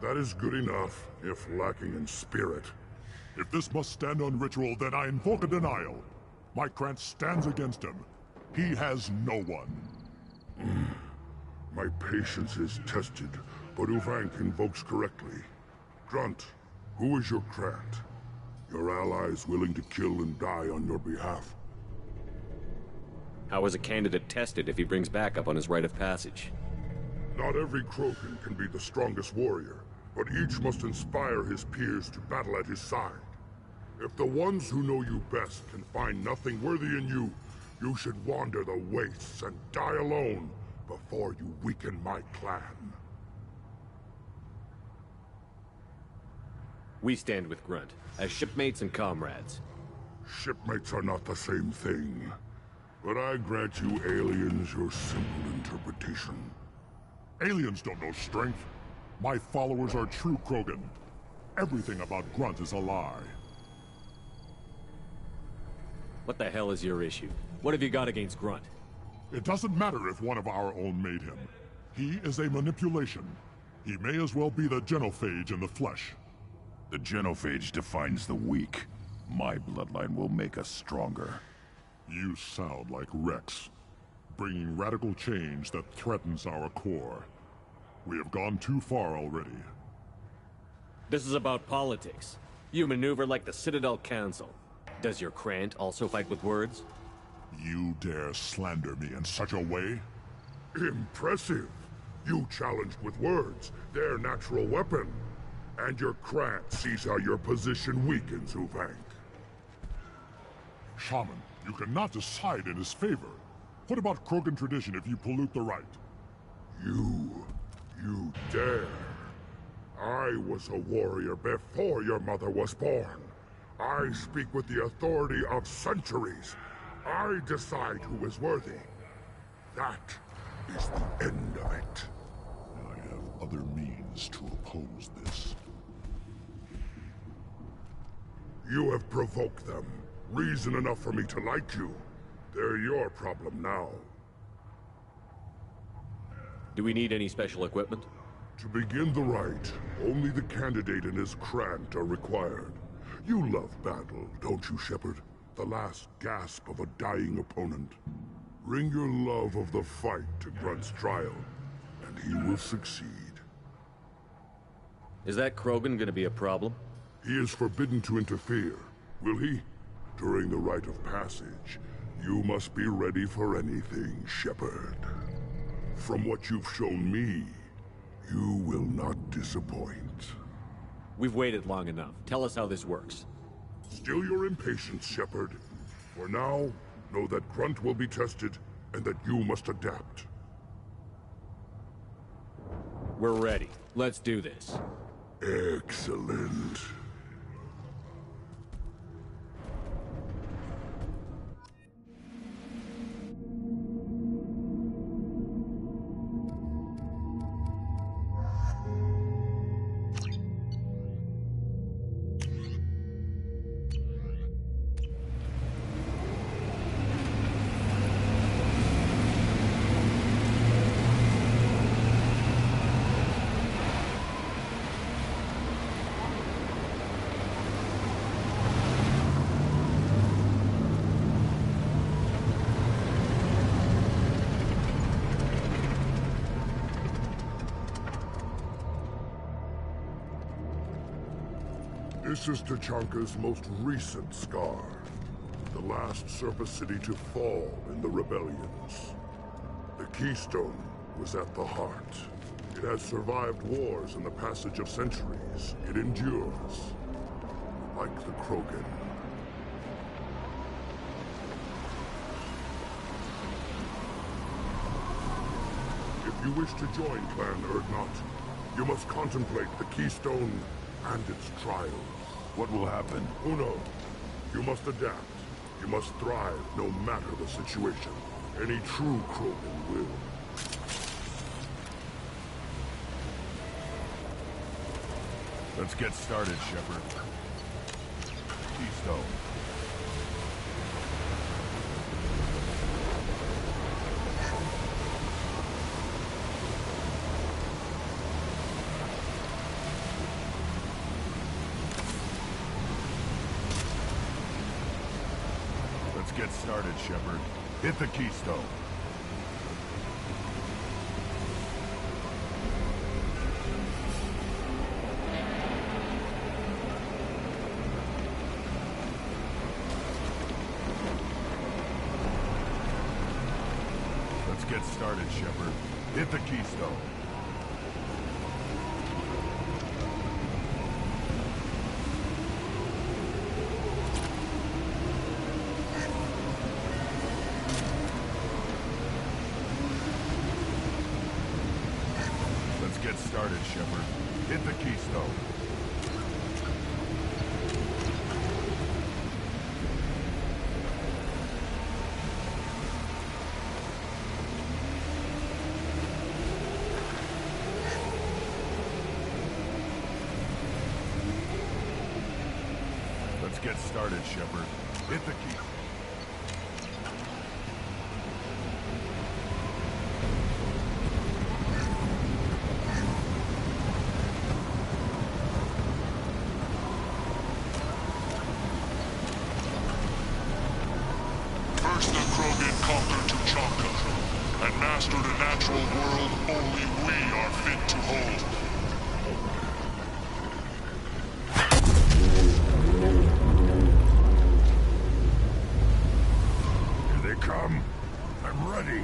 That is good enough, if lacking in spirit. If this must stand on ritual, then I invoke a denial. My clan stands against him. He has no one. My patience is tested, but Uvank invokes correctly. Grunt, who is your Krant? Your allies willing to kill and die on your behalf? How is a candidate tested if he brings backup on his rite of passage? Not every Krogan can be the strongest warrior, but each must inspire his peers to battle at his side. If the ones who know you best can find nothing worthy in you, you should wander the wastes and die alone before you weaken my clan. We stand with Grunt, as shipmates and comrades. Shipmates are not the same thing. But I grant you aliens your simple interpretation. Aliens don't know strength. My followers are true Krogan. Everything about Grunt is a lie. What the hell is your issue? What have you got against Grunt? It doesn't matter if one of our own made him. He is a manipulation. He may as well be the genophage in the flesh. The genophage defines the weak. My bloodline will make us stronger. You sound like Rex, bringing radical change that threatens our core. We have gone too far already. This is about politics. You maneuver like the Citadel Council. Does your Krant also fight with words? You dare slander me in such a way? Impressive. You challenged with words, their natural weapon. And your Krant sees how your position weakens, Uvank. Shaman, you cannot decide in his favor. What about Krogan tradition if you pollute the rite? You dare. I was a warrior before your mother was born. I speak with the authority of centuries. I decide who is worthy. That is the end of it. I have other means to oppose this. You have provoked them. Reason enough for me to like you. They're your problem now. Do we need any special equipment? To begin the rite, only the candidate and his Krant are required. You love battle, don't you, Shepard? The last gasp of a dying opponent. Bring your love of the fight to Grunt's trial, and he will succeed. Is that Krogan gonna be a problem? He is forbidden to interfere, will he? During the rite of passage, you must be ready for anything, Shepard. From what you've shown me, you will not disappoint. We've waited long enough. Tell us how this works. Still your impatience, Shepard. For now, know that Grunt will be tested, and that you must adapt. We're ready. Let's do this. Excellent. This is Tachanka's most recent scar. The last surface city to fall in the rebellions. The Keystone was at the heart. It has survived wars and the passage of centuries. It endures. Like the Krogan. If you wish to join Clan Urdnot, you must contemplate the Keystone and its trials. What will happen? Who knows? You must adapt. You must thrive no matter the situation. Any true Krogan will. Let's get started, Shepard. Keystone. Get started, Shepard. Hit the Keystone. Let's get started, Shepard. Hit the Keystone. Get started, Shepard. Hit the Keystone. Let's get started, Shepard. Hit the Keystone. natural world only we are fit to hold. Here they come. I'm ready.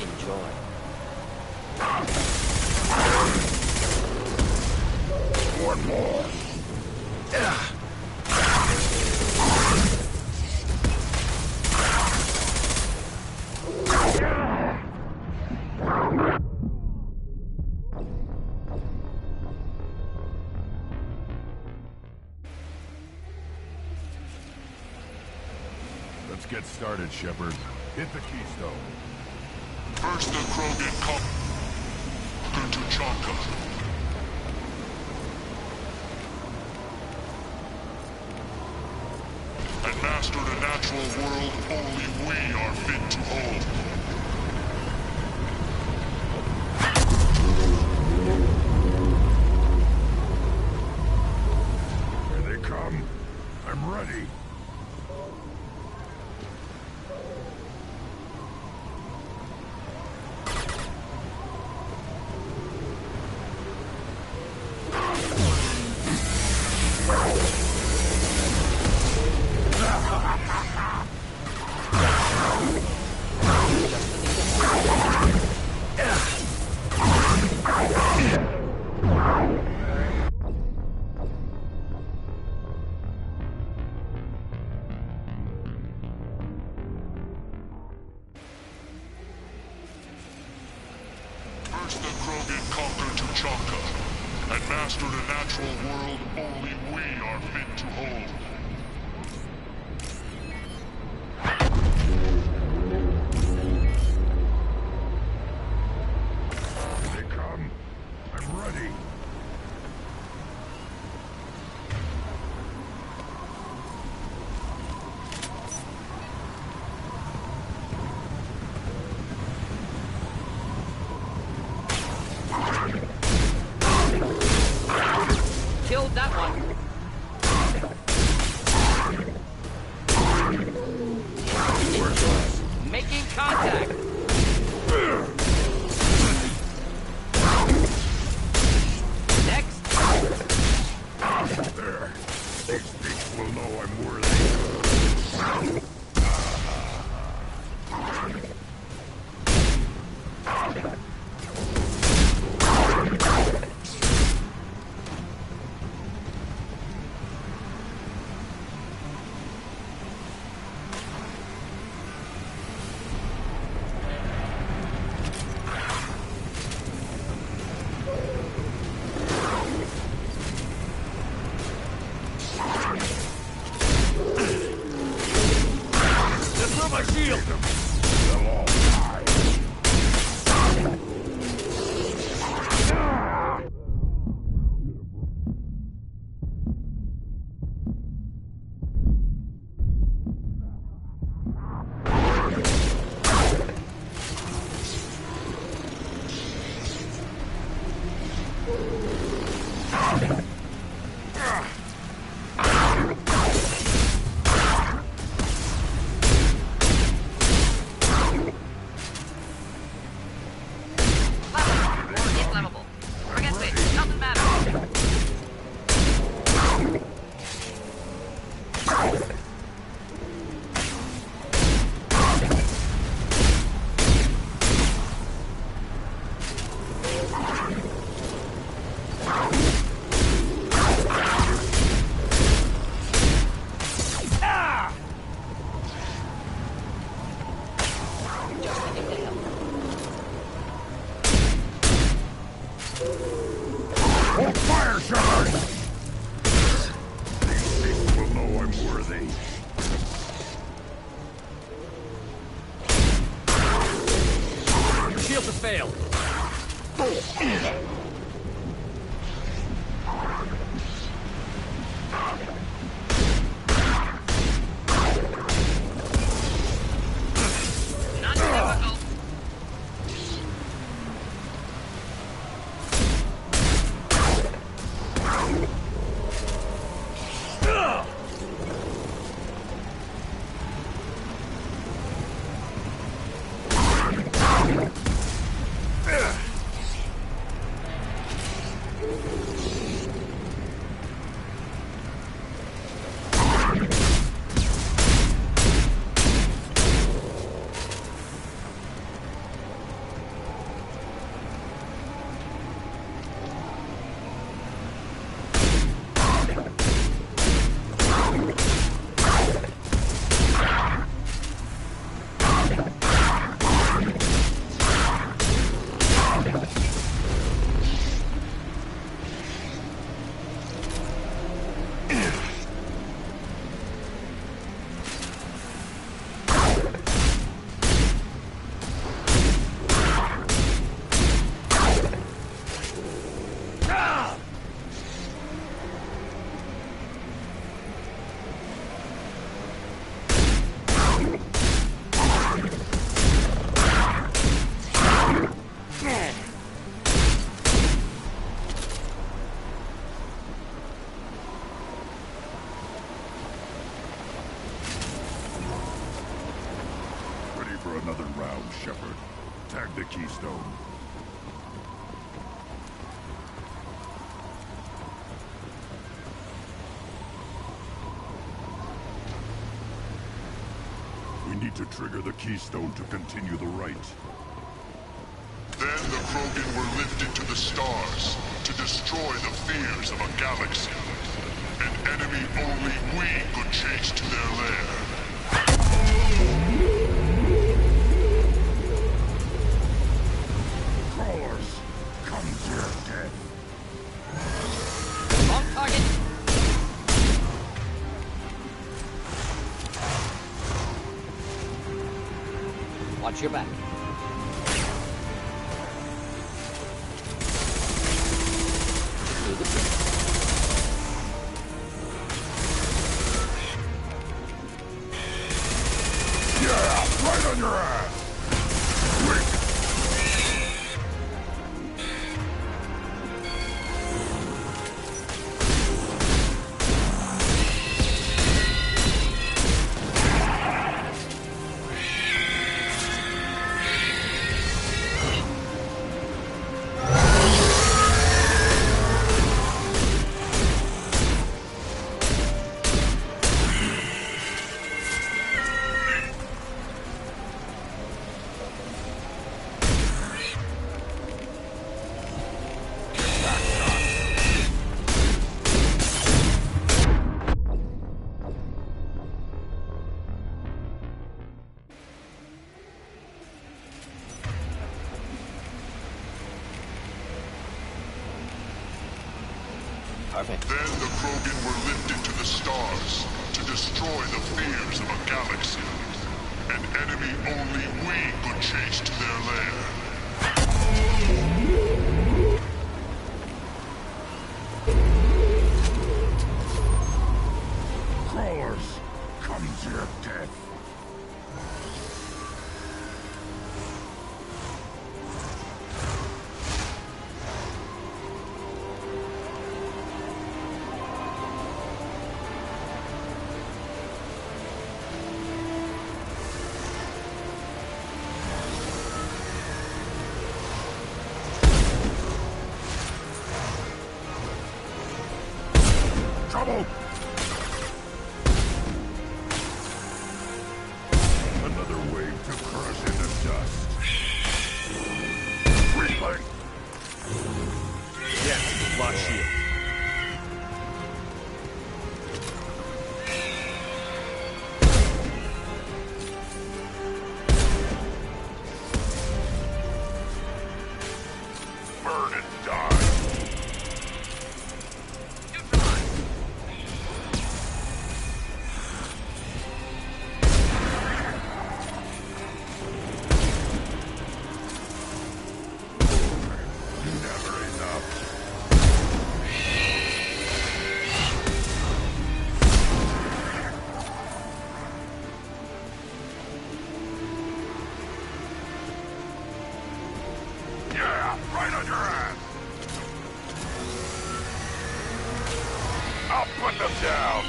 Enjoy. One more. Let's get started, Shepard. Hit the keystone. First the Krogan come to Chaka. And master the natural world only we are fit to hold. Here they come. I'm ready. First the Krogan conquer Tuchanka, and master the natural world only we are fit to hold. Here they come. I'm ready. Killed that one. Making contact. Next. There. These things will know I'm worthy. They'll all die. Inflammable. Forget this. Doesn't matter. Fire, Shepard! These things will know I'm worthy. Shields have failed. Not difficult. for another round, Shepard. Tag the keystone. We need to trigger the keystone to continue the rite. Then the Krogan were lifted to the stars to destroy the fears of a galaxy. An enemy only we could chase to their lair. Crawlers, come to your death. Wrong target. Watch your back. Yeah, right on your ass. Perfect. Then the Krogan were lifted to the stars to destroy the fears of a galaxy. An enemy only we could chase to their lair. Crawlers, come to your death. Trouble! Another wave to crush into dust. Relay! Yes, lock shield. Burn and die! Never enough. Yeah, right on your ass. I'll put them down.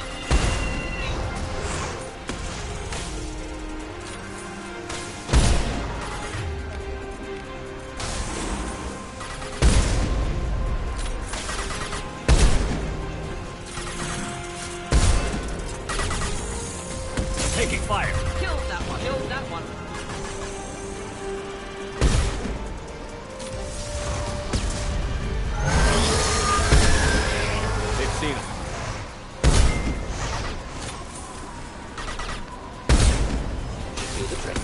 Taking fire. Killed that one. Killed that one. They've seen him. Do the trick.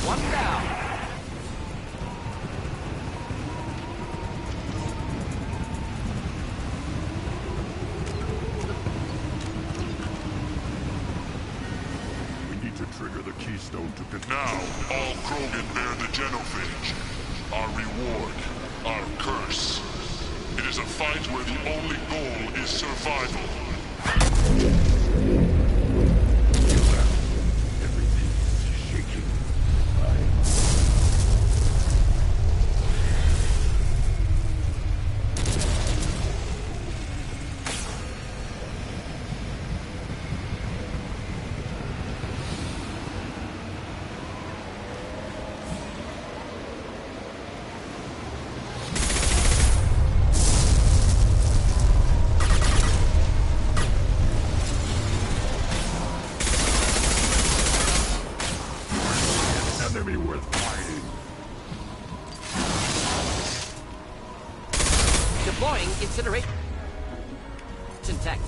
One down. We need to trigger the keystone to Now, all Krogan bear the genophage. Our reward, our curse. It is a fight where the only goal is survival. Deploying incineration tech.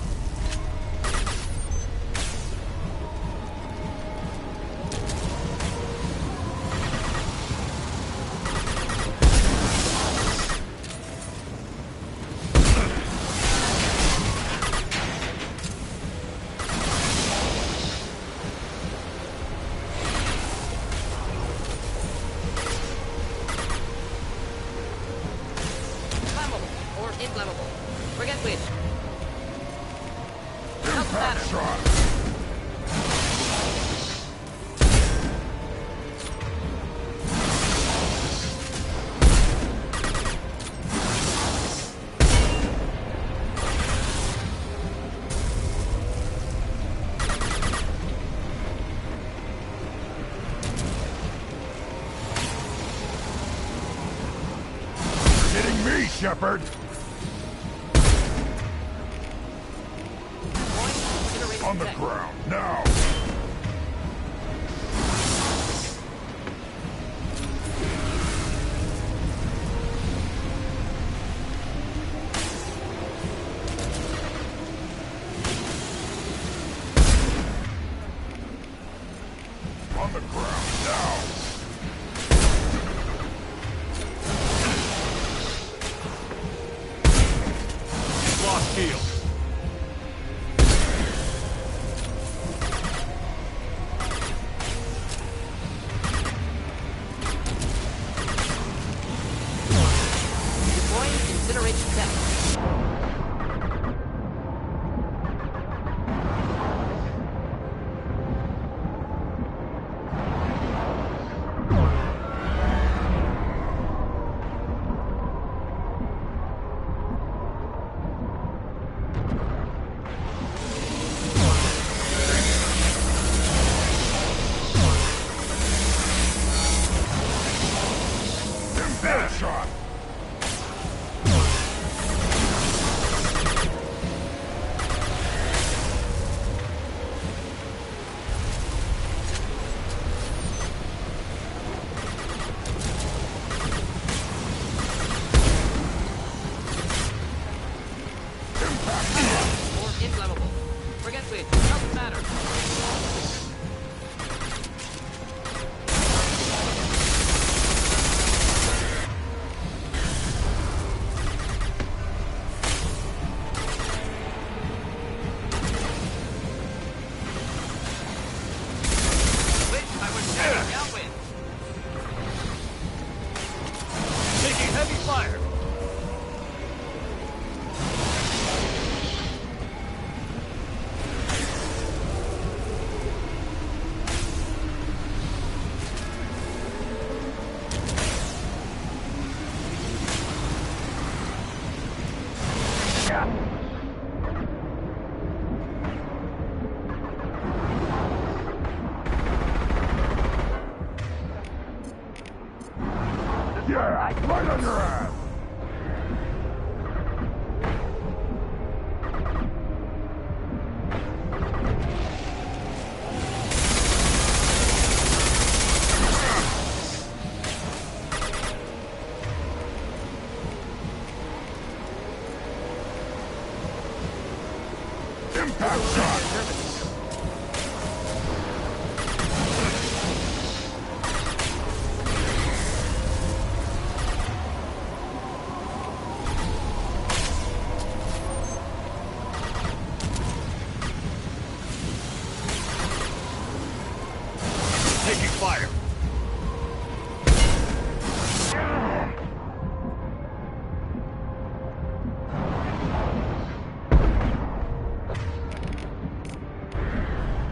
Shepard! On the ground, now! On the ground, now! Shield. Deploying incineration tech. Yeah, right on your ass! Impact shot! fire!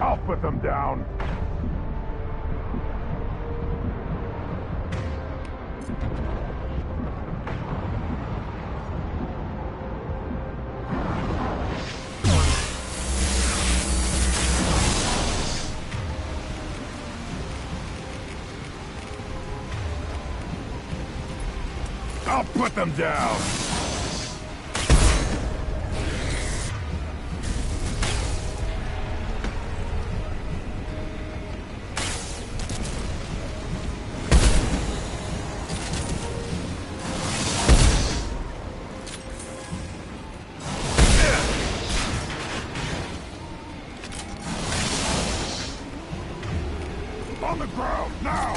I'll put them down. I'll put them down. On the ground, now!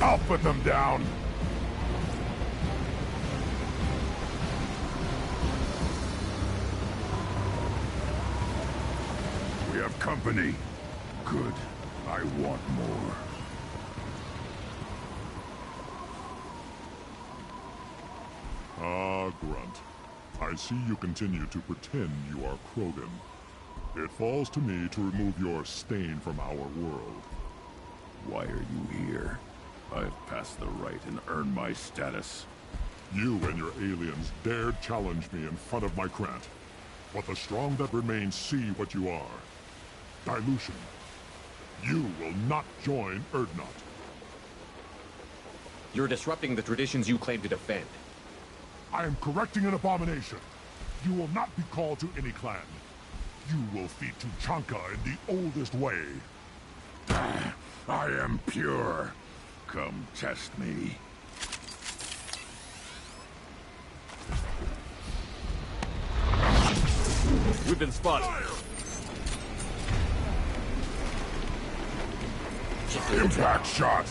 I'll put them down. We have company. Good. I want more. Ah, Grunt. I see you continue to pretend you are Krogan. It falls to me to remove your stain from our world. Why are you here? I've passed the rite and earned my status. You and your aliens dared challenge me in front of my Krant. But the strong that remain see what you are. Dilution. You will not join Erdnot. You're disrupting the traditions you claim to defend. I am correcting an abomination. You will not be called to any clan. You will feed Tuchanka in the oldest way. I am pure. Come test me. We've been spotted. Impact shot.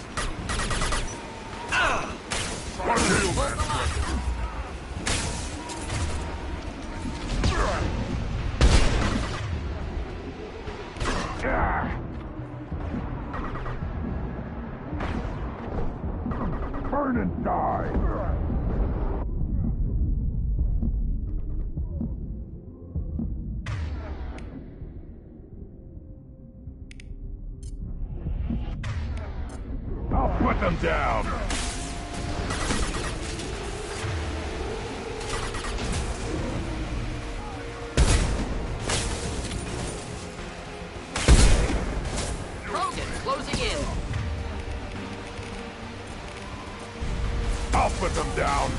Burn and die! I'll put them down. Krogan closing in. I'll put them down.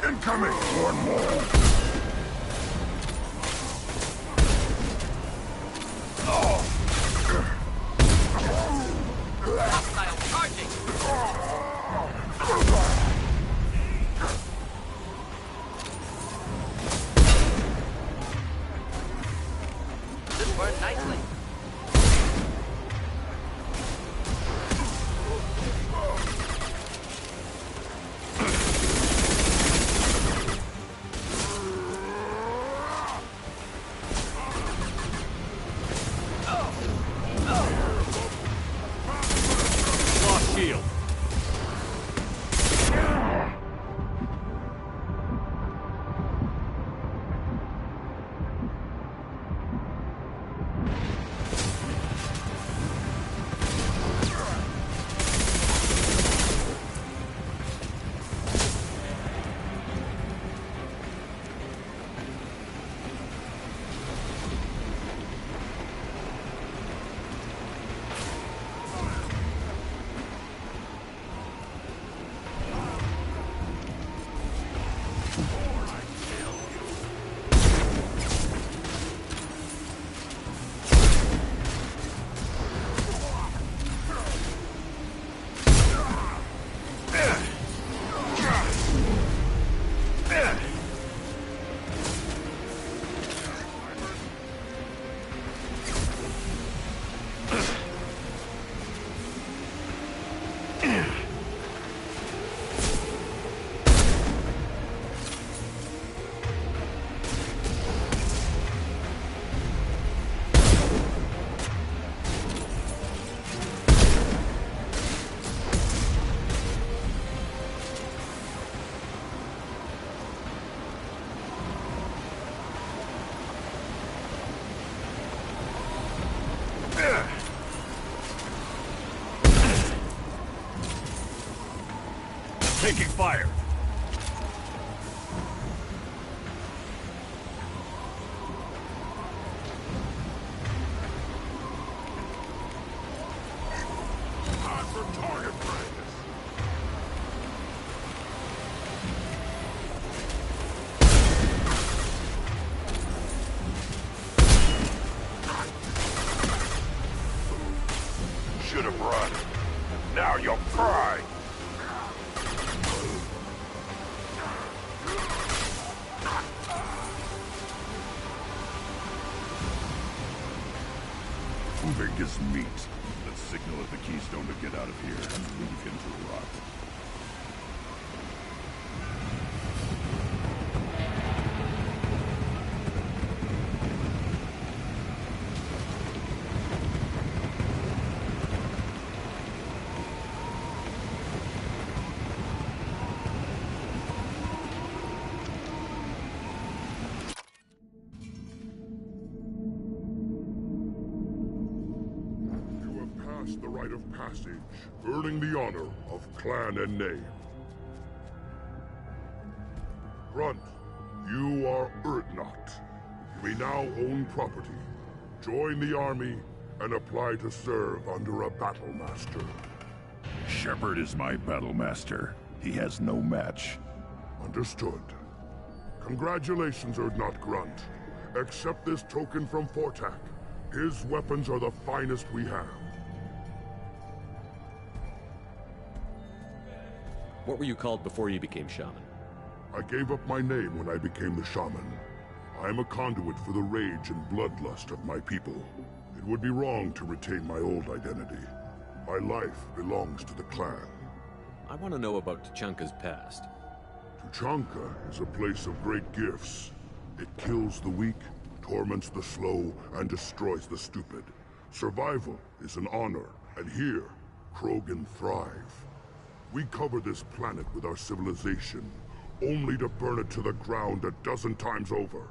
Incoming! One more. Hostile charging. This burned nicely. taking fire! Time for target practice! Should have run. Now you'll cry! Who think is meat? Let's signal at the Keystone to get out of here and leave him to rot. The rite of passage, earning the honor of clan and name. Grunt, you are Urdnot. You may now own property, join the army, and apply to serve under a battle master. Shepard is my battle master. He has no match. Understood. Congratulations, Urdnot Grunt. Accept this token from Fortak. His weapons are the finest we have. What were you called before you became shaman? I gave up my name when I became the shaman. I am a conduit for the rage and bloodlust of my people. It would be wrong to retain my old identity. My life belongs to the clan. I want to know about Tuchanka's past. Tuchanka is a place of great gifts. It kills the weak, torments the slow, and destroys the stupid. Survival is an honor, and here, Krogan thrive. We cover this planet with our civilization, only to burn it to the ground a dozen times over.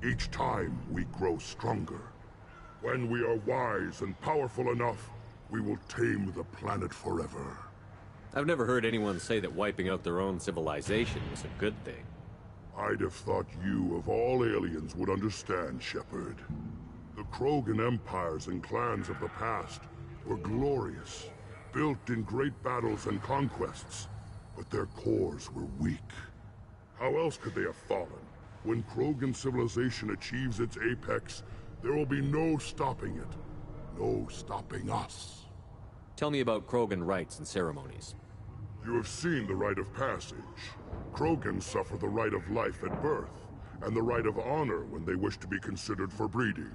Each time, we grow stronger. When we are wise and powerful enough, we will tame the planet forever. I've never heard anyone say that wiping out their own civilization was a good thing. I'd have thought you, of all aliens, would understand, Shepard. The Krogan empires and clans of the past were glorious, built in great battles and conquests, but their cores were weak. How else could they have fallen? When Krogan civilization achieves its apex, there will be no stopping it. No stopping us. Tell me about Krogan rites and ceremonies. You have seen the rite of passage. Krogans suffer the rite of life at birth, and the rite of honor when they wish to be considered for breeding.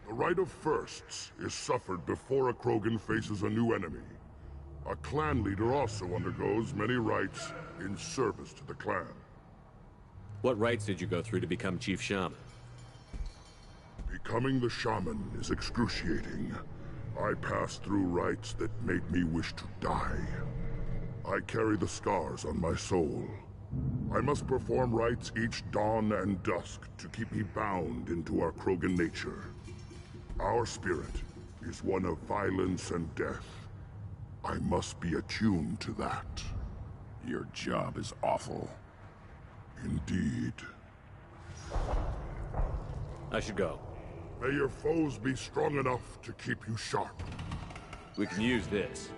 The rite of firsts is suffered before a Krogan faces a new enemy. A clan leader also undergoes many rites in service to the clan. What rites did you go through to become Chief Shaman? Becoming the shaman is excruciating. I passed through rites that made me wish to die. I carry the scars on my soul. I must perform rites each dawn and dusk to keep me bound into our Krogan nature. Our spirit is one of violence and death. I must be attuned to that. Your job is awful. Indeed. I should go. May your foes be strong enough to keep you sharp. We can use this.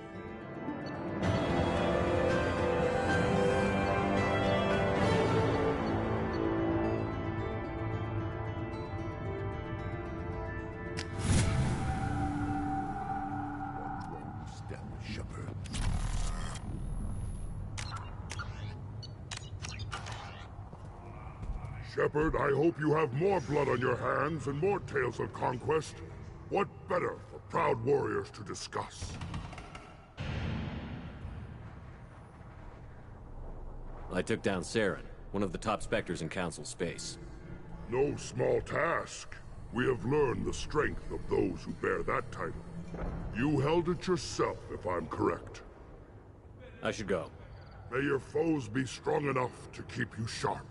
Shepard, I hope you have more blood on your hands and more tales of conquest. What better for proud warriors to discuss? I took down Saren, one of the top Spectres in Council space. No small task. We have learned the strength of those who bear that title. You held it yourself, if I'm correct. I should go. May your foes be strong enough to keep you sharp.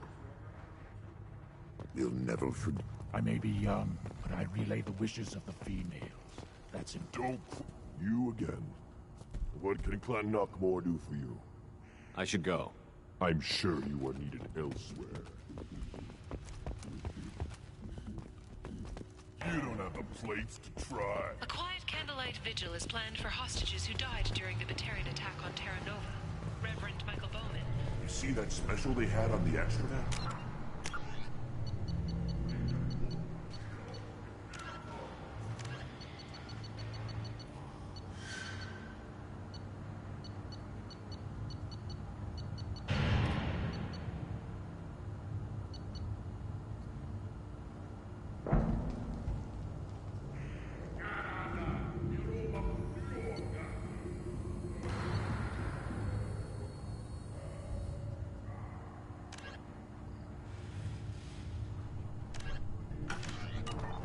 You'll never forget. I may be young, but I relay the wishes of the females. That's important. You again. What can Clan Knockmore do for you? I should go. I'm sure you are needed elsewhere. You don't have the plates to try. A quiet candlelight vigil is planned for hostages who died during the Batarian attack on Terra Nova. Reverend Michael Bowman. You see that special they had on the extranet?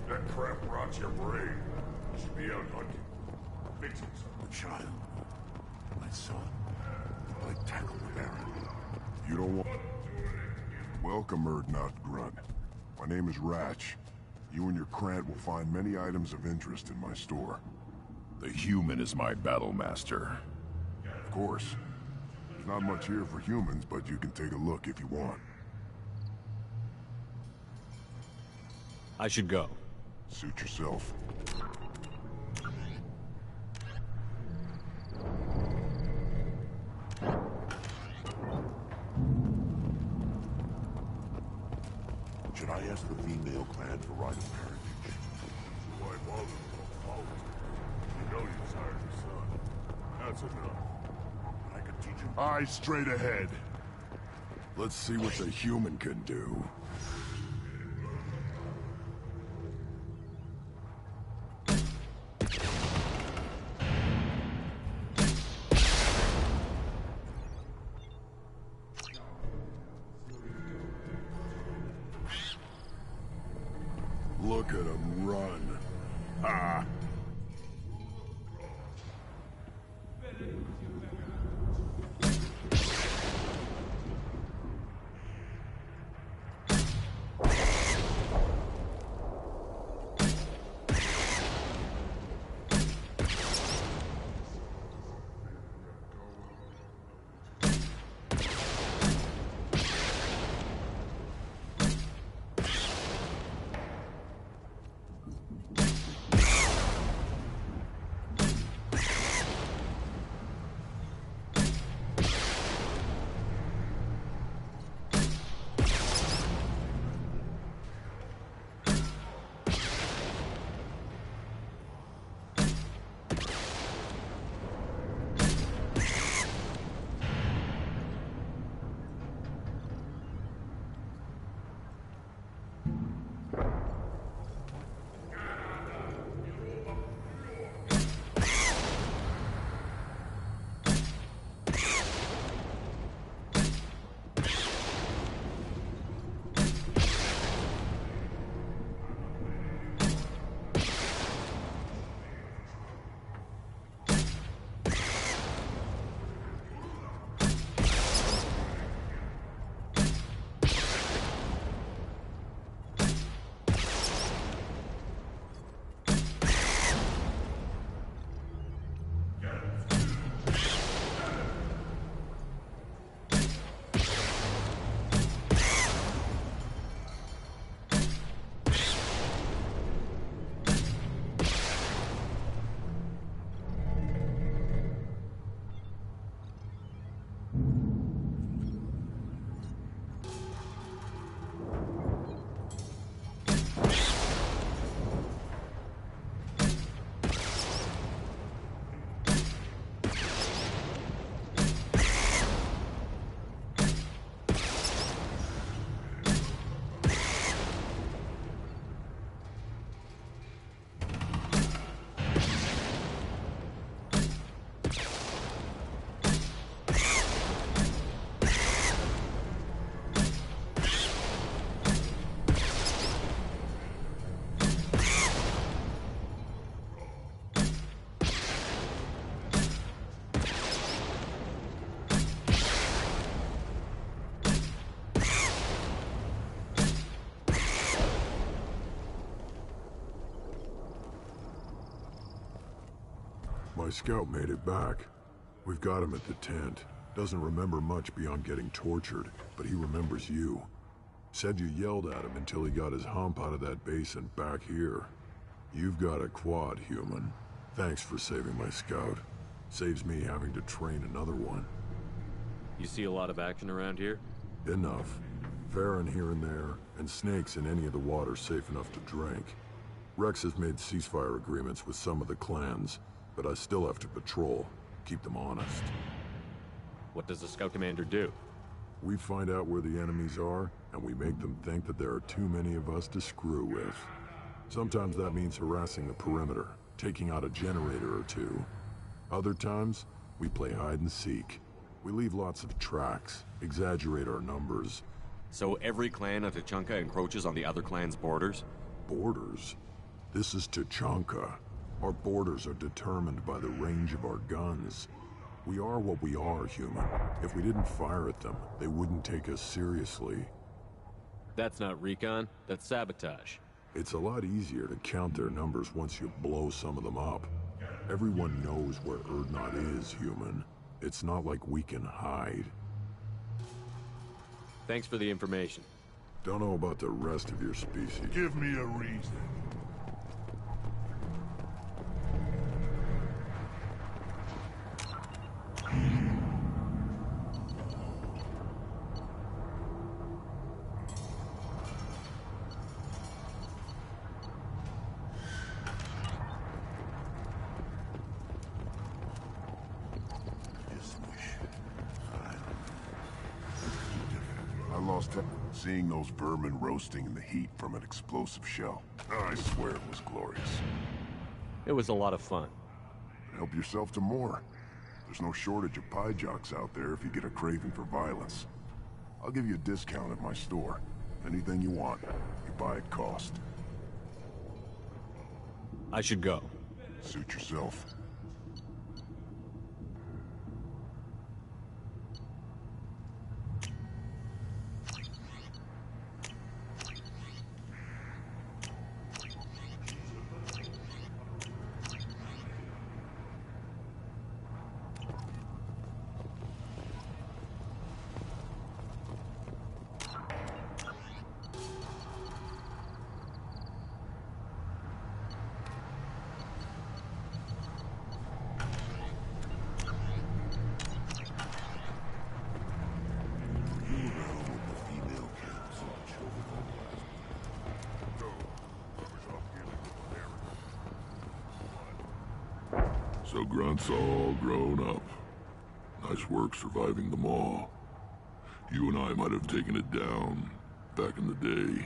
That crap rots your brain. You should be out hunting. Fixing something. The child. My son. I tackled the Baron. You don't want... Welcome, Erdnot Grunt. My name is Ratch. You and your Krant will find many items of interest in my store. The human is my battle master. Of course. There's not much here for humans, but you can take a look if you want. I should go. Suit yourself. Should I ask the female clan for right of parentage? Why bother with all You know you desired your son. That's enough. I could teach him. Eyes straight ahead. Let's see what the human can do. Look at him run. Ah. My scout made it back. We've got him at the tent. Doesn't remember much beyond getting tortured, but he remembers you. Said you yelled at him until he got his hump out of that base and back here. You've got a quad, human. Thanks for saving my scout. Saves me having to train another one. You see a lot of action around here? Enough. Farron here and there, and snakes in any of the water safe enough to drink. Rex has made ceasefire agreements with some of the clans, but I still have to patrol, keep them honest. What does the scout commander do? We find out where the enemies are, and we make them think that there are too many of us to screw with. Sometimes that means harassing the perimeter, taking out a generator or two. Other times, we play hide and seek. We leave lots of tracks, exaggerate our numbers. So every clan of Tachanka encroaches on the other clan's borders? Borders? This is Tachanka. Our borders are determined by the range of our guns. We are what we are, human. If we didn't fire at them, they wouldn't take us seriously. That's not recon, that's sabotage. It's a lot easier to count their numbers once you blow some of them up. Everyone knows where Erdnot is, human. It's not like we can hide. Thanks for the information. Don't know about the rest of your species. Give me a reason. Seeing those vermin roasting in the heat from an explosive shell. I swear it was glorious. It was a lot of fun. Help yourself to more. There's no shortage of pie jocks out there if you get a craving for violence. I'll give you a discount at my store. Anything you want, you buy at cost. I should go. Suit yourself. So Grunt's all grown up. Nice work surviving them all. You and I might have taken it down back in the day.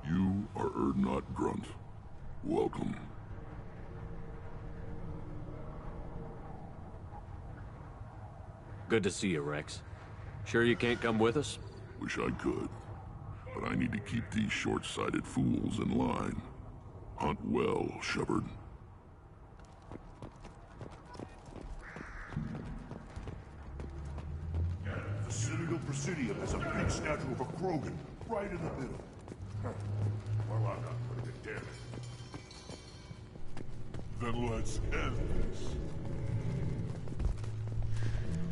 You are Erdnot Grunt. Welcome. Good to see you, Rex. Sure you can't come with us? Wish I could, but I need to keep these short-sighted fools in line. Hunt well, Shepard. The Citadel Presidium has a big statue of a Krogan right in the middle. Well, I'm not putting it down. Then let's end this.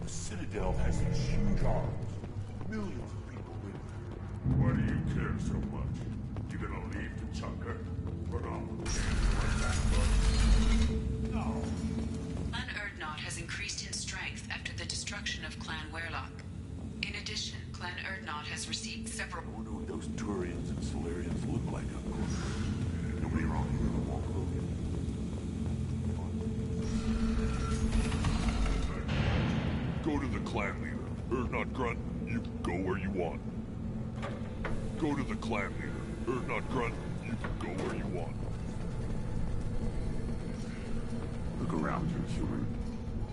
The Citadel has these huge arms. Millions of people live there. Why do you care so much? You gonna leave Tachanka? Or not? No. Clan Erdnot has increased in strength after the destruction of Clan Werlock. In addition, Clan Erdnot has received several... I wonder what those Turians and Solarians look like up close. Nobody around here will walk over. Go to the clan leader. Erdnot Grunt, you can go where you want. Go to the clan leader. Erdnot Grunt, you can go where you want. Look around you, human.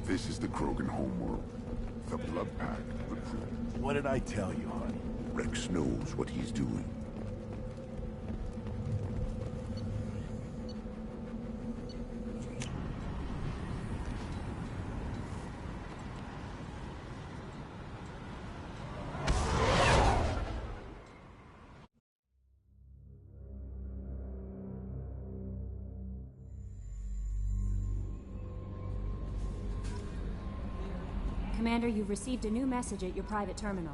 This is the Krogan homeworld. The Blood Pact recruit. What did I tell you, honey? Rex knows what he's doing. Commander, you've received a new message at your private terminal.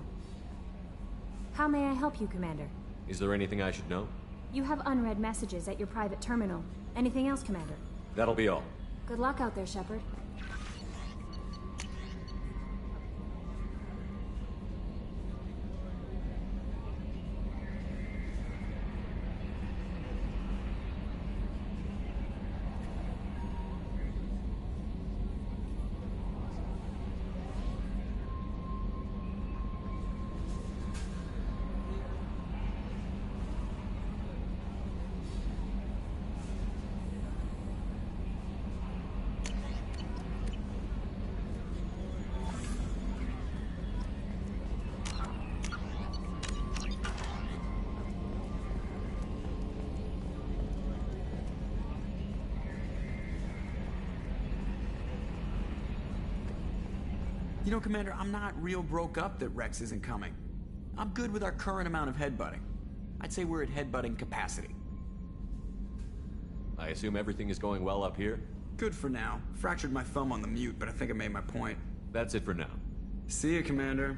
How may I help you, Commander? Is there anything I should know? You have unread messages at your private terminal. Anything else, Commander? That'll be all. Good luck out there, Shepard. You know, Commander, I'm not real broke up that Rex isn't coming. I'm good with our current amount of headbutting. I'd say we're at headbutting capacity. I assume everything is going well up here? Good for now. Fractured my thumb on the mute, but I think I made my point. That's it for now. See you, Commander.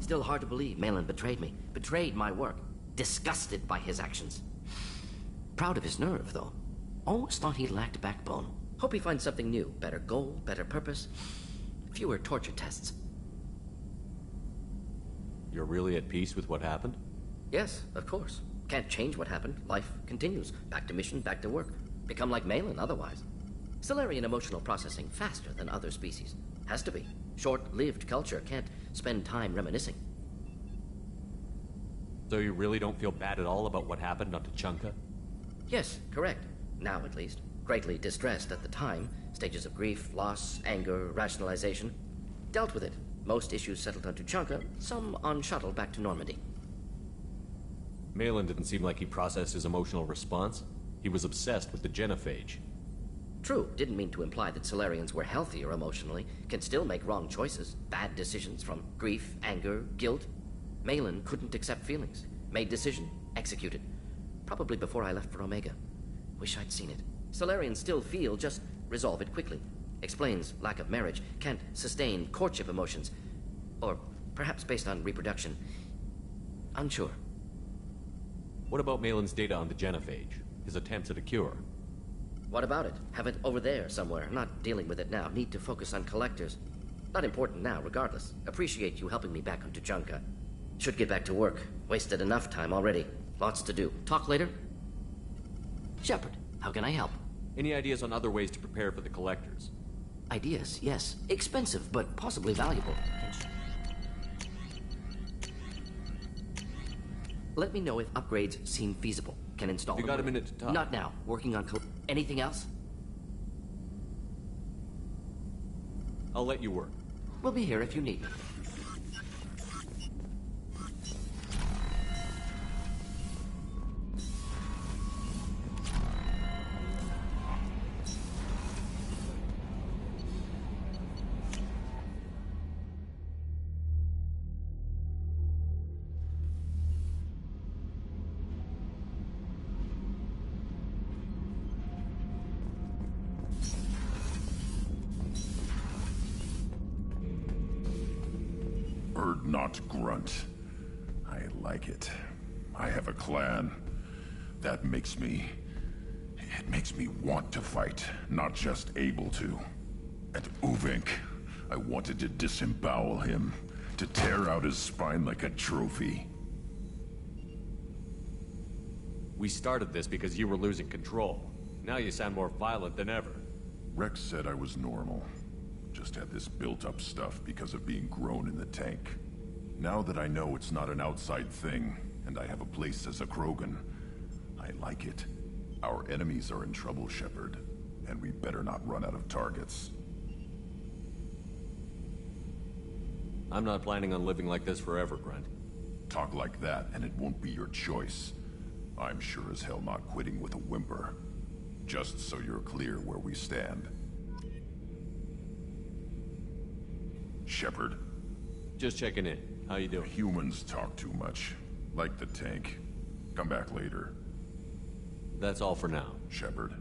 Still hard to believe Malin betrayed me. Betrayed my work. Disgusted by his actions. Proud of his nerve, though. Always thought he lacked backbone. Hope he finds something new. Better goal, better purpose. Fewer torture tests. You're really at peace with what happened? Yes, of course. Can't change what happened. Life continues. Back to mission, back to work. Become like Malin otherwise. Solarian emotional processing faster than other species. Has to be. Short-lived culture can't spend time reminiscing. So you really don't feel bad at all about what happened on Tuchanka? Yes, correct. Now, at least. Greatly distressed at the time. Stages of grief, loss, anger, rationalization. Dealt with it. Most issues settled on Tuchanka, some on shuttle back to Normandy. Malin didn't seem like he processed his emotional response. He was obsessed with the genophage. True, didn't mean to imply that Solarians were healthier emotionally, can still make wrong choices, bad decisions from grief, anger, guilt. Malin couldn't accept feelings. Made decision, executed. Probably before I left for Omega. Wish I'd seen it. Solarians still feel, just resolve it quickly. Explains lack of marriage, can't sustain courtship emotions. Or perhaps based on reproduction. Unsure. What about Malin's data on the genophage? His attempts at a cure? What about it? Have it over there somewhere. Not dealing with it now. Need to focus on collectors. Not important now, regardless. Appreciate you helping me back on Tuchanka. Should get back to work. Wasted enough time already. Lots to do. Talk later? Shepard, how can I help? Any ideas on other ways to prepare for the collectors? Ideas, yes. Expensive, but possibly valuable. Let me know if upgrades seem feasible. Can install them. You got a minute to talk? Not now. Working on anything else? I'll let you work. We'll be here if you need me. Not grunt. I like it. I have a clan. That makes me... It makes me want to fight, not just able to. And Uvink, I wanted to disembowel him, to tear out his spine like a trophy. We started this because you were losing control. Now you sound more violent than ever. Rex said I was normal. Just had this built-up stuff because of being grown in the tank. Now that I know it's not an outside thing, and I have a place as a Krogan, I like it. Our enemies are in trouble, Shepard, and we better not run out of targets. I'm not planning on living like this forever, Grunt. Talk like that, and it won't be your choice. I'm sure as hell not quitting with a whimper. Just so you're clear where we stand. Shepard? Just checking in. How you doing? Humans talk too much. Like the tank. Come back later. That's all for now. Shepard.